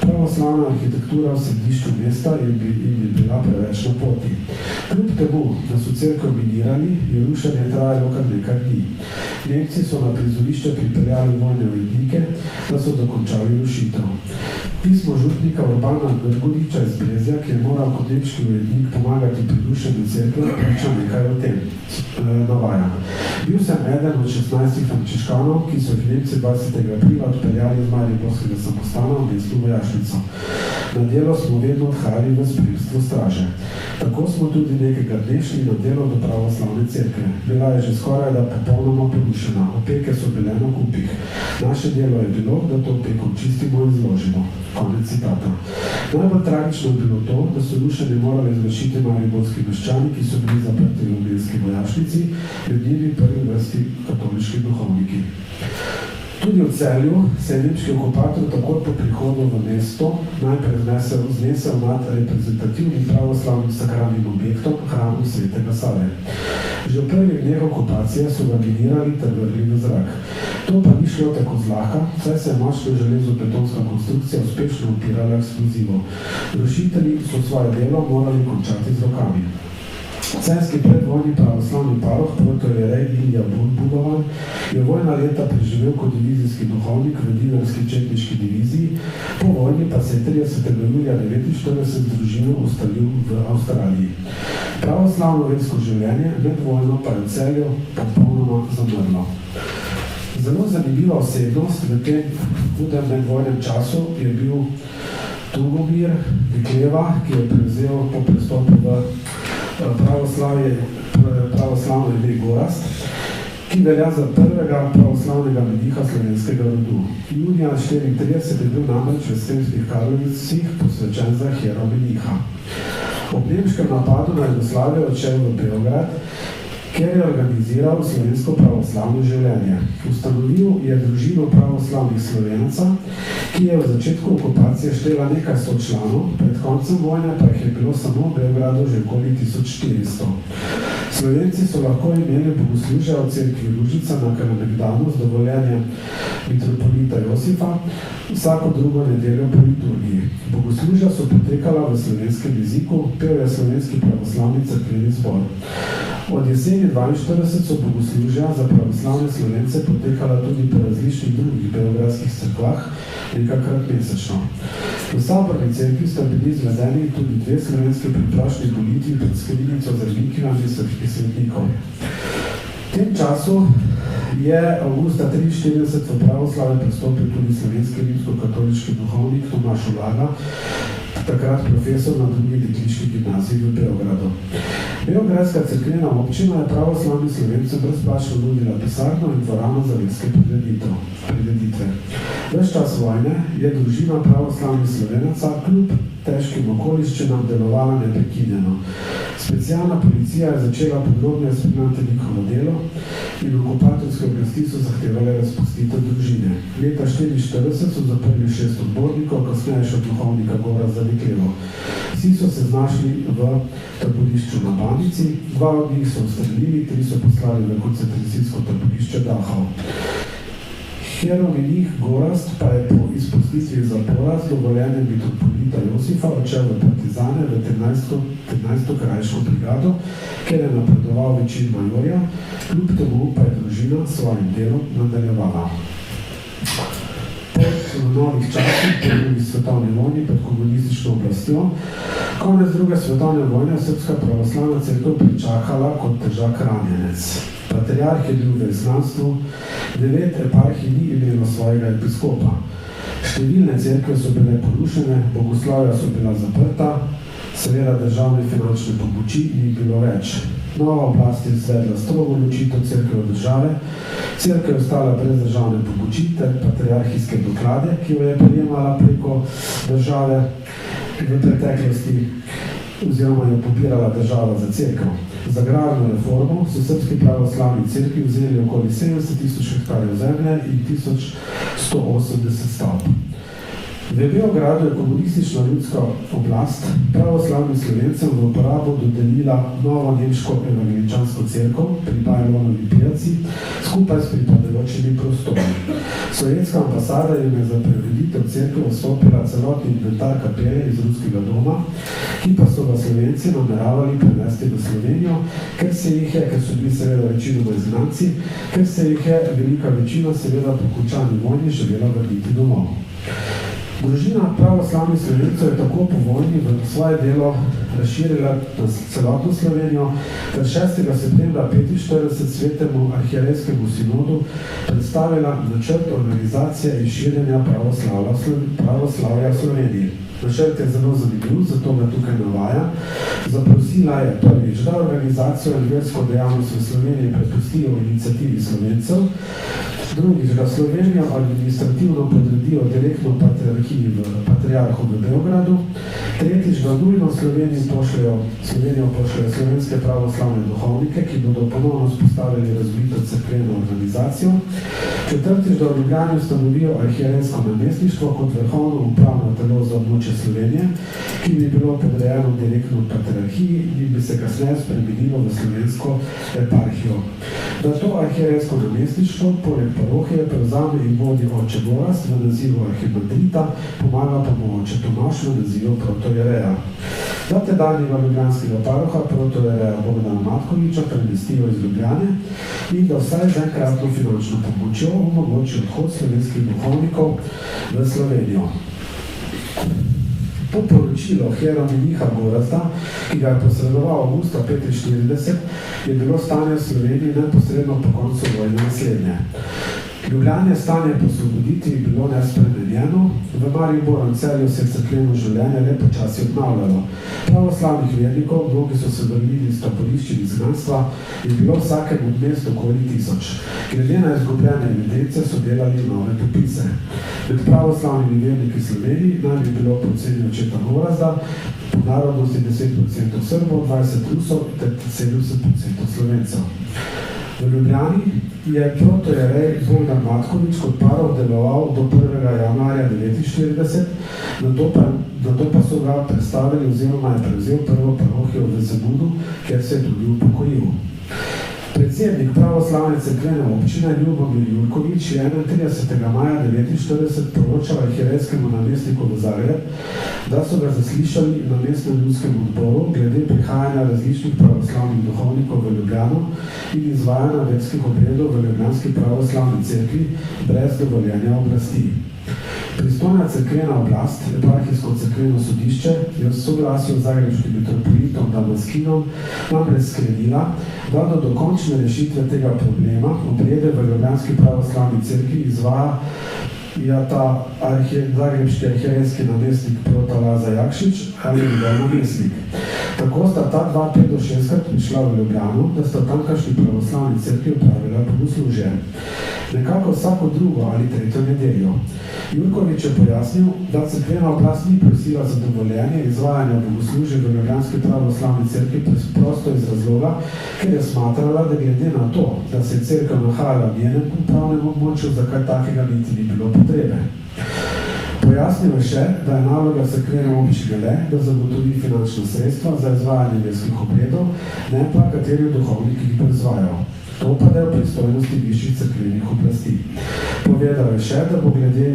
Pravoslavna arhitektura v središču mesta je bila preveč na poti. Kljub temu, da so cerkev minirali, je rušenje trajalo kar nekaj dni. Nemci so na prizorišče pripeljali vojne urednike, da so dokončali rušitev. Pismo župnika Urbana Grgoliča iz Brezja, ki je moral kot nemški urednik pomagati pri rušenju cerkve, priča nekaj o tem. Navajam. Bil sem eden od 16 frančiškanov, ki so jih Nemci 20. aprila odpeljali iz Mariborskega samostana v mestu Vojašnico. Na delo smo vedno odhajali v spremstvu straže. Tako smo tudi nekega dne šli na delo do pravoslavne cerkve. Bila je že skoraj da popolnoma porušena. Opeke so bile na kupih. Naše delo je bilo, da to opeko čistimo in zložimo. Konec citata. Najbolj tragično je bilo to, da so rušenje morali izvršiti mariborski meščani, ki so bili zaprti v Ljubljanski vojašnici, med njimi prvi vrsti katoliški duhovniki. Tudi v Celju se je nemški okupator takoj po prihodu v mesto najprej znesel nad reprezentativnim pravoslavnim sakralnim objektom, hramu svetega Save. Že v prvih dneh okupacije so ga minirali ter vrgli v zrak. To pa ni šlo tako zlahka, saj se je močno železobetonska konstrukcija uspešno upirala eksplozivov. Rušitelji so svoje delo morali končati z rokami. Celjski predvojni pravoslavni paroh, protojerej Ilija Budovan, je vojna leta preživel kot divizijski duhovnik v dinarski četniški diviziji, po vojni pa se je 30. julija 1949 z družino ustalil v Avstraliji. Pravoslavno versko življenje med vojno pa je v Celju popolnoma zamrlo. Zelo zanimiva osebnost v tem hudem medvojnem času je bil Tugomir Dekleva, ki je prevzel po prestopu v pravoslavno ime Gorazd, ki velja za prvega pravoslavnega meniha slovenskega rodu. Junija 1934 je bil namreč v Sremskih Karlovicih posvečen za hieromeniha. Ob nemškem napadu na Jugoslavijo odšel v Beograd kjer je organiziral slovensko pravoslavno življenje. Ustanovil je družino pravoslavnih Slovenca, ki je v začetku okupacije štela nekaj 100 članov, pred koncem vojne pa jih je bilo samo v Beogradu že okoli 1400. Slovenci so lahko imeli bogoslužja v cerkvi Lužica na Kalemegdanu z dovoljenjem mitropolita Josifa vsako drugo nedeljo po liturgiji. Bogoslužja so potekala v slovenskem jeziku, pel je slovenski pravoslavni cerkveni zbor. Od jeseni 42 so bogoslužja za pravoslavne Slovence potekala tudi po različnih drugih beogradskih cerkvah, nekajkrat mesečno. V Saborni cerkvi sta bili izvedeni tudi 2 slovenske priprašni molitvi pred skrinjico z relikvijami srpskih svetnikov. V tem času je avgusta 1943 v pravoslave pristopil tudi slovenski rimsko-katoliški duhovnik Tomaž Ulaga, takrat profesor na drugi dekliški gimnaziji v Beogradu. Beogradska cerkvena občina je pravoslavnim Slovencem brezplačno nudila pisarno in dvorano za verske prireditve. Ves čas vojne je družina pravoslavnih Slovenaca kljub težkim okoliščinam delovala neprekinjeno. Specialna policija je začela podrobno spremljati njihovo delo in okupatorske oblasti so zahtevale razpustitev družine. Leta 1944 so zaprli 6 odbornikov, kasneje še duhovnika Gora Zaniklevo. Vsi so se znašli v taborišču na Banici, 2 od njih so ustrelili, 3 so poslali v koncentracijsko taborišče Dachau. Hieromenih Gorazd pa je po izpustitvi iz zapora z dovoljenjem mitropolita Josifa odšel v partizane v 13. krajšo brigado, kjer je napredoval večin majorja, kljub temu pa je družina s svojim delom nadaljevala. Po novih časih, po drugi svetovni vojni pod komunistično oblastjo, konec druge svetovne vojne srpska pravoslavna cerkev pričakala kot težak ranjenec. Patriarh je bil v izgnanstvu, 9 eparhij ni imelo svojega episkopa. Številne cerkve so bile porušene, bogoslavja so bila zaprta, seveda državne finančne pomoči ni bilo več. Nova oblast je izvedla strogo ločitev cerkve od države, cerkev je ostala brez državne pomoči ter patriarhijske doklade, ki jo je prejemala preko države v preteklosti, oziroma je pobirala država za cerkev. Za agrarno reformo so srpski pravoslavni cerkvi vzeli okoli 70.000 hektarjev zemlje in 1180 stavb. V Beogradu je komunistična ljudska oblast pravoslavnim Slovencem v uporabo dodelila novo nemško evangeličansko cerkev pri Bajlonovi pijaci skupaj s pripadajočimi prostori. Sovjetska ambasada jim je za preureditev cerkev vstopila celotni inventar kapele iz ruskega doma, ki pa so ga Slovenci nameravali prenesti v Slovenijo, ker so bili seveda večinoma izgnanci, ker se jih je velika večina seveda po končani vojni želela vrniti domov. Družina pravoslavnih Slovencev je tako po vojni v svoje delo razširila na celotno Slovenijo, ter 6. septembra 1945 svetemu arhierejskemu sinodu predstavila načrt organizacije in širjenja pravoslavja v Sloveniji. Načrt je zelo zanimiv, zato ga tukaj navaja. Zaprosila je prvič, da organizacijo in versko dejavnost v Sloveniji prepustijo iniciativi Slovencev, drugič, da Slovenijo administrativno podredijo direktno patriarhiji v patriarhu v Beogradu, tretjič, da nujno Slovenijo pošljajo slovenske pravoslavne duhovnike, ki bodo ponovno spostavili razbito cerkveno organizacijo, četrtič, da v Ljubljani ustanovijo arhierejsko namestništvo kot vrhovno upravno telo za območje Slovenije, ki bi bilo podrejeno direktno patriarhiji in bi se kasneje spremenilo v slovensko eparhijo. Da to arhierejsko namestništvo poleg parohije prevzame in vodi oče Gorazd v nazivu arhimandrita, pomaga pa mu oče Tomaž v nazivu protojereja. Da tedanjega ljubljanskega paroha protojereja Bogdana Matkoviča premestijo iz Ljubljane in da vsaj z enkratno finančno pomočjo omogoči odhod slovenskih duhovnikov v Slovenijo. Po poročilo Hieromeniha Gorazda, ki ga je posredoval avgusta 1945, je bilo stanje v Sloveniji neposredno po koncu vojne naslednje. Ljubljane stanje po osvoboditvi je bilo nespremenjeno, v Mariboru in Celju se je cerkveno življenje le počasi obnavljalo. Pravoslavnih vernikov, mnogi so se vrnili iz taborišč in izgnanstva, je bilo vsakem od mest okoli 1000. Glede na izgubljene evidence so delali nove popise. Med pravoslavnimi verniki Sloveniji naj bi bilo po oceni očeta Gorazda po narodnosti 10% Srbov, 20% Rusov ter 70% Slovencev. V Ljubljani je protojerej Bogdan Matkovič kot parov deloval do 1. januarja 1949, nato pa so ga predstavili oziroma je prevzel prvo parohijo v Zemudu, kjer se je tudi upokojil. Predsednik pravoslavne cerkvene občine Ljubomir Jurkovič je 31. maja 1949 poročal arhierejskemu namestniku v Zagreb, da so ga zaslišali na mestnem ljudskem odboru glede prihajanja različnih pravoslavnih duhovnikov v Ljubljano in izvajanja verskih obredov v ljubljanski pravoslavni cerkvi brez dovoljenja oblasti. Pristojna cerkvena oblast, eparhijsko cerkveno sodišče, je v soglasju z zagrebškim metropolitom Damaskinom namreč sklenila, da do dokončne rešitve tega problema obrede v ljubljanski pravoslavni cerkvi izvaja ta zagrebški arhierejski namestnik Prota Laza Jakšič ali njegov namestnik. Tako sta ta dva 5 do 6krat prišla v Ljubljano, da sta tamkajšnji pravoslavni cerkvi opravila bogoslužje. Nekako vsako drugo ali tretjo nedeljo. Jurkovič je pojasnil, da cerkvena oblast ni prosila za dovoljenje izvajanja bogoslužja v ljubljanski pravoslavni cerkvi prosto iz razloga, ker je smatrala, da glede na to, da se je cerkev nahajala v njenem upravnem območju, za kaj takega niti ni bilo potrebe. Pojasnil je še, da je naloga cerkvene občine le, da zagotovi finančna sredstva za izvajanje verskih obredov, ne pa kateri duhovniki jih proizvajajo. To pa da je v pristojnosti višjih cerkvenih oblasti. Povedal je še, da bo glede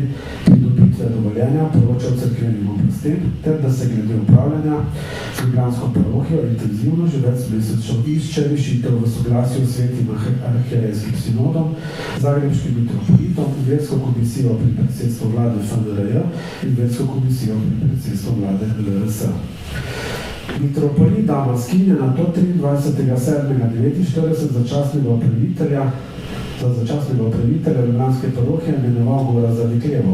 pridobitve dovoljenja poročal cerkvenim oblastem, ter da se glede upravljanja s ljubljansko parohijo intenzivno že več mesecev išče rešitev v soglasju s svetim arhierejskim sinodom, zagrebškim metropolitom, versko komisijo pri predsedstvu vlade FNRJ in versko komisijo pri predsedstvu vlade LRS. Mitropolit Damaskin je na to 23.7.1949 za začasnega upravitelja ljubljanske parohije imenoval Gorazda Viklevo,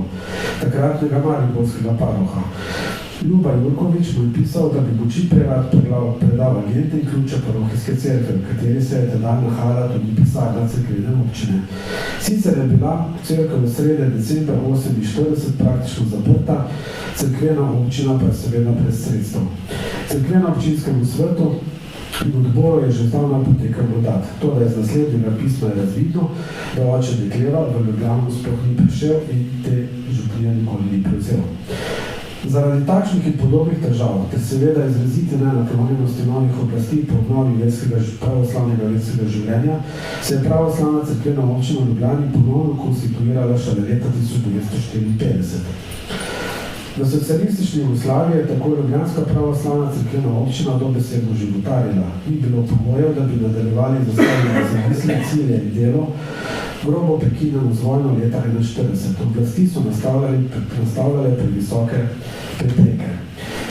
takratnega mariborskega paroha. Ljuba Jurkovič mu je pisal, da bi mu čim prej rad predal agente in ključe parohijske cerkve, v kateri se je tedaj nahajala tudi pisarna cerkvene občine. Sicer je bila cerkev v srede decembra 1948 praktično zaprta, cerkvena občina pa je seveda brez sredstev. Cerkvena občinskemu svetu in odboru je že zdavna potekal mandat. To, da iz naslednjega pisma je razvidno, da oče Vikleva v Ljubljano sploh ni prišel in te župnije nikoli ni prevzel. Zaradi takšnih in podobnih težav, ter seveda izrazite nenaklonjenosti novih oblasti po obnovi pravoslavnega verskega življenja, se je pravoslavna cerkvena občina v Ljubljani ponovno konstituirala šele leta 1954. V socialistični Jugoslaviji je tako ljubljanska pravoslavna cerkvena občina dobesedno životarila. Ni bilo pogojev, da bi nadaljevali zastavljene zamisle, cilje in delo, grobo prekinjeno z vojno leta 1941. Oblasti so nastavljale previsoke prepreke.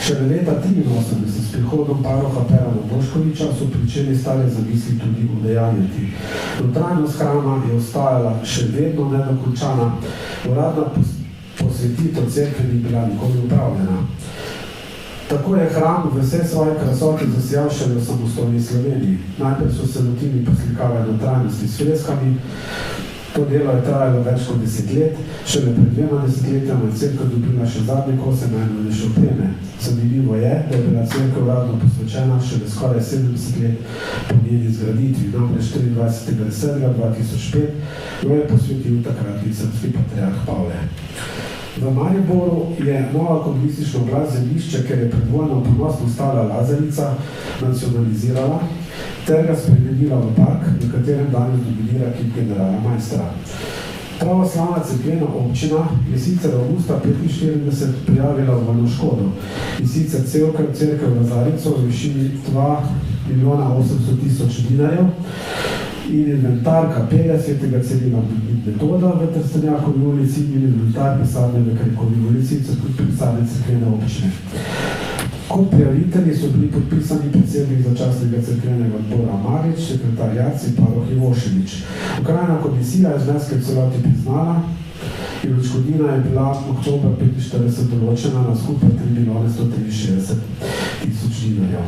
Šele leta 1983 s prihodom paroha Perana Boškoviča so pričeli stare zamisli tudi udejanjati. Notranjost hrama je ostajala še vedno nedokončana, uradna posvetitev cerkve ni bila nikoli upravljena. Tako je hram v vse svoje krasoti zasijal šele v samostojni Sloveniji. Najprej so se lotili poslikave notranjosti s freskami. To delo je trajalo več kot 10 let, šele pred 2 desetletjama je cerkev dobila še zadnje kose najnovejše opreme. Zanimivo je, da je bila cerkev uradno posvečena šele skoraj 70 let po njeni zgraditvi, namreč 24.10.2005 jo je posvetil takratni srpski patriarh Pavle. V Mariboru je nova komunistična oblast zemljišče, ker je pred vojno ponosno stala Lazarica, nacionalizirala ter ga spremenila v park, v katerem danes dominira kip generala Majstra. Pravoslavna cerkvena občina je sicer avgusta 1945 prijavila vojno škodo in sicer cerkev Lazarico v višini 2.800.000 dinarjev in inventar kapelja svetega Cirila Metoda v Trstenjakovi ulici in inventar pisarne v Krajkovi ulici, pisarne cerkvene občine. Kot prijavitelji so bili podpisani predsednik začasnega cerkvenega odbora Marič, sekretar Jaci, paroh Ivoševič. Okrajna komisija je zneske v celoti priznala in odškodnina je bila oktober 45 določena na skupaj 3.163.000 dinarjev.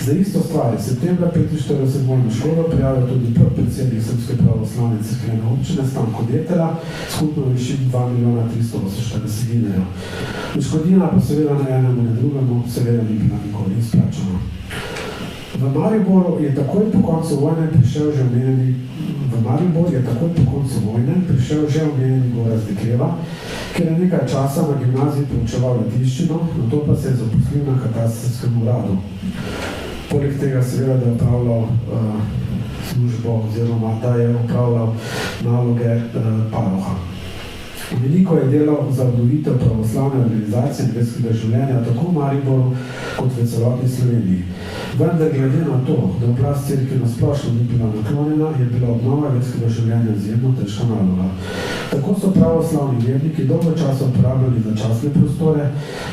Za isto stvar je septembra 45 vojno škodo prijavil tudi predsednik Srpske pravoslavne cerkvene občine Stanko Detela, skupno višini 2.348.000 dinarjev. Odškodnina pa seveda na enemu in drugemu seveda ni bila nikoli izplačana. V Mariboru je takoj po koncu vojne prišel že omenjeni Gorazd Dekleva, ker je nekaj časa na gimnaziji poučeval ladinščino, nato pa se je zaposlil na katastrskem uradu. Poleg tega seveda, da je opravljal službo oziroma da je opravljal naloge paroha. Veliko je delal za obnovitev pravoslavne organizacije in verskega življenja tako v Mariboru kot v celotni Sloveniji. Vendar glede na to, da oblast cerkve na splošno ni bila naklonjena, je bila obnova verskega življenja izjemno težka naloga. Tako so pravoslavni verniki dolgo časa uporabljali začasne prostore,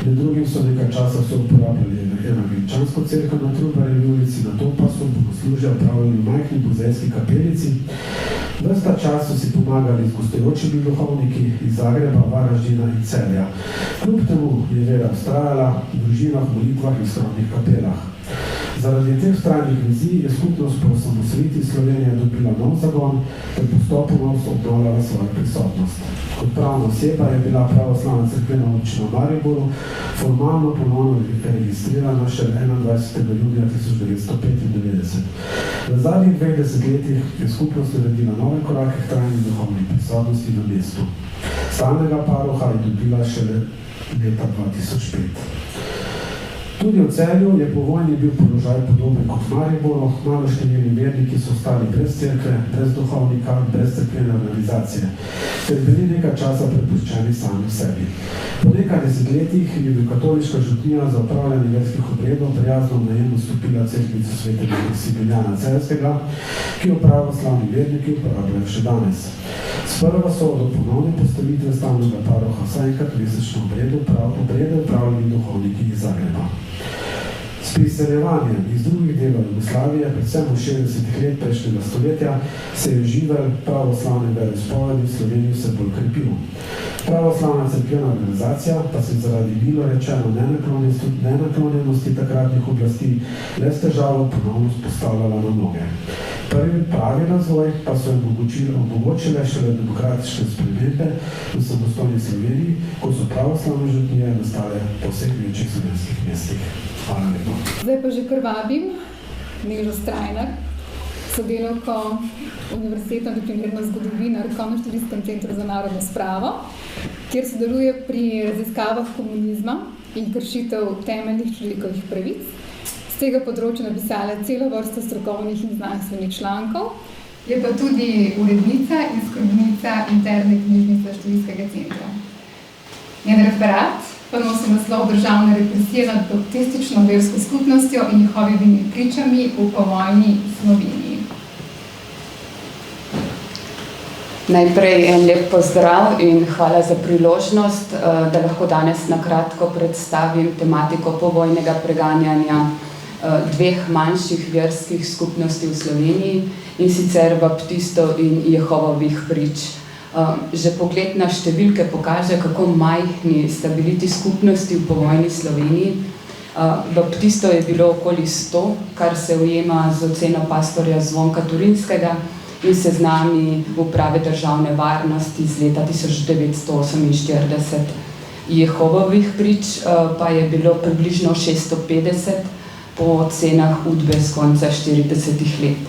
med drugim so nekaj časa uporabljali evangeličansko cerkev na Trubarjevi ulici, nato pa so bogoslužje opravljali v majhni muzejski kapelici. Ves ta čas so si pomagali z gostujočimi duhovniki iz Zagreba, Varaždina in Celja. Kljub temu je vera vztrajala v družinah, molitvah in skromnih kapelah. Zaradi teh vztrajnih vizij je skupnost po osamosvojitvi Slovenije dobila nov zagon ter postopoma obnavljala svojo prisotnost. Kot pravna oseba je bila pravoslavna cerkvena občina v Mariboru formalno ponovno registrirana še 21. junija 1995. V zadnjih 20 letih je skupnost naredila nove korake k trajni duhovni prisotnosti na mestu. Stalnega paroha je dobila šele leta 2005. Tudi v Celju je po vojni bil položaj podoben kot v Mariboru, maloštevilni verniki so ostali brez cerkve, brez duhovnika, brez cerkvene organizacije, ter bili nekaj časa prepuščeni sami sebi. Po nekaj desetletjih je bil katoliška župnija za opravljanje verskih obredov prijazno v najem vstopila cerkvico svetega Maksimilijana Celjskega, ki jo pravoslavni verniki uporabljajo še danes. Sprva so do ponovne postavitve stalnega paroha vsaj enkrat mesečno obrede upravljali duhovniki iz Zagreba. S priseljevanjem iz drugih delov Jugoslavije, predvsem v 60 let prejšnjega stoletja, se je živelj pravoslavne veroizpovedi v Sloveniji vse bolj krepil. Pravoslavna cerkvena organizacija pa se zaradi bilo rečeno nenaklonjenosti takratnih oblasti le s težavo ponovno postavljala na noge. Prvi pravi razvoj pa so omogočile šele demokratične spremembe v samostojni Sloveniji, ko so pravoslavne župnije nastale po vseh večjih slovenskih mestih. Hvala lepo. Zdaj pa že kar vabim Nežo Strajnar, sodelavko Univerzitetno diplomirano zgodovinarko na Študijskem centru za narodno spravo, kjer sodeluje pri raziskavah komunizma in kršitev temeljnih človekovih pravic. Z tega področja napisala celo vrsto strokovnih in znanstvenih člankov. Je pa tudi urednica in skrbnica interne knjižnice Študijskega centra. Njen referat pa nosi naslov Državne represije nad baptistično versko skupnostjo in njihovimi pričami v povojni Sloveniji. Najprej en lep pozdrav in hvala za priložnost, da lahko danes na kratko predstavim tematiko povojnega preganjanja dveh manjših verskih skupnosti v Sloveniji, in sicer baptistov in Jehovovih prič. Že pogled na številke pokaže, kako majhni sta bili ti skupnosti v povojni Sloveniji. Baptistov je bilo okoli 100, kar se ujema z oceno pastorja Zvonka Turinskega in seznami Uprave državne varnosti iz leta 1948. Jehovovih prič pa je bilo približno 650 po ocenah Udbe z konca 40 let.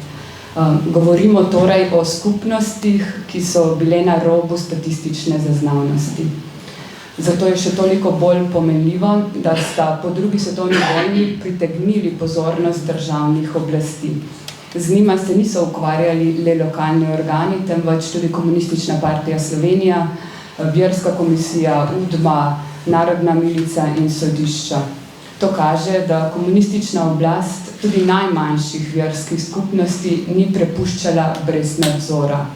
Govorimo torej o skupnostih, ki so bile na robu statistične zaznavnosti. Zato je še toliko bolj pomenljivo, da sta po drugi svetovni vojni pritegnili pozornost državnih oblasti. Z njima se niso ukvarjali le lokalni organi, temveč tudi Komunistična partija Slovenija, Verska komisija, UDBA, Narodna milica in sodišča. To kaže, da komunistična oblast tudi najmanjših verskih skupnosti ni prepuščala brez nadzora.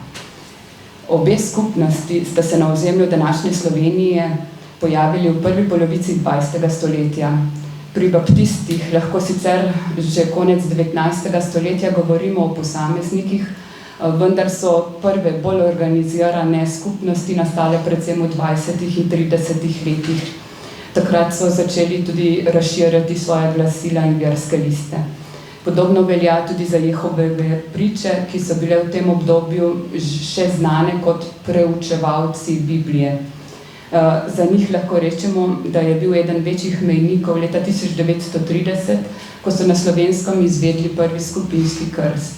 Obe skupnosti sta se na ozemlju današnje Slovenije pojavili v prvi polovici 20. stoletja. Pri baptistih lahko sicer že konec 19. stoletja govorimo o posameznikih, vendar so prve bolj organizirane skupnosti nastale predvsem v 20. in 30. letih. Takrat so začeli tudi razširjati svoje glasila in verske liste. Podobno velja tudi za Jehovove priče, ki so bile v tem obdobju še znane kot preučevalci Biblije. Za njih lahko rečemo, da je bil eden večjih mejnikov leta 1930, ko so na Slovenskem izvedli prvi skupinski krst.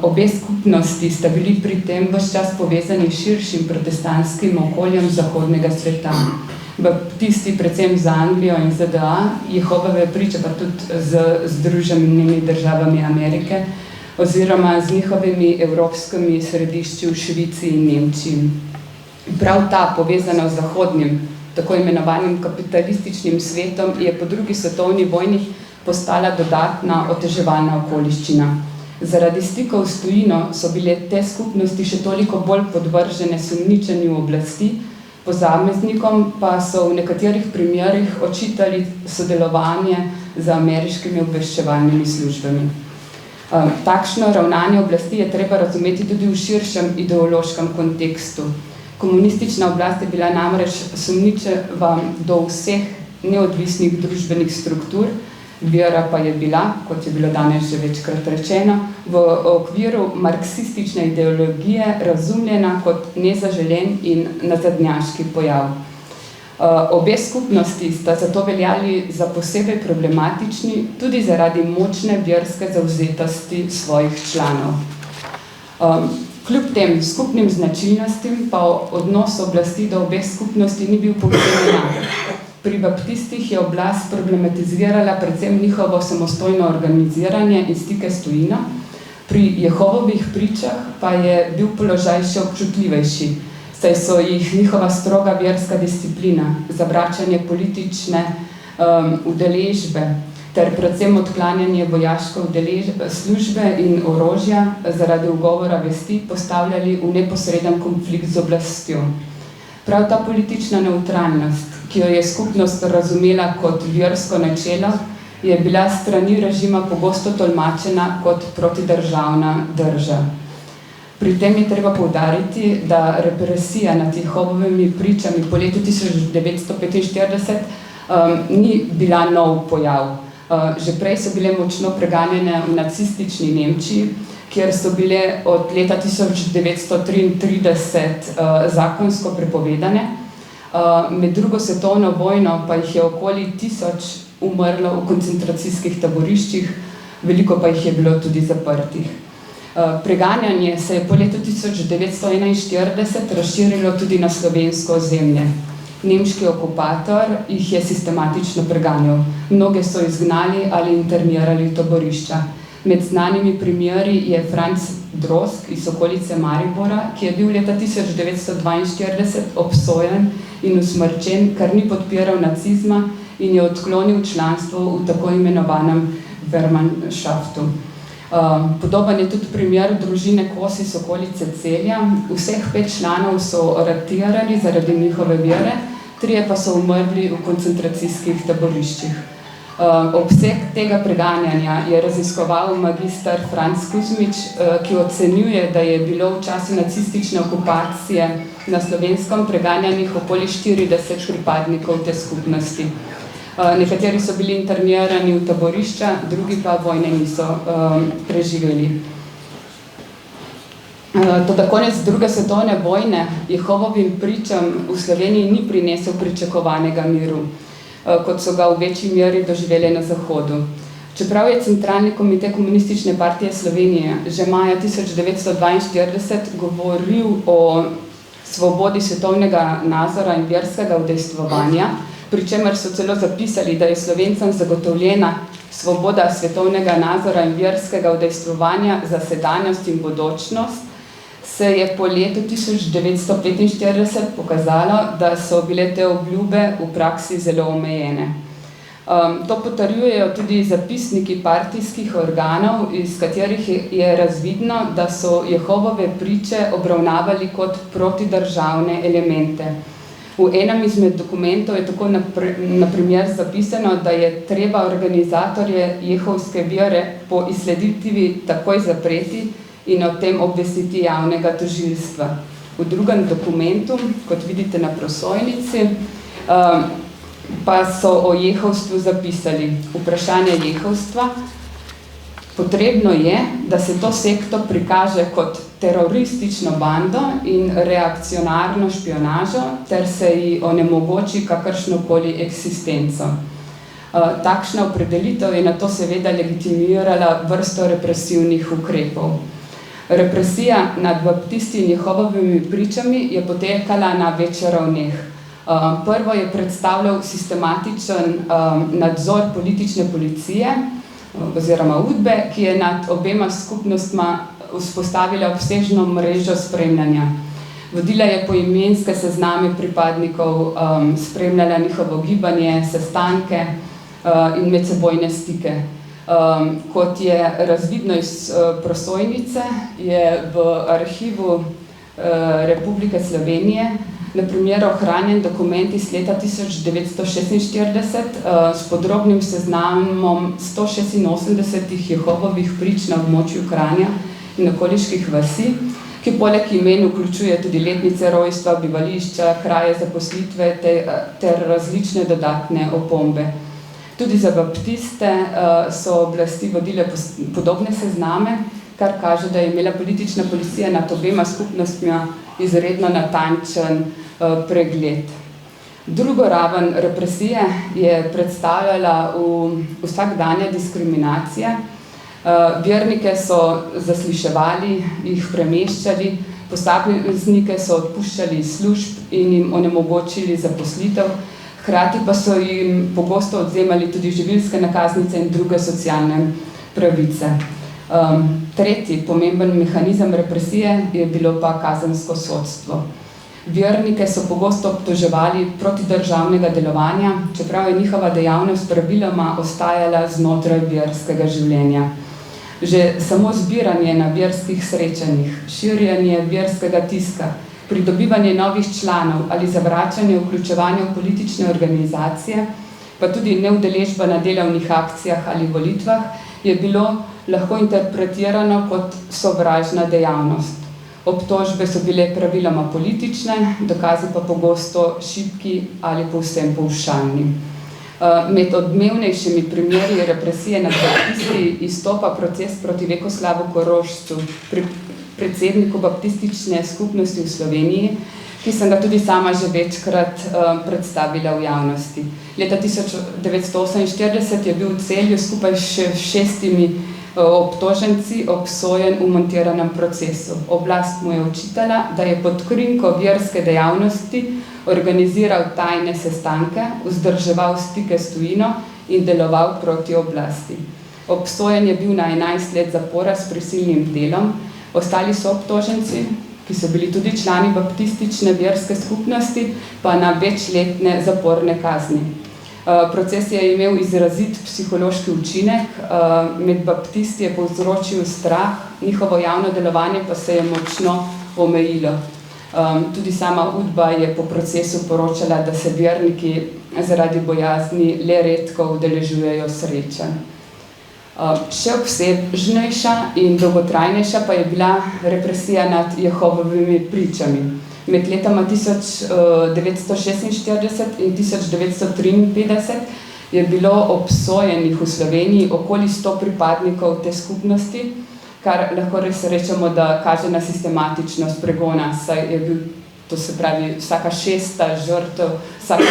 Obe skupnosti sta bili pri tem ves čas povezani s širšim protestantskim okoljem zahodnega sveta. Baptisti predvsem z Anglijo in ZDA, Jehovove priče pa tudi z Združenimi državami Amerike oziroma z njihovimi evropskimi središči v Švici in Nemčiji. Prav ta povezana z zahodnim, tako imenovanim kapitalističnim svetom, je po drugi svetovni vojni postala dodatna oteževalna okoliščina. Zaradi stikov s tujino so bile te skupnosti še toliko bolj podvržene sumničenju oblasti, posameznikom pa so v nekaterih primerih očitali sodelovanje z ameriškimi obveščevalnimi službami. Takšno ravnanje oblasti je treba razumeti tudi v širšem ideološkem kontekstu. Komunistična oblast je bila namreč sumničeva do vseh neodvisnih družbenih struktur, vera pa je bila, kot je bilo danes že večkrat rečeno, v okviru marksistične ideologije razumljena kot nezaželen in nazadnjaški pojav. Obe skupnosti sta zato veljali za posebej problematični tudi zaradi močne verske zavzetosti svojih članov. Kljub tem skupnim značilnostim pa odnos oblasti do obeh skupnosti ni bil povsem enak. Pri baptistih je oblast problematizirala predvsem njihovo samostojno organiziranje in stike s tujino, pri Jehovovih pričah pa je bil položaj še občutljivejši, saj so jih njihova stroga verska disciplina, zavračanje politične udeležbe ter predvsem odklanjanje vojaške službe in orožja zaradi ugovora vesti postavljali v neposreden konflikt z oblastjo. Prav ta politična nevtralnost, ki jo je skupnost razumela kot versko načelo, je bila s strani režima pogosto tolmačena kot protidržavna drža. Pri tem je treba poudariti, da represija nad Jehovovimi pričami po letu 1945 ni bila nov pojav. Že prej so bile močno preganjene v nacistični Nemčiji, kjer so bile od leta 1933 zakonsko prepovedane. Med drugo svetovno vojno pa jih je okoli 1000 umrlo v koncentracijskih taboriščih, veliko pa jih je bilo tudi zaprtih. Preganjanje se je po letu 1941 razširilo tudi na slovensko ozemlje. Nemški okupator jih je sistematično preganjal. Mnoge so izgnali ali internirali v taborišča. Med znanimi primeri je Franc Drozg iz okolice Maribora, ki je bil leta 1942 obsojen in usmrčen, ker ni podpiral nacizma in je odklonil članstvo v tako imenovanem Wehrmannschaftu. Podoben je tudi primer družine Kos iz okolice Celja. Vseh 5 članov so aretirali zaradi njihove vere, 3 pa so umrli v koncentracijskih taboriščih. Obseg tega preganjanja je raziskoval magister Franc Kuzmič, ki ocenjuje, da je bilo v času nacistične okupacije na Slovenskem preganjanih okoli 40 pripadnikov te skupnosti. Nekateri so bili internirani v taborišča, drugi pa vojne niso preživeli. Toda konec druge svetovne vojne Jehovovim pričam v Sloveniji ni prinesel pričakovanega miru, kot so ga v večji meri doživeli na Zahodu. Čeprav je Centralni komite Komunistične partije Slovenije že maja 1942 govoril o svobodi svetovnega nazora in verskega udejstvovanja, pri čemer so celo zapisali, da je Slovencem zagotovljena svoboda svetovnega nazora in verskega udejstvovanja za sedanjost in bodočnost, se je po letu 1945 pokazalo, da so bile te obljube v praksi zelo omejene. To potrjujejo tudi zapisniki partijskih organov, iz katerih je razvidno, da so Jehovove priče obravnavali kot protidržavne elemente. V enem izmed dokumentov je tako na primer zapisano, da je treba organizatorje jehovske vere po izsleditvi takoj zapreti in o tem obvestiti javnega tožilstva. V drugem dokumentu, kot vidite na prosojnici, pa so o jehovstvu zapisali vprašanje jehovstva. Potrebno je, da se to sekto prikaže kot teroristično bando in reakcionarno špionažo, ter se ji onemogoči kakršnokoli eksistenco. Takšna opredelitev je nato seveda legitimirala vrsto represivnih ukrepov. Represija nad baptisti in Jehovovimi pričami je potekala na več ravneh. Prvo je predstavljal sistematičen nadzor politične policije oziroma UDBE, ki je nad obema skupnostma vzpostavila obsežno mrežo spremljanja. Vodila je poimenske sezname pripadnikov, spremljala njihovo gibanje, sestanke in medsebojne stike. Kot je razvidno iz prosojnice, je v arhivu Republike Slovenije na primer ohranjen dokument iz leta 1946 s podrobnim seznamom 186 Jehovovih prič na območju Kranja in okoliških vasi, ki poleg imen vključuje tudi letnice rojstva, bivališča, kraje zaposlitve ter različne dodatne opombe. Tudi za baptiste so oblasti vodile podobne sezname, kar kaže, da je imela politična policija nad obema skupnostmi izredno natančen pregled. Drugo raven represije je predstavljala vsakdanja diskriminacija. Vernike so zasliševali, jih premeščali, posameznike so odpuščali iz služb in jim onemogočili zaposlitev, hkrati pa so jim pogosto odvzemali tudi živilske nakaznice in druge socialne pravice. Tretji pomemben mehanizem represije je bilo pa kazensko sodstvo. Vernike so pogosto obtoževali protidržavnega delovanja, čeprav je njihova dejavnost praviloma ostajala znotraj verskega življenja. Že samo zbiranje na verskih srečanjih, širjenje verskega tiska, pridobivanje novih članov ali zavračanje vključevanja v politične organizacije, pa tudi neudeležba na delovnih akcijah ali volitvah, je bilo lahko interpretirano kot sovražna dejavnost. Obtožbe so bile praviloma politične, dokazi pa pogosto šibki ali povsem povšalni. Med odmevnejšimi primeri represije nad baptisti izstopa proces proti Vekoslavu Korošcu, predsedniku baptistične skupnosti v Sloveniji, ki sem ga tudi sama že večkrat predstavila v javnosti. Leta 1948 je bil v Celju skupaj še 6 obtoženci obsojen v montiranem procesu. Oblast mu je očitala, da je pod krinko verske dejavnosti organiziral tajne sestanke, vzdrževal stike s tujino in deloval proti oblasti. Obsojen je bil na 11 let zapora s prisilnim delom, ostali so obtoženci, ki so bili tudi člani baptistične verske skupnosti, pa na večletne zaporne kazni. Proces je imel izrazit psihološki učinek, med baptisti je povzročil strah, njihovo javno delovanje pa se je močno omejilo. Tudi sama UDBA je po procesu poročala, da se verniki zaradi bojazni le redko udeležujejo srečanj. Še obsežnejša in dolgotrajnejša pa je bila represija nad Jehovovimi pričami. Med letama 1946 in 1953 je bilo obsojenih v Sloveniji okoli 100 pripadnikov te skupnosti, kar lahko res rečemo, da kaže na sistematičnost pregona, saj je bil, to se pravi, vsaka 6. žrtev, vsaka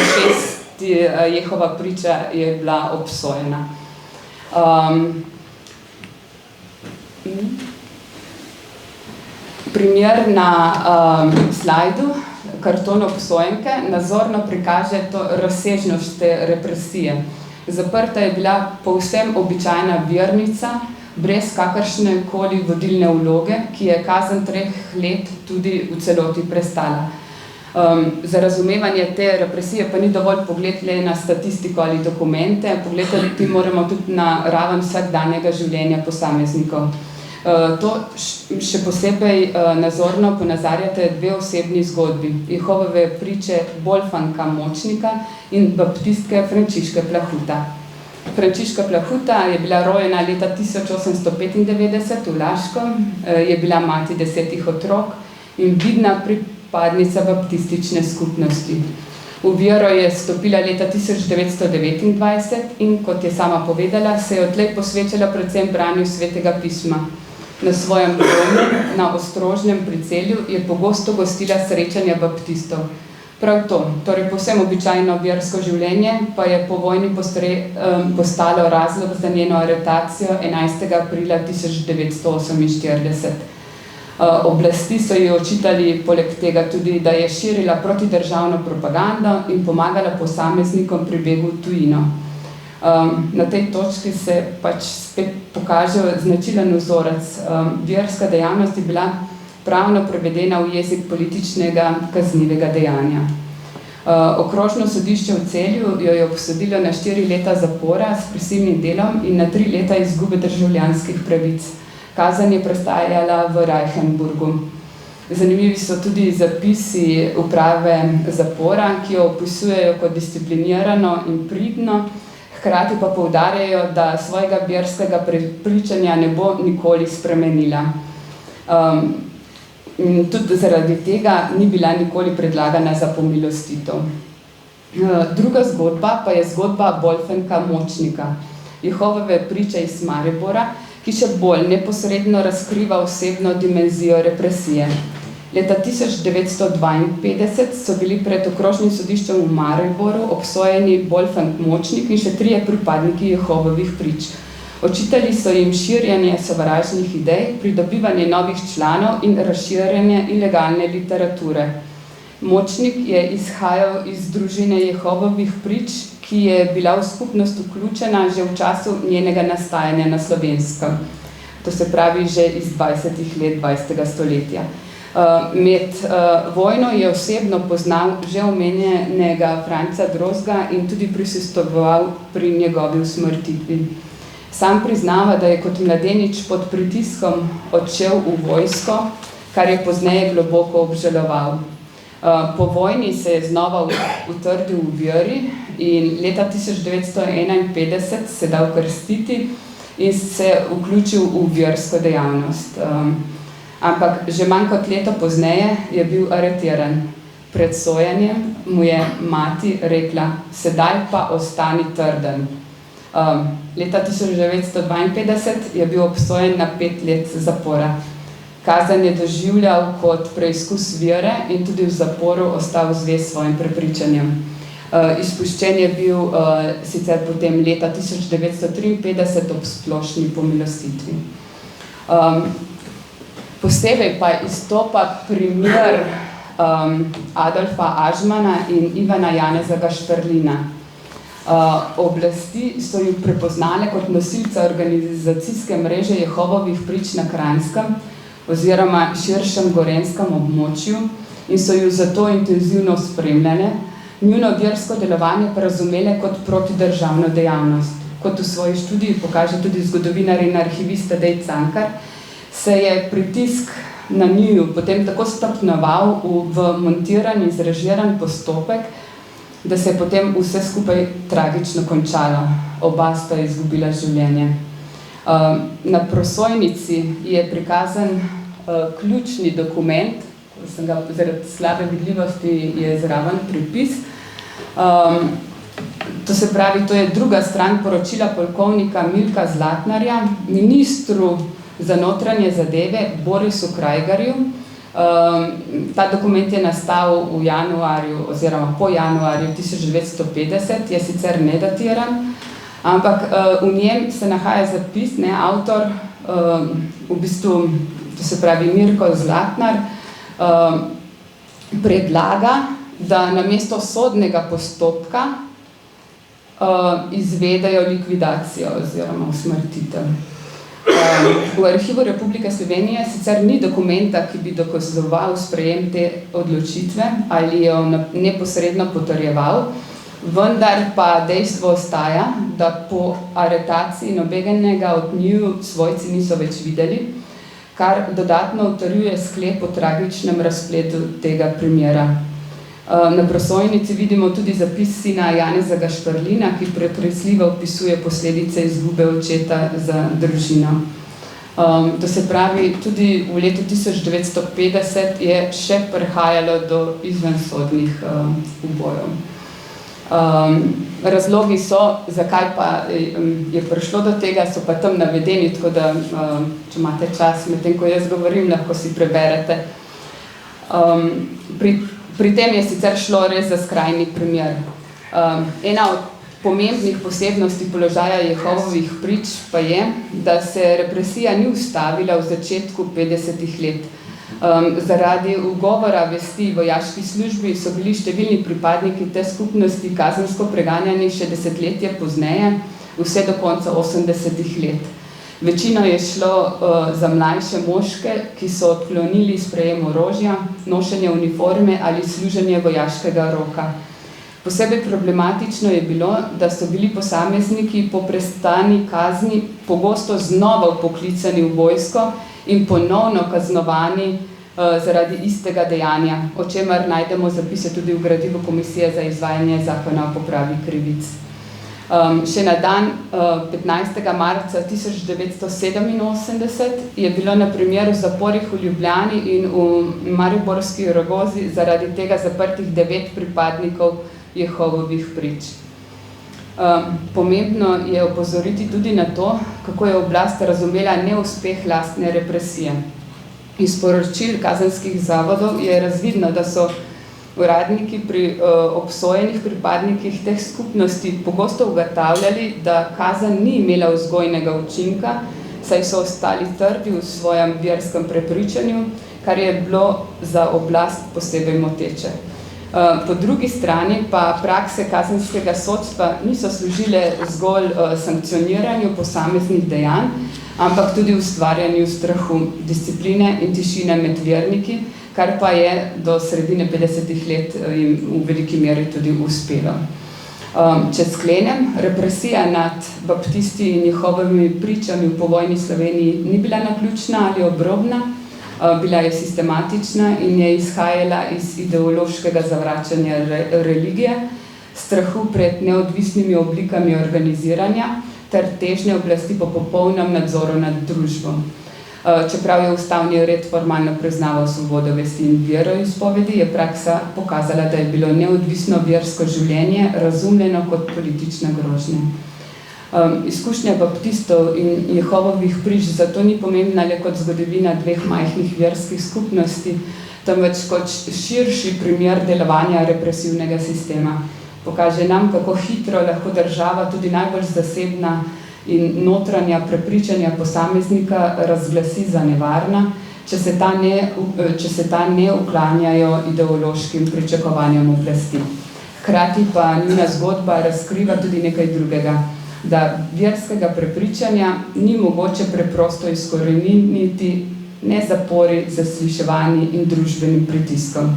6. Jehova priča je bila obsojena. Primer na slajdu, karton obsojenke, nazorno prikaže to razsežnost te represije. Zaprta je bila povsem običajna vernica, brez kakršne koli vodilne vloge, ki je kazen 3 let tudi v celoti prestala. Za razumevanje te represije pa ni dovolj pogled le na statistiko ali dokumente, pogledati moramo tudi na raven vsakdanjega življenja posameznikov. To še posebej nazorno ponazarjate dve osebni zgodbi. Jehovove priče Bolfanka Močnika in baptistke Frančiške Plahuta. Frančiška Plahuta je bila rojena leta 1895 v Laškom, je bila mati 10 otrok in vidna pripadnica baptistične skupnosti. V vero je stopila leta 1929 in, kot je sama povedala, se je odtlej posvečala predvsem branju Svetega pisma. Na svojem domu, na Ostrožnem pri Celju, je pogosto gostila srečanja baptistov. Prav to, torej povsem običajno versko življenje, pa je po vojni postalo razlog za njeno aretacijo 11. aprila 1948. Oblasti so ji očitali poleg tega tudi, da je širila protidržavno propagando in pomagala posameznikom pri begu v tujino. Na tej točki se pač spet pokaže značilen vzorec. Verska dejavnost je bila pravno prevedena v jezik političnega kaznivega dejanja. Okrožno sodišče v Celju jo je obsodilo na 4 leta zapora s prisilnim delom in na 3 leta izgube državljanskih pravic. Kazen je prestajala v Reichenburgu. Zanimivi so tudi zapisi uprave zapora, ki jo opisujejo kot disciplinirano in pridno, hkrati pa poudarjajo, da svojega verskega prepričanja ne bo nikoli spremenila. In tudi zaradi tega ni bila nikoli predlagana za pomilostitev. Druga zgodba pa je zgodba Bolfanka Močnika, Jehovove priče iz Maribora, ki še bolj neposredno razkriva osebno dimenzijo represije. Leta 1952 so bili pred okrožnim sodiščem v Mariboru obsojeni Bolfank Močnik in še 3 pripadniki Jehovovih prič. Očitali so jim širjenje sovražnih idej, pridobivanje novih članov in razširjanje ilegalne literature. Močnik je izhajal iz družine Jehovovih prič, ki je bila v skupnost vključena že v času njenega nastajanja na Slovenskem. To se pravi že iz 20. let 20. stoletja. Med vojno je osebno poznal že omenjenega Franca Drozga in tudi prisostvoval pri njegovi usmrtitvi. Sam priznava, da je kot mladenič pod pritiskom odšel v vojsko, kar je pozneje globoko obžaloval. Po vojni se je znova utrdil v veri in leta 1951 se dal krstiti in se vključil v versko dejavnost. Ampak že manj kot leto pozneje je bil aretiran. Pred sojenjem mu je mati rekla: "Sedaj pa ostani trden." Leta 1952 je bil obsojen na 5 let zapora. Kazen je doživljal kot preizkus vere in tudi v zaporu ostal zvest svojim prepričanjem. Izpuščen je bil sicer potem leta 1953 ob splošni pomilostitvi. Posebej pa izstopa primer Adolfa Ažmana in Ivana Janeza Gašperlina. Oblasti so ju prepoznale kot nosilca organizacijske mreže Jehovovih prič na Kranjskem oziroma širšem gorenskem območju in so ju zato intenzivno spremljale, njuno versko delovanje pa razumele kot protidržavno dejavnost. Kot v svoji študiji pokaže tudi zgodovinar in arhivist Tadej Cankar, se je pritisk na njiju potem tako stopnjeval v montiran in zrežiran postopek, da se je potem vse skupaj tragično končalo. Oba sta izgubila življenje. Na prosojnici je prikazan ključni dokument, ko sem ga zaradi slabe vidljivosti je zraven pripis. To se pravi, to je druga stran poročila polkovnika Milka Zlatnarja, ministru za notranje zadeve Borisu Krajgarju. Ta dokument je nastal v januarju oziroma po januarju 1950, je sicer nedatiran, ampak v njem se nahaja zapis, avtor, v bistvu, to se pravi Mirko Zlatnar, predlaga, da namesto sodnega postopka izvedejo likvidacijo oziroma usmrtitev. V Arhivu Republike Slovenije sicer ni dokumenta, ki bi dokazoval sprejem te odločitve ali jo neposredno potrjeval, vendar pa dejstvo ostaja, da po aretaciji nobenega od njiju svojci niso več videli, kar dodatno utrjuje sklep o tragičnem razpletu tega primera. Na prosojnici vidimo tudi zapis sina Janeza Gašperlina, ki pretresljivo opisuje posledice izgube očeta za družino. To se pravi, tudi v letu 1950 je še prihajalo do izvensodnih ubojev. Razlogi so, zakaj pa je prišlo do tega, so pa tam navedeni, tako da, če imate čas, medtem ko jaz govorim, lahko si preberete. Pri tem je sicer šlo res za skrajni primer. Ena od pomembnih posebnosti položaja Jehovovih prič pa je, da se represija ni ustavila v začetku 50 let. Zaradi ugovora vesti vojaški službi so bili številni pripadniki te skupnosti kazensko preganjani še desetletje pozneje, vse do konca 80 let. Večino je šlo za mlajše moške, ki so odklonili sprejem orožja, nošenje uniforme ali služenje vojaškega roka. Posebej problematično je bilo, da so bili posamezniki po prestani kazni pogosto znova vpoklicani v vojsko in ponovno kaznovani zaradi istega dejanja, o čemer najdemo zapise tudi v gradivu Komisije za izvajanje zakona o popravi krivic. Še na dan 15. marca 1987 je bilo na primer v zaporih v Ljubljani in v Mariborski Rogozi zaradi tega zaprtih 9 pripadnikov Jehovovih prič. Pomembno je opozoriti tudi na to, kako je oblast razumela neuspeh lastne represije. Iz poročil kazenskih zavodov je razvidno, da so uradniki pri obsojenih pripadnikih teh skupnosti pogosto ugotavljali, da kazen ni imela vzgojnega učinka, saj so ostali trdi v svojem verskem prepričanju, kar je bilo za oblast posebej moteče. Po drugi strani pa prakse kazenskega sodstva niso služile zgolj sankcioniranju posameznih dejanj, ampak tudi ustvarjanju strahu, discipline in tišine med verniki, kar pa je do sredine 50 let jim v veliki meri tudi uspelo. Če sklenem, represija nad baptisti in njihovimi pričami v povojni Sloveniji ni bila naključna ali obrobna, bila je sistematična in je izhajala iz ideološkega zavračanja religije, strahu pred neodvisnimi oblikami organiziranja ter težnje oblasti po popolnem nadzoru nad družbo. Čeprav je ustavni red formalno priznaval svobodo vesti in veroizpovedi, je praksa pokazala, da je bilo neodvisno versko življenje razumljeno kot politična grožnja. Izkušnja baptistov in Jehovovih prič zato ni pomembna le kot zgodovina dveh majhnih verskih skupnosti, temveč kot širši primer delovanja represivnega sistema. Pokaže nam, kako hitro lahko država, tudi najbolj zasebna in notranja prepričanja posameznika razglasi za nevarna, če se ta ne uklanjajo ideološkim pričakovanjem oblasti. Hkrati pa njuna zgodba razkriva tudi nekaj drugega, da verskega prepričanja ni mogoče preprosto izkoreniniti ne zapori, zasliševanji in družbenim pritiskom.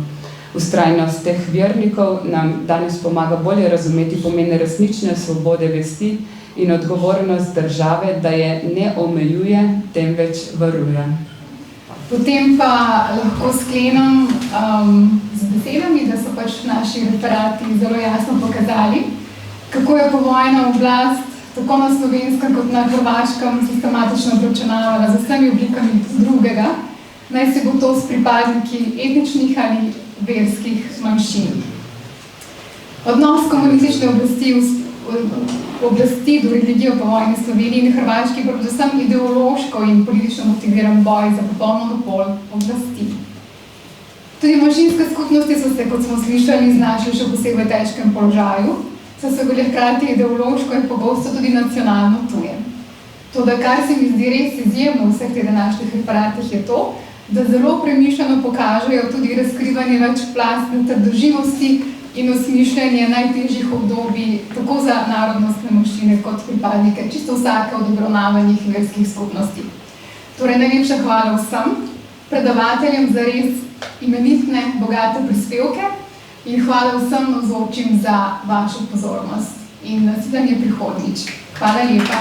Vztrajnost teh vernikov nam danes pomaga bolje razumeti pomen resnične svobode vesti in odgovornost države, da je ne omejuje, temveč varuje. Potem pa lahko sklenem z besedami, da so pač naši referati zelo jasno pokazali, kako je povojna oblast tako na Slovenskem kot na Hrvaškem sistematično obračunavala z vsemi oblikami drugega, naj se bo to s pripadniki etničnih ali verskih manjšin. Odnos komunistične oblasti do religije v povojni Sloveniji in Hrvaški pa predvsem ideološko in politično motiviran boj za popoln monopol oblasti. Tudi manjšinske skupnosti so se, kot smo slišali, znašli še v posebej težkem položaju, saj so bile hkrati ideološko in pogosto tudi nacionalno tuje. Toda kar se mi zdi res izjemno v vseh teh današnjih referatih je to, da zelo premišljeno pokažejo tudi razkrivanje večplastne trdoživosti in osmišljanje najtežjih obdobij tako za narodnostne manjšine kot pripadnike čisto vsake od obravnavanih verskih skupnosti. Torej, najlepša hvala vsem predavateljem za res imenitne, bogate prispevke in hvala vsem navzočim za vašo pozornost in nasvidenje prihodnjič. Hvala lepa.